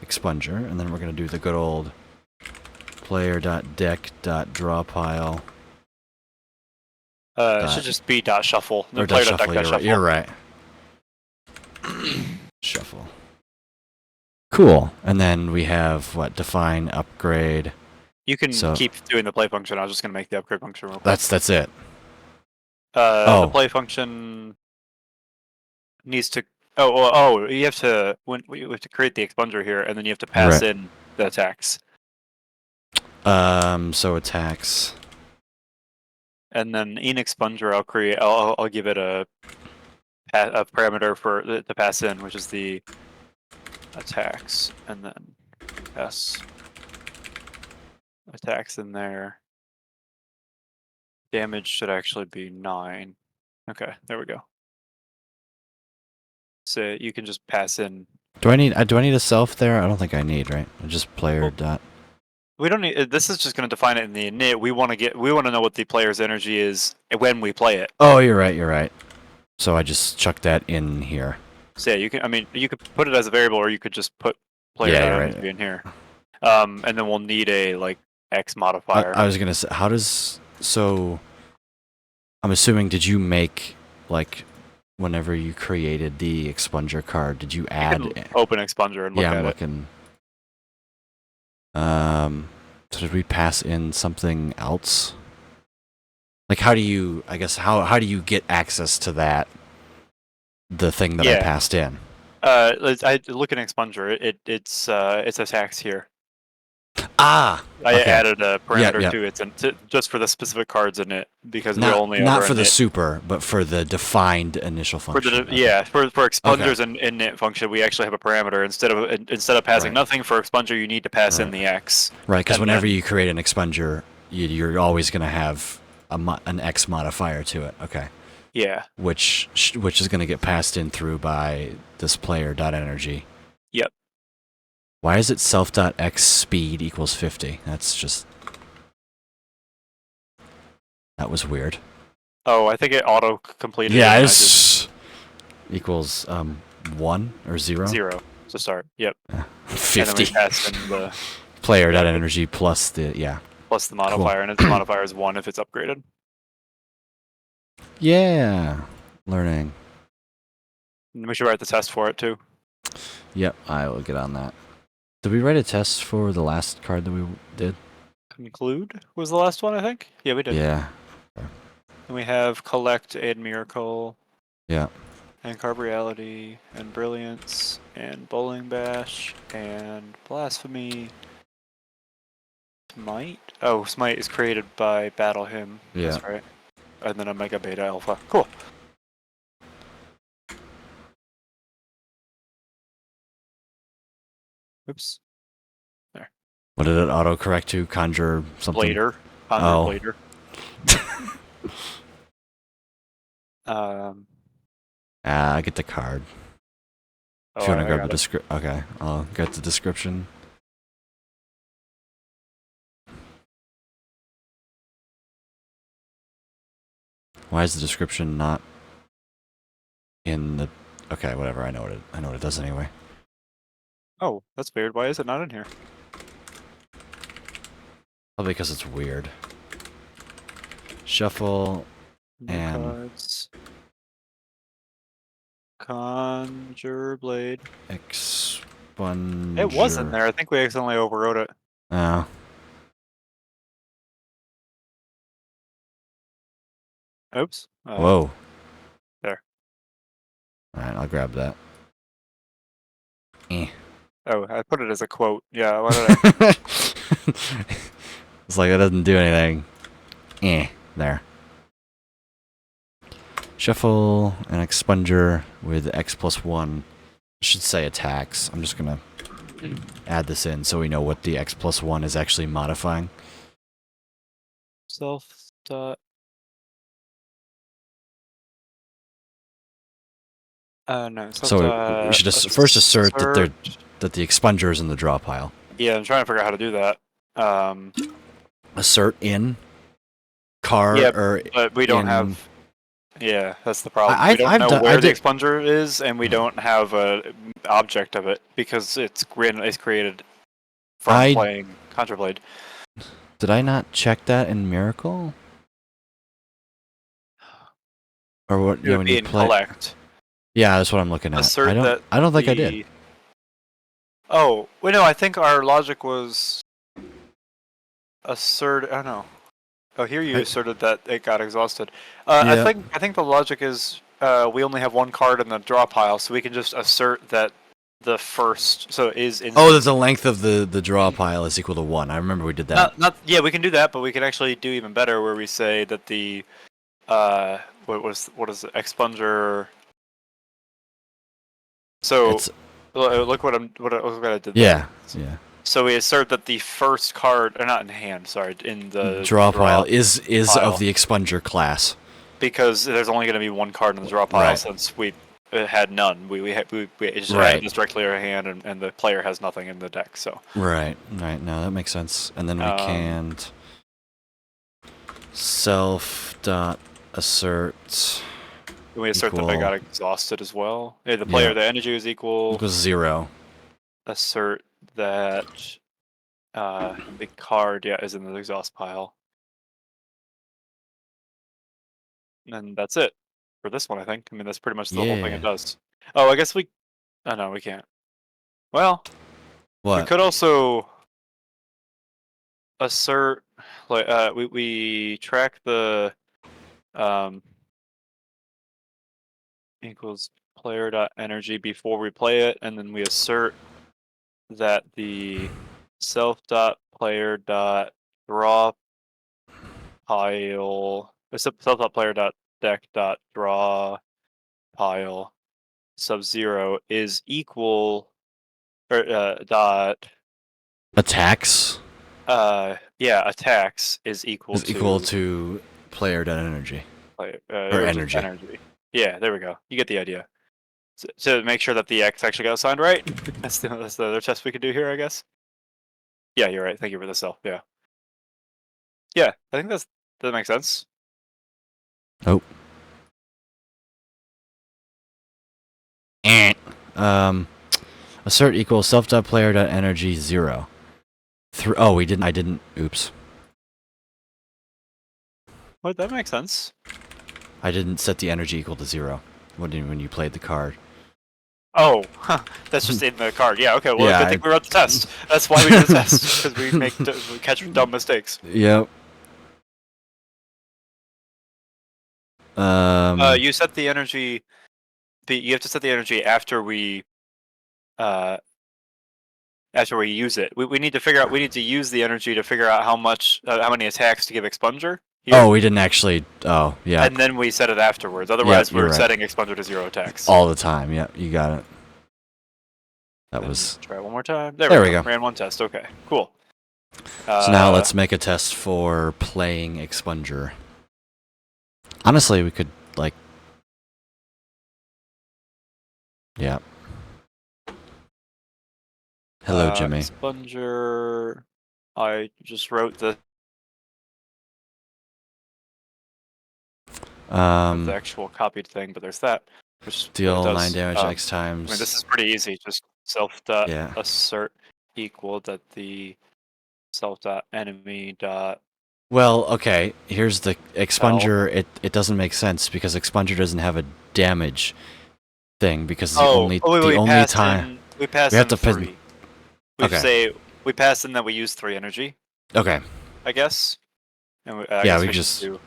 expunger, and then we're gonna do the good old player dot deck dot draw pile It should just be dot shuffle. or Player dot dot shuffle. deck dot You're right. shuffle. You're right. Shuffle. Cool. And then we have what? Define, upgrade. You can So- keep doing the play function. I was just gonna make the upgrade function real quick. That's it. The play function needs to. You have to we have to create the expunger here, and then you have to pass Right. in the attacks, So attacks. and then in expunger I'll give it a parameter to pass in, which is the attacks, and then pass attacks in there. Damage should actually be 9. Okay, there we go. So you can just pass in. Do I need a self there? I don't think I need, right? Just player dot. We don't need. This is just going to define it in the init. We want to know what the player's energy is when we play it. Oh, you're right. You're right. So I just chuck that in here. So yeah, you can. I mean, you could put it as a variable, or you could just put player Yeah, you're energy right. in here. And then we'll need a X modifier. I was gonna say, how does so? I'm assuming, did you make whenever you created the expunger card, did you You add? can open expunger and look Yeah, at I'm it. looking. So did we pass in something else? Like, how do you? I guess how do you get access to that? The thing that I Yeah. passed in. I look at expunger. It's attacks here. Ah, I okay. added a parameter yeah. to it just for the specific cards in it because not, we only not over for the init. super, but for the defined initial For function. the for expungers and init function, we actually have a parameter instead of passing Right. nothing for expunger, you need to pass in Right. the X. Right, because and whenever then- you create an expunger, you're always going to have an X modifier to it. Okay, Yeah. which is going to get passed in through by this player dot energy. Yep. Why is it self dot X speed equals 50? That's just That was weird. Oh, I think it auto completed. Yeah, it and I just it's equals 1 or 0. 0 to start. Yep. And then 50. we pass in the Player dot energy plus the plus the modifier, and its modifier is 1 if it's upgraded. Yeah. Learning. And we should write the test for it too. Yep, I will get on that. Did we write a test for the last card that we did? Conclude was the last one, I think. Yeah, we did. Yeah. And we have collect and miracle. Yeah. And carb reality and brilliance and bowling bash and blasphemy. Smite. Oh, smite is created by battle hymn. Yeah. That's right. And then omega beta alpha. Cool. Oops. What did it autocorrect to? Conjure something? Blader. Oh. Blader. I get the card. If Oh, you want to I grab got the it. description. Okay, I'll get the description. Why is the description not in the... Okay, whatever. I know what it does anyway. Oh, that's weird. Why is it not in here? Probably because it's weird. Shuffle. New And- cards. Conjure blade. Expunge. It was in there. I think we accidentally overwrote it. Oh. Oops. Whoa. there. Alright, I'll grab that. Eh. Oh, I put it as a quote. Yeah, why did I? It's like, that doesn't do anything. There. Shuffle an expunger with X+1. I should say attacks. I'm just gonna add this in so we know what the X+1 is actually modifying. Self dot. No. So we should first assert that the expunger is in the draw pile. Yeah, I'm trying to figure out how to do that. Assert in card Yeah, or But we don't in- have. Yeah, that's the problem. I've- we don't I've know done- where I the did- expunger is, and we don't have a object of it because it's created from I- playing Contrablade. Did I not check that in Miracle? Or what? It would when be you in play? collect. Yeah, that's what I'm looking at. Assert I don't. that I don't think I did. Oh, wait, no, I think our logic was assert. I don't know. Oh, here you I- asserted that it got exhausted. Yeah. I think the logic is we only have one card in the draw pile, so we can just assert that the first is in. Oh, that the length of the draw pile is equal to 1. I remember we did that. Yeah, we can do that, but we can actually do even better, where we say that the what is the expunger. So It's- look what I did. there. yeah. Yeah. So we assert that the first card, or not in hand, sorry, in the Draw pile is pile. of the expunger class. because there's only going to be one card in the draw pile Right. since we had none. We just Right. had this directly in our hand, and the player has nothing in the deck. So Right. Right. No, that makes sense. And then we can't self dot assert we assert that they Equal. got exhausted as well. Yeah, the player, Yeah. the energy is equal. equals 0. Assert that the card, is in the exhaust pile. And that's it for this one, I think. I mean, that's pretty much the whole thing Yeah. it does. Oh, I guess we. Oh no, we can't. Well, we What? could also assert, like, we track the equals player dot energy before we play it, and then we assert that the self dot player dot draw pile, self dot player dot deck dot draw pile sub 0 is equal, or dot Attacks attacks is equal is equal to player dot energy. player, or energy. Yeah, there we go. You get the idea. To make sure that the X actually got assigned right. That's the other test we could do here, I guess. Yeah, you're right. Thank you for the self. Yeah. Yeah, I think that makes sense. Oh. Assert equals self.player.energy 0. Oh, we didn't. I didn't. Oops. What? That makes sense. I didn't set the energy equal to 0 when you played the card. Oh, huh, that's just in the card. Yeah, okay, well, Yeah, good thing we wrote the test. That's why we do the test, because we catch dumb mistakes. Yep. You set the energy. You have to set the energy after we use it. We need to figure out. We need to use the energy to figure out how many attacks to give Expunger. Here. Oh, we didn't actually. Oh, yeah. And then we set it afterwards. Otherwise, you're we're right. setting Expunger to 0 attacks. All the time. Yep, you got it. That Then was. try one more time. There we go. Ran one test. Okay, cool. So now let's make a test for playing Expunger. Honestly, we could like. Yeah. Hello, Jimmy. Expunger. I just wrote the actual copied thing, but there's that. Which Deal does, 9 damage X times. I mean, this is pretty easy. Just self dot Yeah. assert equal that the self dot enemy dot. Well, okay. Here's the Expunger. It doesn't make sense because Expunger doesn't have a damage thing because the only time we pass we have in to pin- 3. We Okay. say we pass in that we use 3 energy, Okay. I guess. And I Yeah, guess we should just- do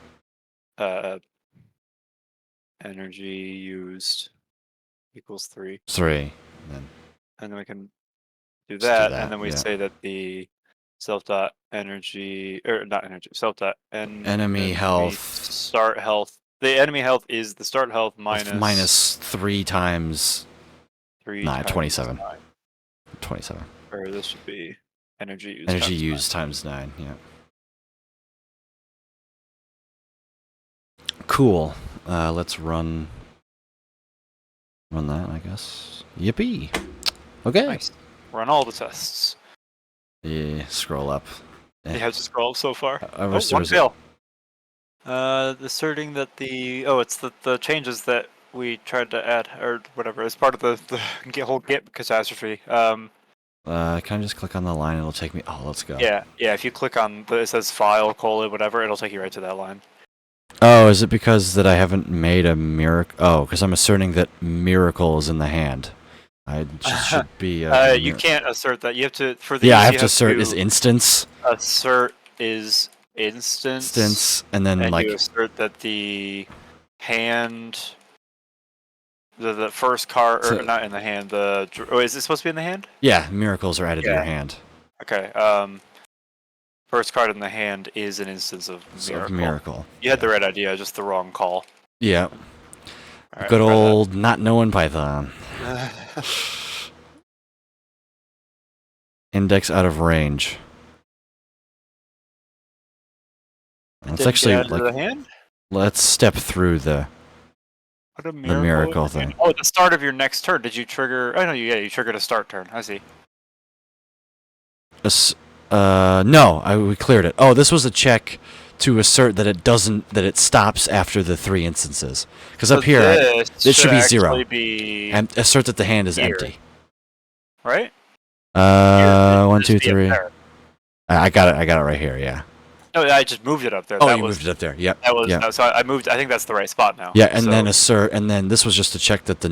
energy used equals 3, 3. and then we can do Just do that, that, and then we yeah. say that the self dot energy or not energy self dot Enemy health. start health. The enemy health is the start health Minus 3 times 3 9, times 27. 9. 27. Or this should be energy used. Energy times used times 9. Yeah. Cool. Let's run that, I guess. Yippee. Okay. 9. Nice. Run all the tests. Yeah. Scroll up. You have to scroll up so far. I Oh, wish there one was a- fail. Asserting that it's the changes that we tried to add or whatever as part of the whole Git catastrophe. Can I just click on the line? It'll take me. Oh, let's go. Yeah. If you click on it says file whatever, it'll take you right to that line. Oh, is it because that I haven't made a miracle? Oh, because I'm asserting that miracle is in the hand. I just should be. You can't assert that. You have to for these. Yeah, I have you to assert is instance. Assert is instance. And then And like you assert that the hand, the first card, or So- not in the hand. Is it supposed to be in the hand? yeah, miracles are added to your Yeah. hand. Okay. First card in the hand is an instance of So miracle. miracle. You had the right idea, just the wrong call. Yeah. All right, Good try that. old not knowing Python. Index out of range. Let's Didn't actually get out of like the hand. let's step through the What a miracle thing. Oh, at the start of your next turn, did you trigger? Oh no, you triggered a start turn. I see. No, we cleared it. Oh, this was a check to assert that it stops after the 3 instances. Because up here, this it should be 0. actually be and assert that the hand is here. empty. right. 1, 2, Just be up 3. there. I got it right here. Yeah. No, I just moved it up there. Oh, that you was, moved it up there. Yep. That was yeah. so I moved. I think that's the right spot now. Yeah, and So then assert, and then this was just to check that the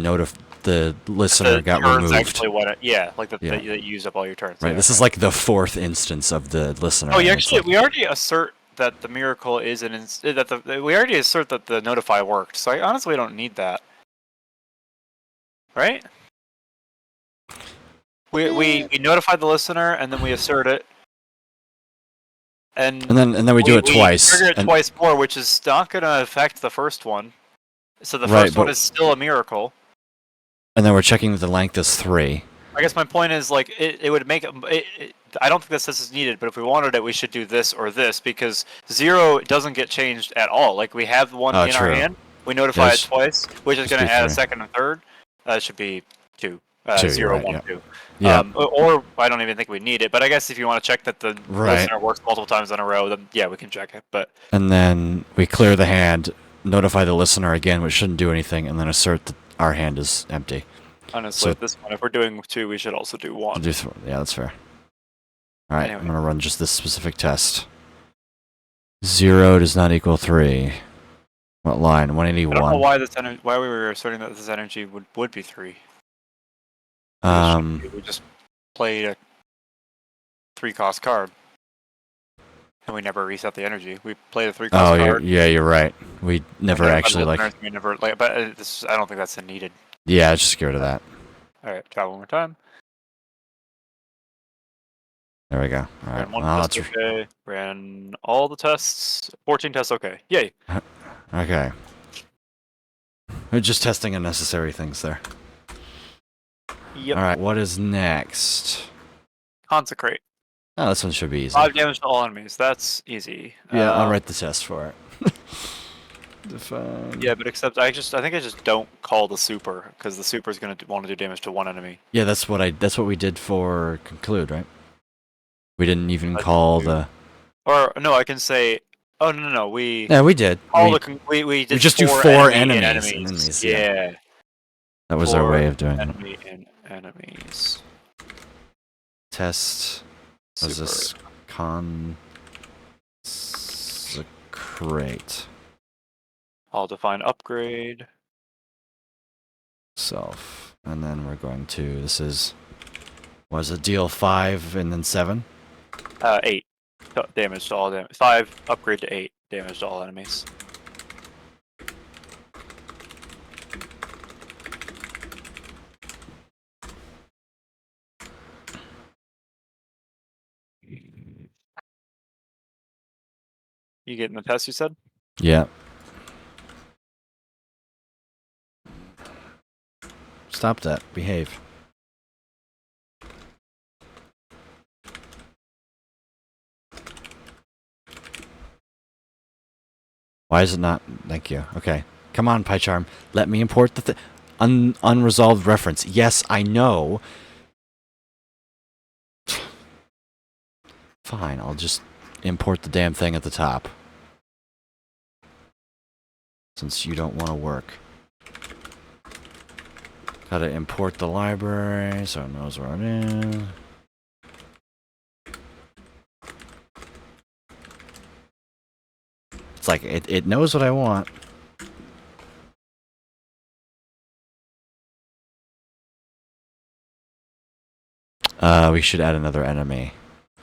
listener the got turns removed. actually went. Yeah, like Yeah. that you used up all your turns. Right. Yeah, This is like the 4th instance of the listener. Oh, and you it's actually like- we already assert that the miracle is we already assert that the notify worked. So I honestly don't need that. Right? We notified the listener and then we assert it. And then we do it twice. We trigger it and- twice more, which is not going to affect the first one. So the Right, first one but- is still a miracle. And then we're checking that the length is 3. I guess my point is like it would make it. I don't think this is needed, but if we wanted it, we should do this or this because 0 doesn't get changed at all. Like we have one in true. our hand, we notify Yes. it twice, which is Just going to be add a 3. second and third. It should be 2. 2, 0, right, 1, yeah. 2. Yeah. Or I don't even think we need it, but I guess if you want to check that the Right. listener works multiple times in a row, then yeah, we can check it. But And then we clear the hand, notify the listener again, which shouldn't do anything, and then assert that our hand is empty. Honestly, So- this one, if we're doing 2, we should also do 1. Yeah, that's fair. All right, I'm Anyway. gonna run just this specific test. 0 does not equal 3. What line? I don't know 181. why we were asserting that this energy would be 3. We just played a 3-cost card. And we never reset the energy. We played a 3-cost Oh, card. you're right. We never Okay, actually but like. we never like, but I don't think that's needed. Yeah, just get rid of that. All right, try one more time. There we go. All right. Ran one Well, test okay. Ran all the tests. 14 tests okay. Yay. okay. We're just testing unnecessary things there. Yep. All right. What is next? Consecrate. Oh, this one should be easy. 5 damage to all enemies. That's easy. Yeah, I'll write the test for it. Define. Yeah, but except I think I just don't call the super because the super is going to want to do damage to one enemy. Yeah, that's what we did for conclude, right? We didn't even That's call weird. the. Or no, I can say. Oh no, we. Yeah, we did. All We- we did just do 4 4 enemies. enemies, Yeah. that was our 4 way of doing it. enemy and enemies. Test. Was Super. this consecrate I'll define upgrade. self, and then we're going to. This is. Was it deal 5 and then 7? 8 damage to all damage. 5 upgrade to 8 damage to all enemies. You getting the test? You said. Yeah. Stop that. Behave. Why is it not? Thank you. Okay. Come on, PyCharm. Let me import the unresolved reference. Yes, I know. Fine, I'll just import the damn thing at the top. Since you don't want to work. Gotta import the library so it knows where it is. It's like, it knows what I want. We should add another enemy.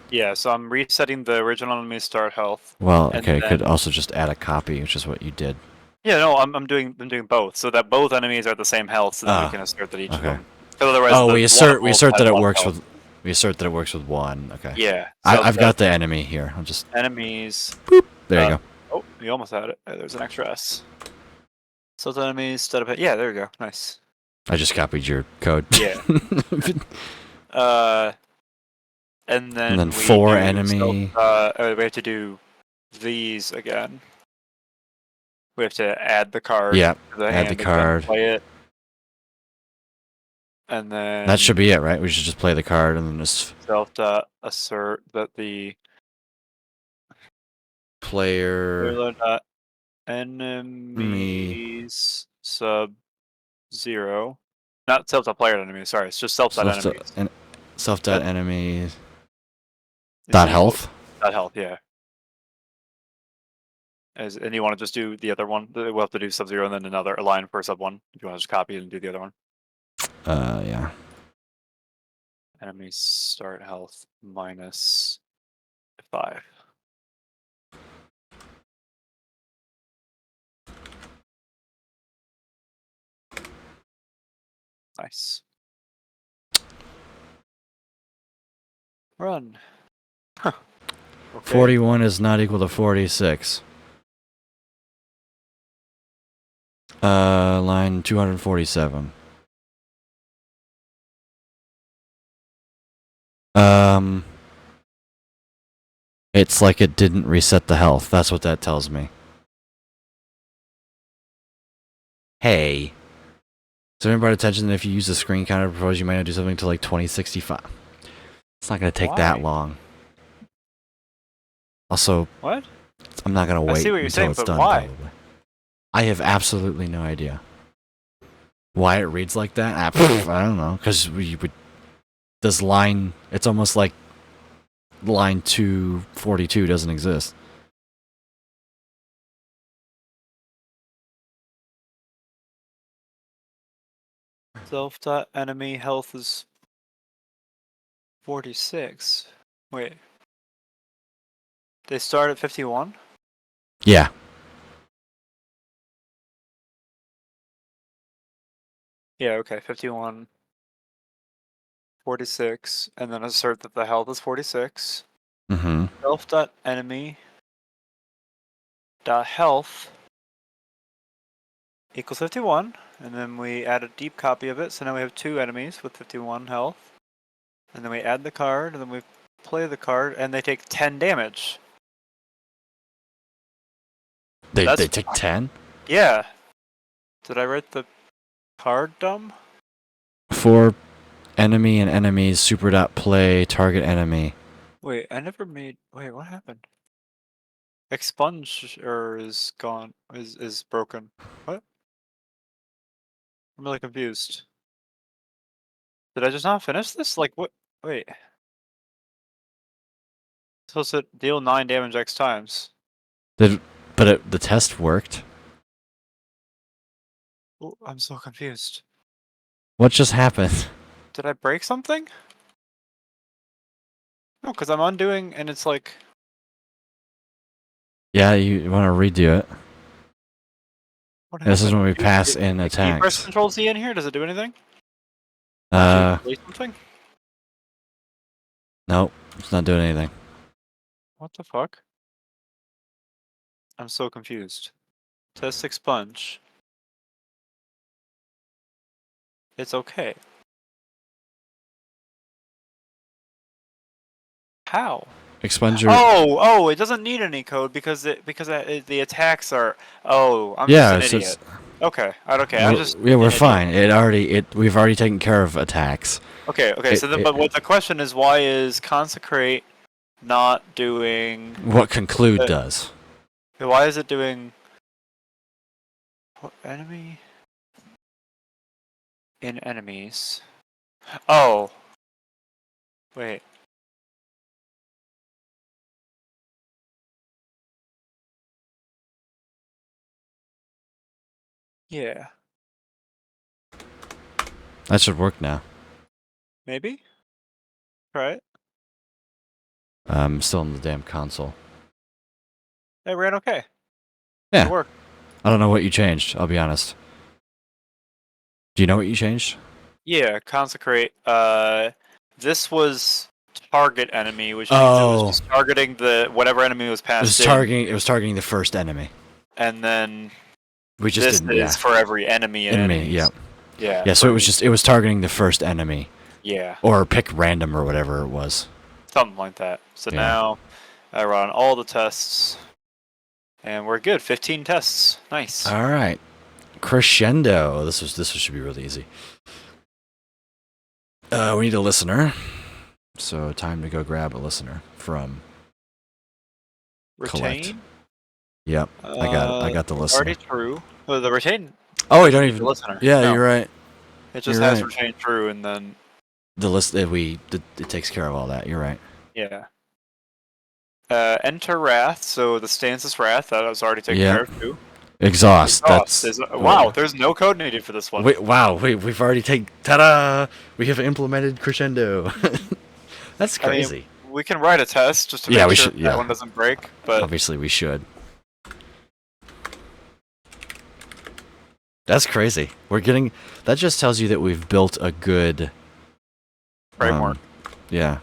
Yeah, so I'm resetting the original enemy's start health. Well, And okay, could then- also just add a copy, which is what you did. Yeah, no, I'm doing both, so that both enemies are at the same health, so that Ah, we can assert that each of okay. them. 'Cause otherwise, Oh, the we one assert of both that has it one works health. with. We assert that it works with 1. Okay. Yeah. I've got the the enemy here. I'll just. enemies. There you Uh, go. Oh, you almost had it. There's an extra S. So the enemies instead of yeah, there you go. Nice. I just copied your code. Yeah. And then then we 4 do enemy. we have to do these again. We have to add the card. Yeah, to the add hand the again, card. Play it. And then That should be it, right? We should just play the card and then just self assert that the player. enemies sub 0. Not self player enemies. Sorry, it's just self Self enemies. dot enemy It's dot equal- health. Dot health, yeah. And you want to just do the other one? We'll have to do sub 0 and then another line for sub 1. If you want to just copy it and do the other one. Yeah. Enemies start health minus 5. Nice. Run. Huh. Okay. 41 is not equal to 46. Line 247. It's like it didn't reset the health. That's what that tells me. Hey. So everybody attention that if you use the screen counter to propose, you might not do something to like 2065. It's not going to take that Why? long. Also, What? I'm not going to I wait see what you're until saying, it's but done, why? probably. I have absolutely no idea why it reads like that. I don't know, because we would. This line, it's almost like line 242 doesn't exist. Self.enemy health is 46. Wait. They start at 51? Yeah. Yeah, okay, 51. 46, and then assert that the health is 46. Mm-hmm. Self.enemy dot health equals 51, and then we add a deep copy of it, so now we have 2 enemies with 51 health. And then we add the card, and then we play the card, and they take 10 damage. They That's take 10? Yeah. Did I write the card dumb? For enemy and enemies, super dot play, target enemy. Wait, I never made. Wait, what happened? Expunge is gone. Is broken. What? I'm really confused. Did I just not finish this? Like what? Wait. Supposed to deal 9 damage X times. The test worked. Oh, I'm so confused. What just happened? Did I break something? No, because I'm undoing and it's like. Yeah, you want to redo it. What This is happened? when we pass in Can you press attacks. Control Z in here? Does it do anything? Uh, Delete something? nope, it's not doing anything. What the fuck? I'm so confused. Test expunge. It's okay. How? Expunge your. Oh, it doesn't need any code because the attacks are. Oh, I'm Yeah, just so an idiot. Okay, I'm just. yeah, an we're idiot. fine. We've already taken care of attacks. Okay. So then, but what the question is, why is consecrate not doing? What conclude does? Why is it doing? What enemy? In enemies. Oh. Wait. Yeah. That should work now. Maybe. Try it. Still in the damn console. It ran okay. Yeah. It worked. I don't know what you changed. I'll be honest. Do you know what you changed? Yeah, consecrate. This was target enemy, which means it was just targeting the whatever enemy was passed in. It was targeting the first enemy. And then We just this didn't. is for every enemy in Enemy. enemies. Yeah. Yeah. Yeah. So it was targeting the first enemy, Yeah. or pick random or whatever it was. Something like that. So Yeah. now I run all the tests, and we're good. 15 tests. Nice. All right. Crescendo. This should be really easy. We need a listener. So time to go grab a listener from. collect. Retain. Yep. I got the listener. Already true. Oh, the retain. Oh, we don't The even. listener. Yeah, No, you're right. It just you're has right. retain true, and then The list that it takes care of all that. You're right. yeah. Enter Wrath. So the Stances Wrath that was already taken Yeah. care of too. Exhaust. Exhaust That's wow. There's no code needed for this one. We've already taken. Ta-da! We have implemented crescendo. That's I mean, crazy. we can write a test just to Yeah, make we sure should- that yeah. one doesn't break. But Obviously, we should. That's crazy. That just tells you that we've built a good framework. Yeah.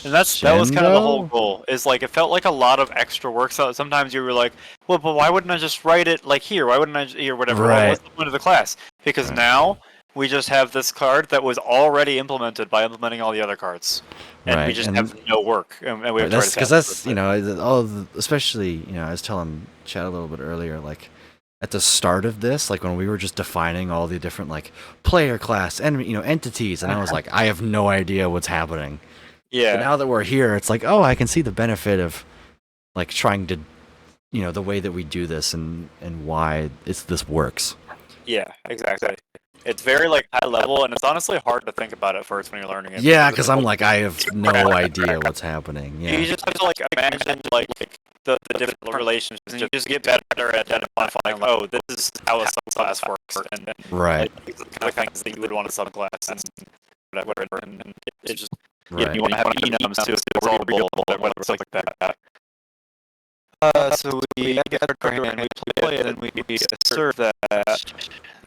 And that was kind of the whole goal. Is like it felt like a lot of extra work. So sometimes you were like, well, but why wouldn't I just write it like here? Why wouldn't I or whatever? Well, Right. what's the point of the class? Because now we just have this card that was already implemented by implementing all the other cards, and we Right, just and- have no work. And we have to write a because test. that's especially I was telling Chad a little bit earlier, like at the start of this, like when we were just defining all the different like player class and entities, and I was like, I have no idea what's happening. Yeah. But now that we're here, it's like, oh, I can see the benefit of like trying to the way that we do this and why this works. Yeah, exactly. It's very like high level, and it's honestly hard to think about at first when you're learning it. Yeah, because I'm like, I have no idea what's happening. You Yeah. just have to like imagine like the different relationships, and you just get better at identifying. Like, oh, this is how a subclass works, and Right. like, these are the kind of things that you would want a subclass, and whatever. And it's just Right. you want to have enums to it's all real, whatever stuff like that. So we get our hand, we play it, and we assert that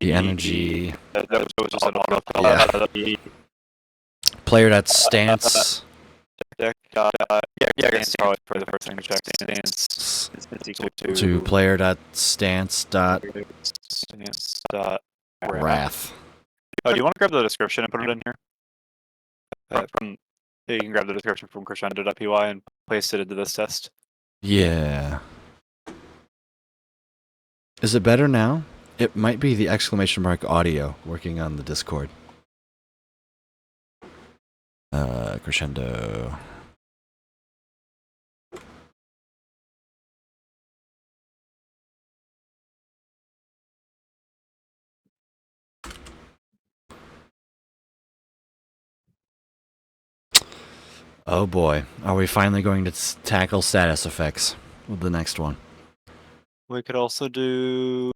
The energy. that was just an auto. Yeah. Player that stance. Deck, yeah, I guess probably for the first thing to check. Stance is equal To player dot stance dot stance dot wrath. Oh, do you want to grab the description and put it in here? You can grab the description from crescendo.py and paste it into this test. Yeah. Is it better now? It might be the exclamation mark audio working on the Discord. Crescendo. Oh boy, are we finally going to tackle status effects with the next one? We could also do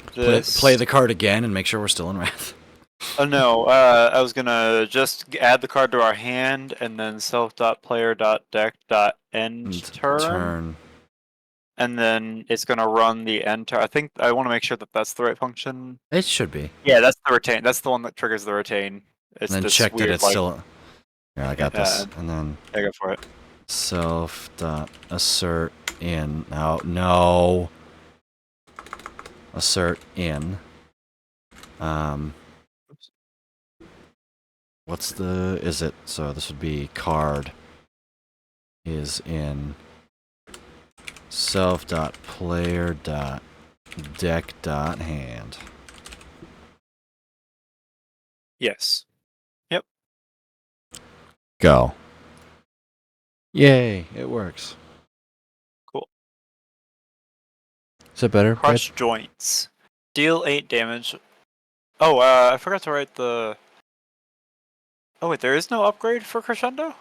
Play, this. play the card again and make sure we're still in wrath. Oh no, I was gonna just add the card to our hand and then self.player.deck.end turn, and then it's gonna run the end turn. I think I want to make sure that that's the right function. It should be. Yeah, that's the retain. That's the one that triggers the retain. It's And then this check that weird, it's like, still. Yeah, I got this. And then Yeah, go for it. self dot assert in. No. Assert in. Oops. What's the? Is it? So this would be card. Is in. Self dot player dot deck dot hand. Yes. Go. Yay! It works. Cool. Is it better? Crush joints. Deal 8 damage. Oh, I forgot to write the. Oh wait, there is no upgrade for crescendo.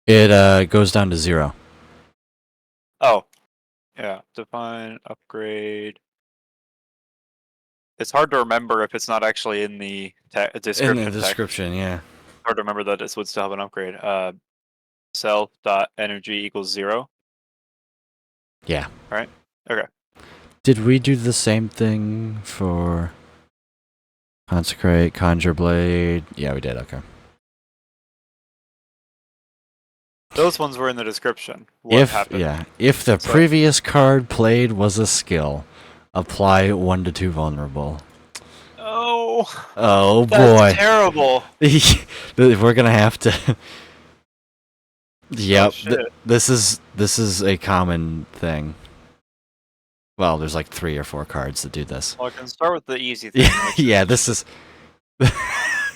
It goes down to 0. Oh, yeah. Define upgrade. It's hard to remember if it's not actually in the description. In the text. description, yeah. Hard to remember that it would still have an upgrade. Self.energy equals 0. Yeah. Right? Okay. Did we do the same thing for Consecrate, Conjure Blade? Yeah, we did. Okay. Those ones were in the description. What happened? If the So- previous card played was a skill, apply 1 to 2 vulnerable. Oh, Oh that's boy. terrible. We're gonna have to. Yep. shit. This is a common thing. Well, there's like 3 or 4 cards that do this. Well, I can start with the easy thing. Yeah, which yeah. is This is.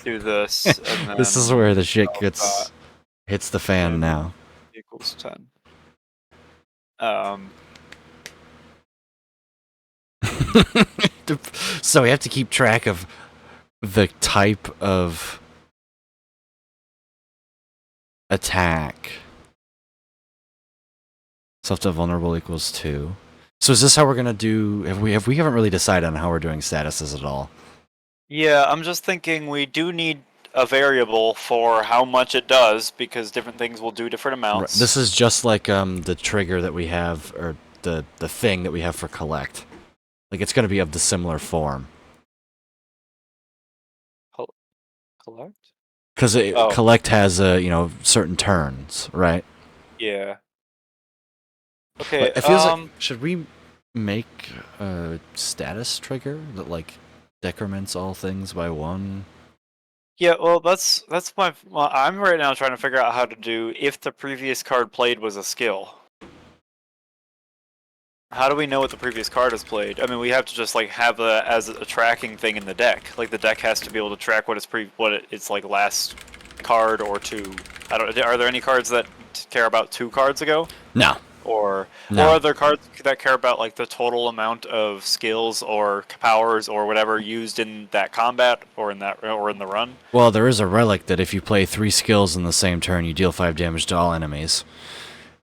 do this. And This is then where the shit self gets dot hits the fan now. equals 10. So we have to keep track of the type of attack. Self to vulnerable equals 2. So is this how we're gonna do? We haven't really decided on how we're doing statuses at all. Yeah, I'm just thinking we do need a variable for how much it does because different things will do different amounts. This is just like the trigger that we have, or the thing that we have for collect. Like it's gonna be of the similar form. collect. Because Oh. collect has certain turns, right? Yeah. Okay. But it feels like should we make a status trigger that like decrements all things by 1? Yeah. Well, that's my. Well, I'm right now trying to figure out how to do if the previous card played was a skill. How do we know what the previous card has played? I mean, we have to just like have as a tracking thing in the deck. Like the deck has to be able to track what its like last card or 2. I don't. Are there any cards that care about 2 cards ago, No. or No. are there cards that care about like the total amount of skills or powers or whatever used in that combat or in the run? Well, there is a relic that if you play 3 skills in the same turn, you deal 5 damage to all enemies.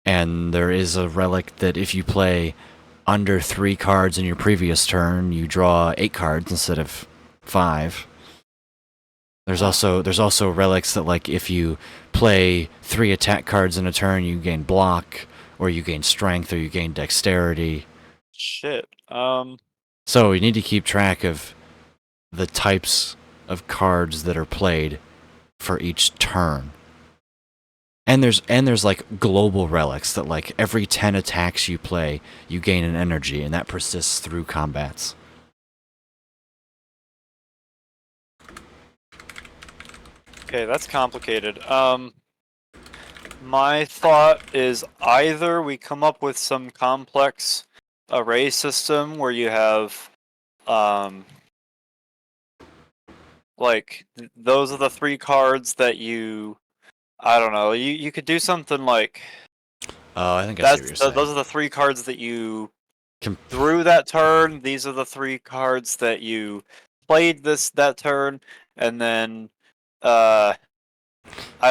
And there is a relic that if you play under 3 cards in your previous turn, you draw 8 cards instead of 5. There's also relics that like if you play 3 attack cards in a turn, you gain block, or you gain strength, or you gain dexterity. Shit. So you need to keep track of the types of cards that are played for each turn. And there's like global relics that like every 10 attacks you play, you gain an energy, and that persists through combats. Okay, that's complicated. My thought is either we come up with some complex array system where you have, like, those are the 3 cards that you, I don't know, you could do something like, Oh, I think I see what you're saying. those are the 3 cards that you Com- drew that turn, these are the 3 cards that you played that turn, and then, I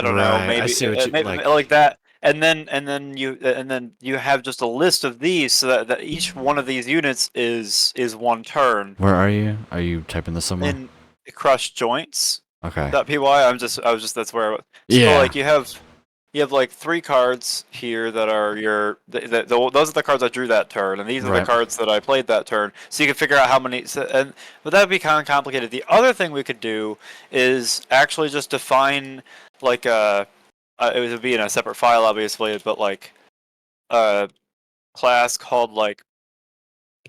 don't know, Right, I maybe, see what you- maybe like- like that, and then you have just a list of these, so that each one of these units is 1 turn. Where are you? Are you typing this somewhere? In Crush Joints. Okay. .py. I was just that's where. So Yeah. like you have like 3 cards here that are those are the cards I drew that turn, and these are Right. the cards that I played that turn. So you can figure out how many. But that would be kind of complicated. The other thing we could do is actually just define like it would be in a separate file, obviously, but like a class called like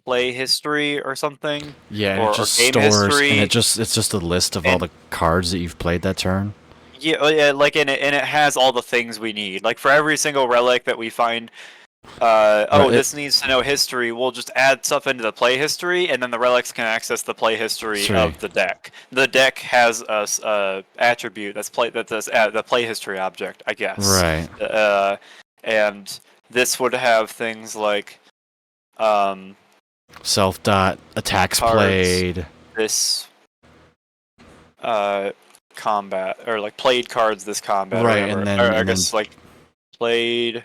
play history or something. Yeah, and or it just game stores, history. and it's just a list of all And- the cards that you've played that turn. Yeah, like and it has all the things we need. Like for every single relic that we find, this needs to know history. We'll just add stuff into the play history, and then the relics can access the play history Sweet. of the deck. The deck has a attribute that's the play history object, I guess. Right. And this would have things like, Self dot attacks Cards. played. this, combat, or like played cards this combat, Right, or whatever. and then- Or and I then- guess like played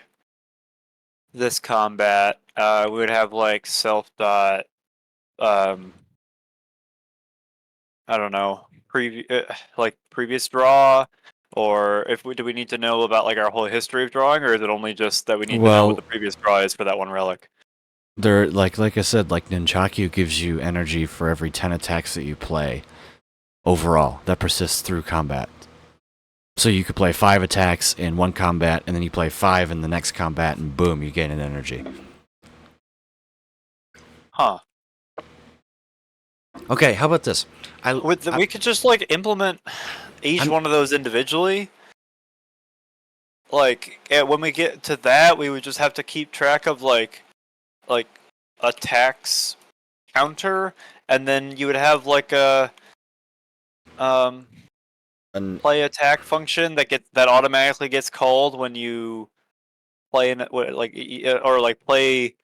this combat. We would have like self dot, I don't know, like previous draw, or do we need to know about like our whole history of drawing, or is it only just that we need to know Well- what the previous draw is for that one relic? There, like I said, like Nunchaku gives you energy for every 10 attacks that you play. Overall, that persists through combat. So you could play 5 attacks in one combat, and then you play 5 in the next combat, and boom, you gain an energy. Huh. Okay, how about this? We could just like implement each I'm- one of those individually. Like when we get to that, we would just have to keep track of like attacks counter, and then you would have like a play attack function that automatically gets called when you play or like play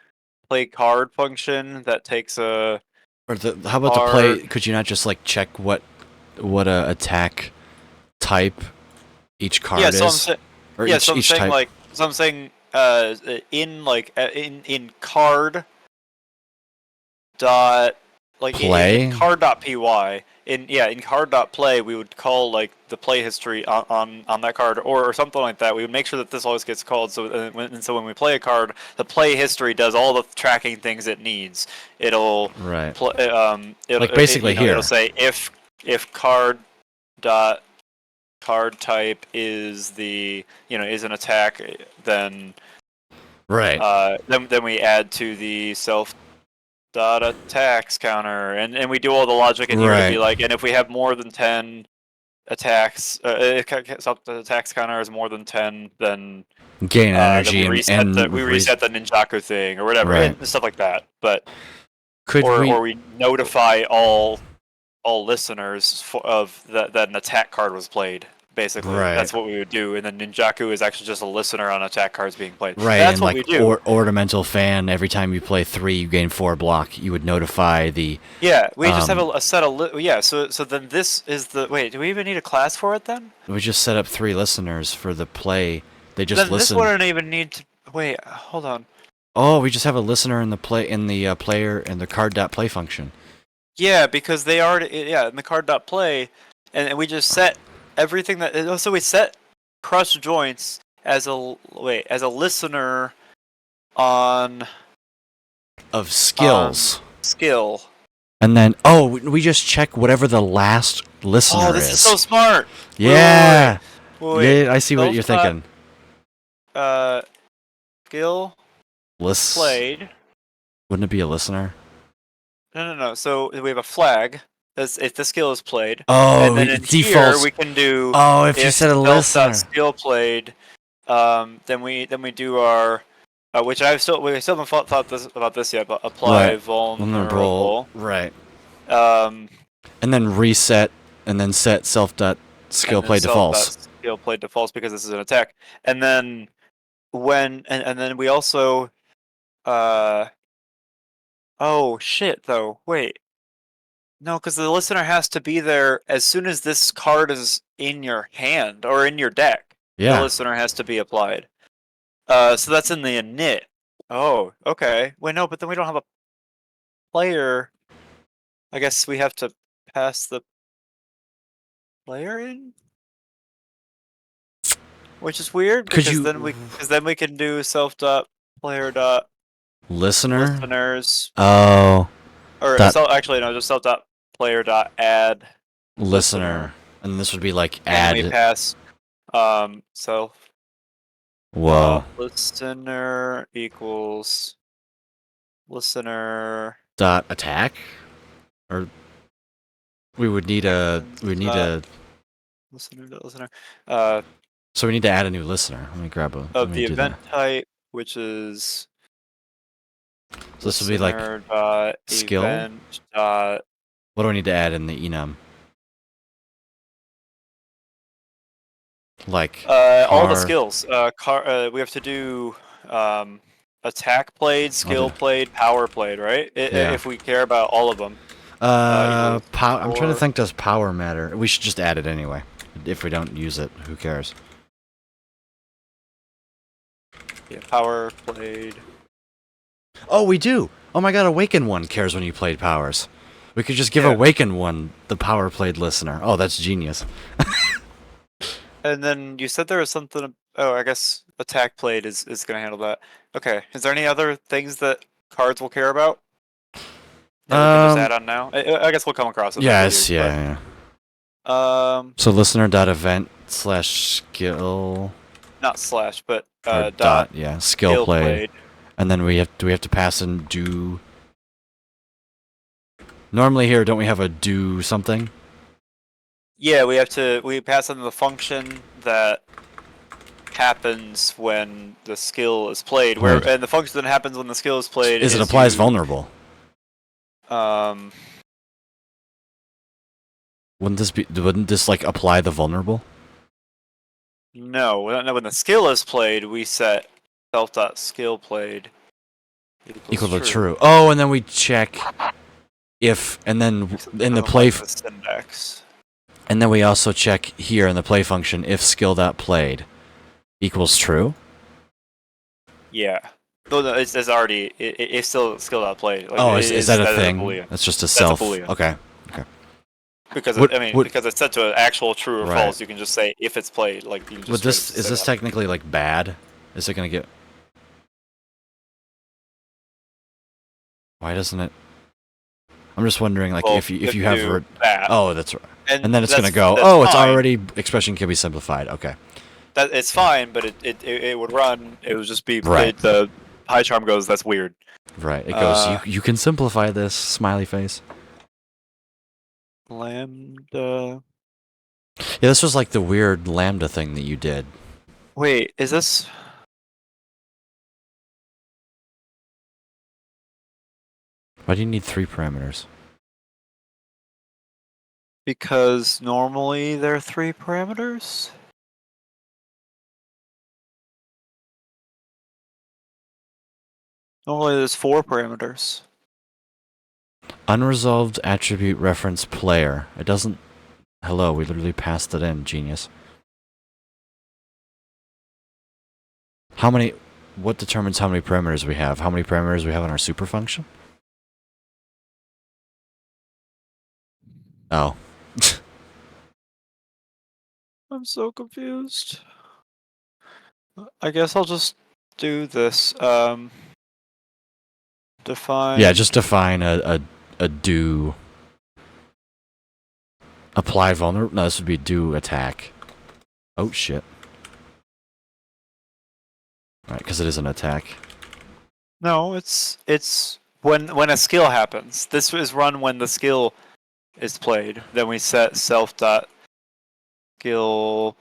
card function that takes a. Or how about the play? Card. Could you not just like check what a attack type each card Yeah, so I'm is? saying. Or Yeah, each, so I'm each saying type. so I'm saying in card dot like Play? in card dot py in card dot play we would call like the play history on that card or something like that. We would make sure that this always gets called, so when we play a card, the play history does all the tracking things it needs. It'll Right. Like basically here. it'll say if card dot card type is is an attack, then Right. then we add to the self dot attacks counter, and we do all the logic in here to be Right. like, and if we have more than 10 attacks, if self attacks counter is more than 10, then Gain then energy we reset the Ninjaku thing or whatever, Right. and stuff like that. But Could or we notify all listeners of that an attack card was played. basically. Right. That's what we would do. And then Ninjaku is actually just a listener on attack cards being played. Right, That's and what like we do. ornamental fan. Every time you play 3, you gain 4 block. You would notify the. Yeah, we just have Um, a set of yeah. So then this is the wait. Do we even need a class for it then? We just set up 3 listeners for the play. They just Then this listen. wouldn't even need to wait. Hold on. Oh, we just have a listener in the player in the card.play function. Yeah, because they already in the card.play, and we just set everything that. So we set crush joints as a listener on Of skills. skill. And then we just check whatever the last listener Oh, this is so smart. Yeah. Wait. Yeah, I see what you're Self-taught, thinking. Skill played. Wouldn't it be a listener? No. So we have a flag. If the skill is played. Oh, And then it in here defaults. we can do. Oh, if you said a listener. Skill played. Then we do our. Which we still haven't thought about this yet. But apply Right. vulnerable. Right. Um. And then reset, and then set self.skill play defaults. Skill play defaults because this is an attack. And then and then we also. Oh shit! Though wait. No, because the listener has to be there as soon as this card is in your hand or in your deck. The Yeah. listener has to be applied. So that's in the init. Oh, okay. Wait, no, but then we don't have a player. I guess we have to pass the player in, which is weird Could because you- then we can do self dot player dot Listener? listeners Oh. or That- actually no, just self dot player dot add Listener. And this would be like and add. we pass self Whoa. listener equals listener Dot attack? Or we would need a. listener dot listener So we need to add a new listener. Let me grab a. let of me the do event that. type, which is So this would be like. listener dot skill? event dot What do I need to add in the enum? Like. all the car- skills. We have to do attack played, skill do- played, power played, right? Yeah. If we care about all of them. I'm equals trying to four. think. Does power matter? We should just add it anyway. If we don't use it, who cares? Yeah, power played. Oh, we do. Oh my God, Awaken One cares when you played powers. We could just give Yeah. Awaken One the power played listener. Oh, that's genius. And then you said there was something. Oh, I guess attack played is going to handle that. Okay. Is there any other things that cards will care about? That we can just add on now. I guess we'll come across it. Yes, yeah. So listener.event/skill Not slash, but or dot yeah, skill play. And then do we have to pass in do? Normally here, don't we have a do something? Yeah, we pass in the function that happens when the skill is played. Right. And the function that happens when the skill is played Is it applies you- vulnerable? Um, Wouldn't this like apply the vulnerable? no, when the skill is played, we set self.skill played Equal to true. Oh, and then we check if, and then in the play, The syntax. and then we also check here in the play function if skill.played equals true. Yeah. No, it's already it's still skill.played. Like, Oh, it is that a set as thing? Boolean. That's just a That's a self. Boolean. Okay. Because Would- because it's set to an actual true or Right. false, you can just say if it's played. Like you can just. Would this straight is set this up. technically like bad? Is it gonna get? Why doesn't it? I'm just wondering, like, Well, if you do have. that, Oh, that's right. And then it's that's- gonna go. that's Oh, it's fine. already expression can be simplified. Okay. That it's fine, but it would run. It would just be Right. The high charm goes. That's weird. Right. It goes. Uh, You can simplify this smiley face. Lambda. Yeah, this was like the weird lambda thing that you did. Wait, is this? Why do you need 3 parameters? Because normally there are 3 parameters. Normally there's 4 parameters. Unresolved attribute reference player. It doesn't. Hello, we literally passed it in, genius. How many. What determines how many parameters we have? How many parameters we have in our super function? Oh. I'm so confused. I guess I'll just do this. Define. Yeah, just define a do. Apply vulnerable. No, this would be do attack. Oh shit. Right, because it is an attack. No, it's when a skill happens. This is run when the skill is played. Then we set self dot skill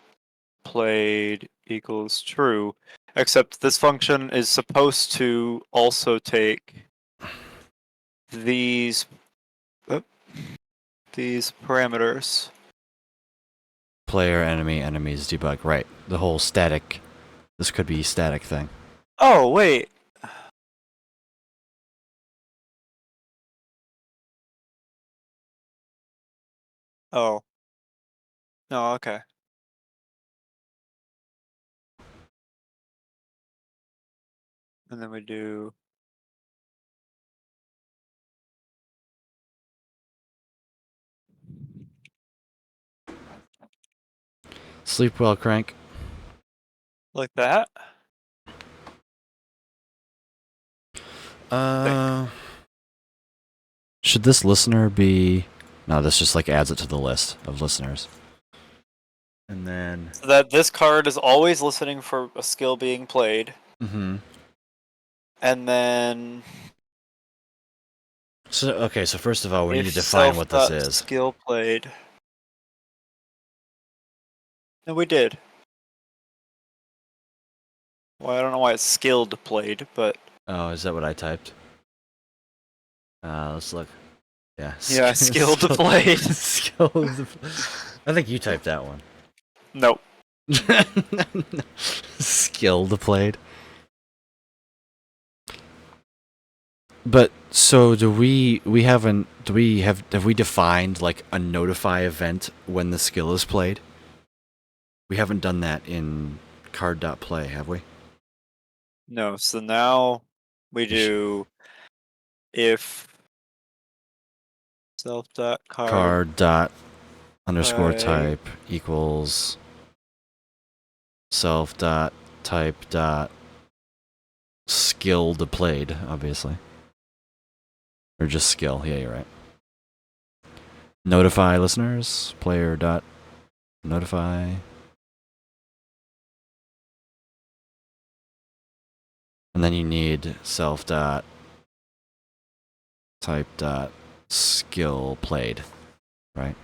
played equals true. Except this function is supposed to also take these parameters. Player, enemy, enemies, debug. Right. The whole static. This could be static thing. Oh wait. Oh. No, okay. And then we do Sleep well, Crank. like that. Should this listener be... No, this just like adds it to the list of listeners. And then... So that this card is always listening for a skill being played. Mm-hmm. And then So, okay, so first of all, we need to if define what this self dot is. skill played. And we did. Well, I don't know why it's skilled played, but Oh, is that what I typed? Let's look. Yeah. yeah, skilled played. Skilled. I think you typed that one. Nope. Skilled played. But so have we defined like a notify event when the skill is played? We haven't done that in card.play, have we? No, so now we do if self dot Card dot underscore Play. type equals self dot type dot skill played, obviously. Or just skill, yeah, you're right. Notify listeners, player dot notify. And then you need self dot type dot skill played, right?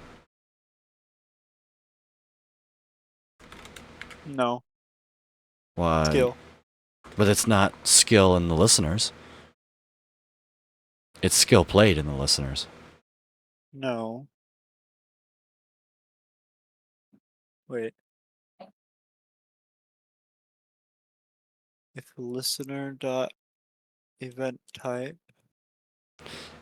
No. Why? Skill. But it's not skill in the listeners. It's skill played in the listeners. No. Wait. If listener dot event type.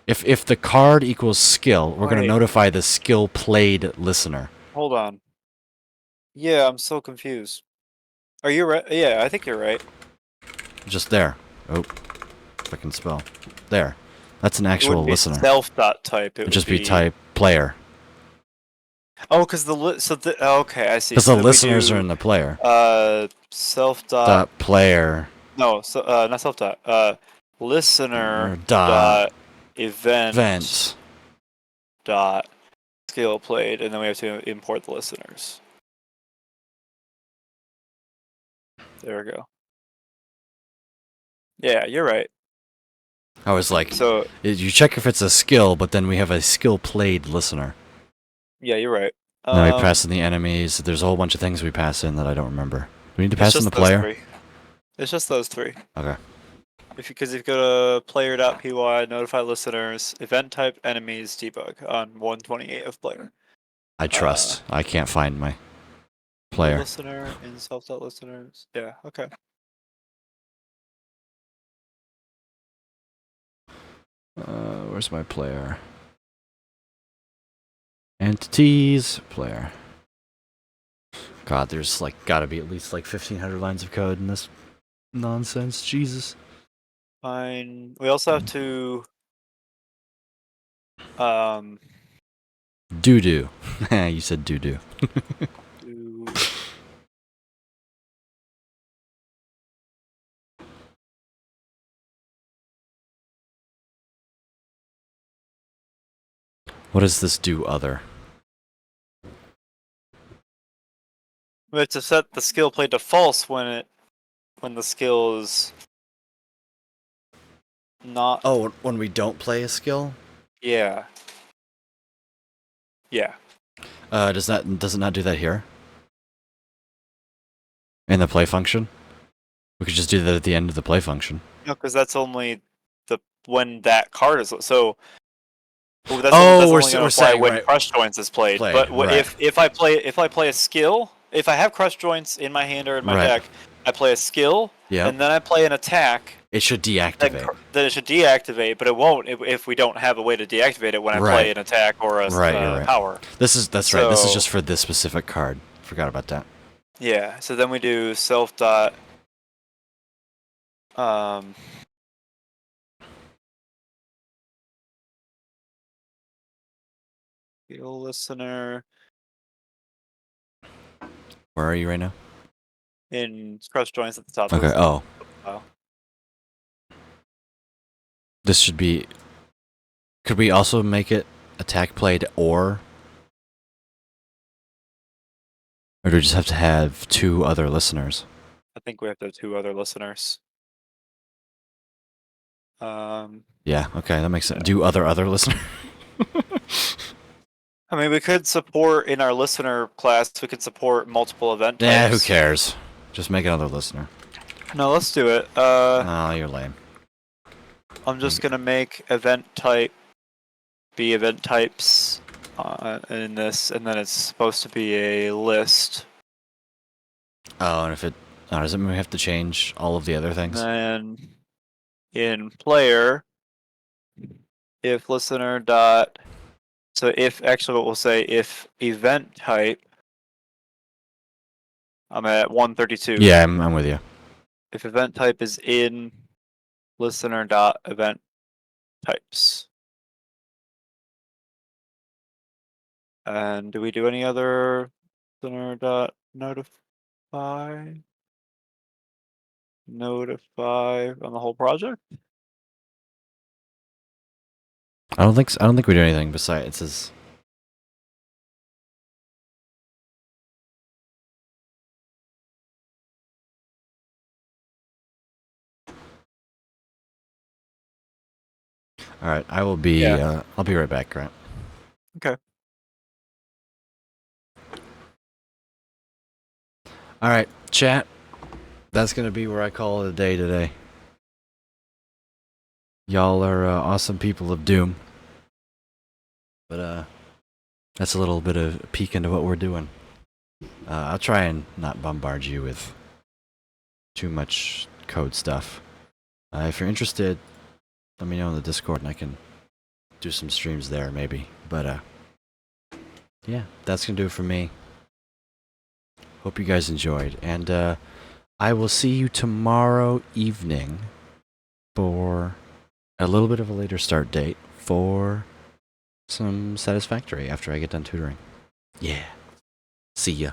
If the card equals skill, we're going to Wait. notify the skill played listener. Hold on. Yeah, I'm so confused. Are you right? Yeah, I think you're right. Just there. Oh, if I can spell. There. That's an It actual wouldn't be listener. self dot type. It It'd would just be type player. Oh, because okay, I see. Because So the then we listeners do, are in the player. Self dot. Dot player. No, so not self dot. Listener Dot event dot skill played, and then we have to import the listeners. There we go. Yeah, you're right. I was like, So you check if it's a skill, but then we have a skill played listener. yeah, you're right. And then we pass in the enemies. There's a whole bunch of things we pass in that I don't remember. Do we need to pass in the player? Three. It's just those three. Okay. Because if you go to player.py, notify listeners, event type enemies debug on 128 of player. I trust. I can't find my player. Listener and self-taught listeners. Yeah. Okay. Where's my player? Entities player. God, there's like gotta be at least like 1,500 lines of code in this nonsense. Jesus. Fine. We also have to. Doo doo. You said doo doo. Do What does this do other? we have to set the skill play to false when the skill is not. Oh, when we don't play a skill? Yeah. Yeah. Does it not do that here? In the play function? We could just do that at the end of the play function. No, because that's only when that card is so. Well, that's Oh, only we're gonna apply saying, when right. crush joints is played. But right. if I play a skill, if I have crush joints in my hand or in my Right. deck, I play a skill, Yep. and then I play an attack. It should Then deactivate. it should deactivate, but it won't if we don't have a way to deactivate it when I Right. play an attack or a Right, you're right. power. That's right. This is So- just for this specific card. Forgot about that. Yeah. So then we do self dot. Skill listener Where are you right now? in crush joints at the top. Okay. Of the Oh. file. This should be. Could we also make it attack played or do we just have to have 2 other listeners? I think we have to have 2 other listeners. Yeah. Okay, that makes sense. Do other listener. I mean, we could support in our listener class. We could support multiple event types. Yeah. Who cares? Just make another listener. No, let's do it. Oh, you're lame. I'm just gonna make event type be event types in this, and then it's supposed to be a list. Oh, and if it. Oh, does it mean we have to change all of the other things? And then in player, if listener dot. So if actually what we'll say if event type. I'm at 132. Yeah, I'm with you. If event type is in listener dot event types. And do we do any other listener dot notify on the whole project? I don't think we do anything besides it says. All right, I will be. Yeah. I'll be right back, Grant. Okay. All right, chat. That's gonna be where I call it a day today. Y'all are awesome people of Doom. But that's a little bit of a peek into what we're doing. I'll try and not bombard you with too much code stuff. If you're interested, let me know in the Discord and I can do some streams there maybe. But yeah, that's gonna do it for me. Hope you guys enjoyed, and I will see you tomorrow evening for a little bit of a later start date for some Satisfactory after I get done tutoring. Yeah. See ya.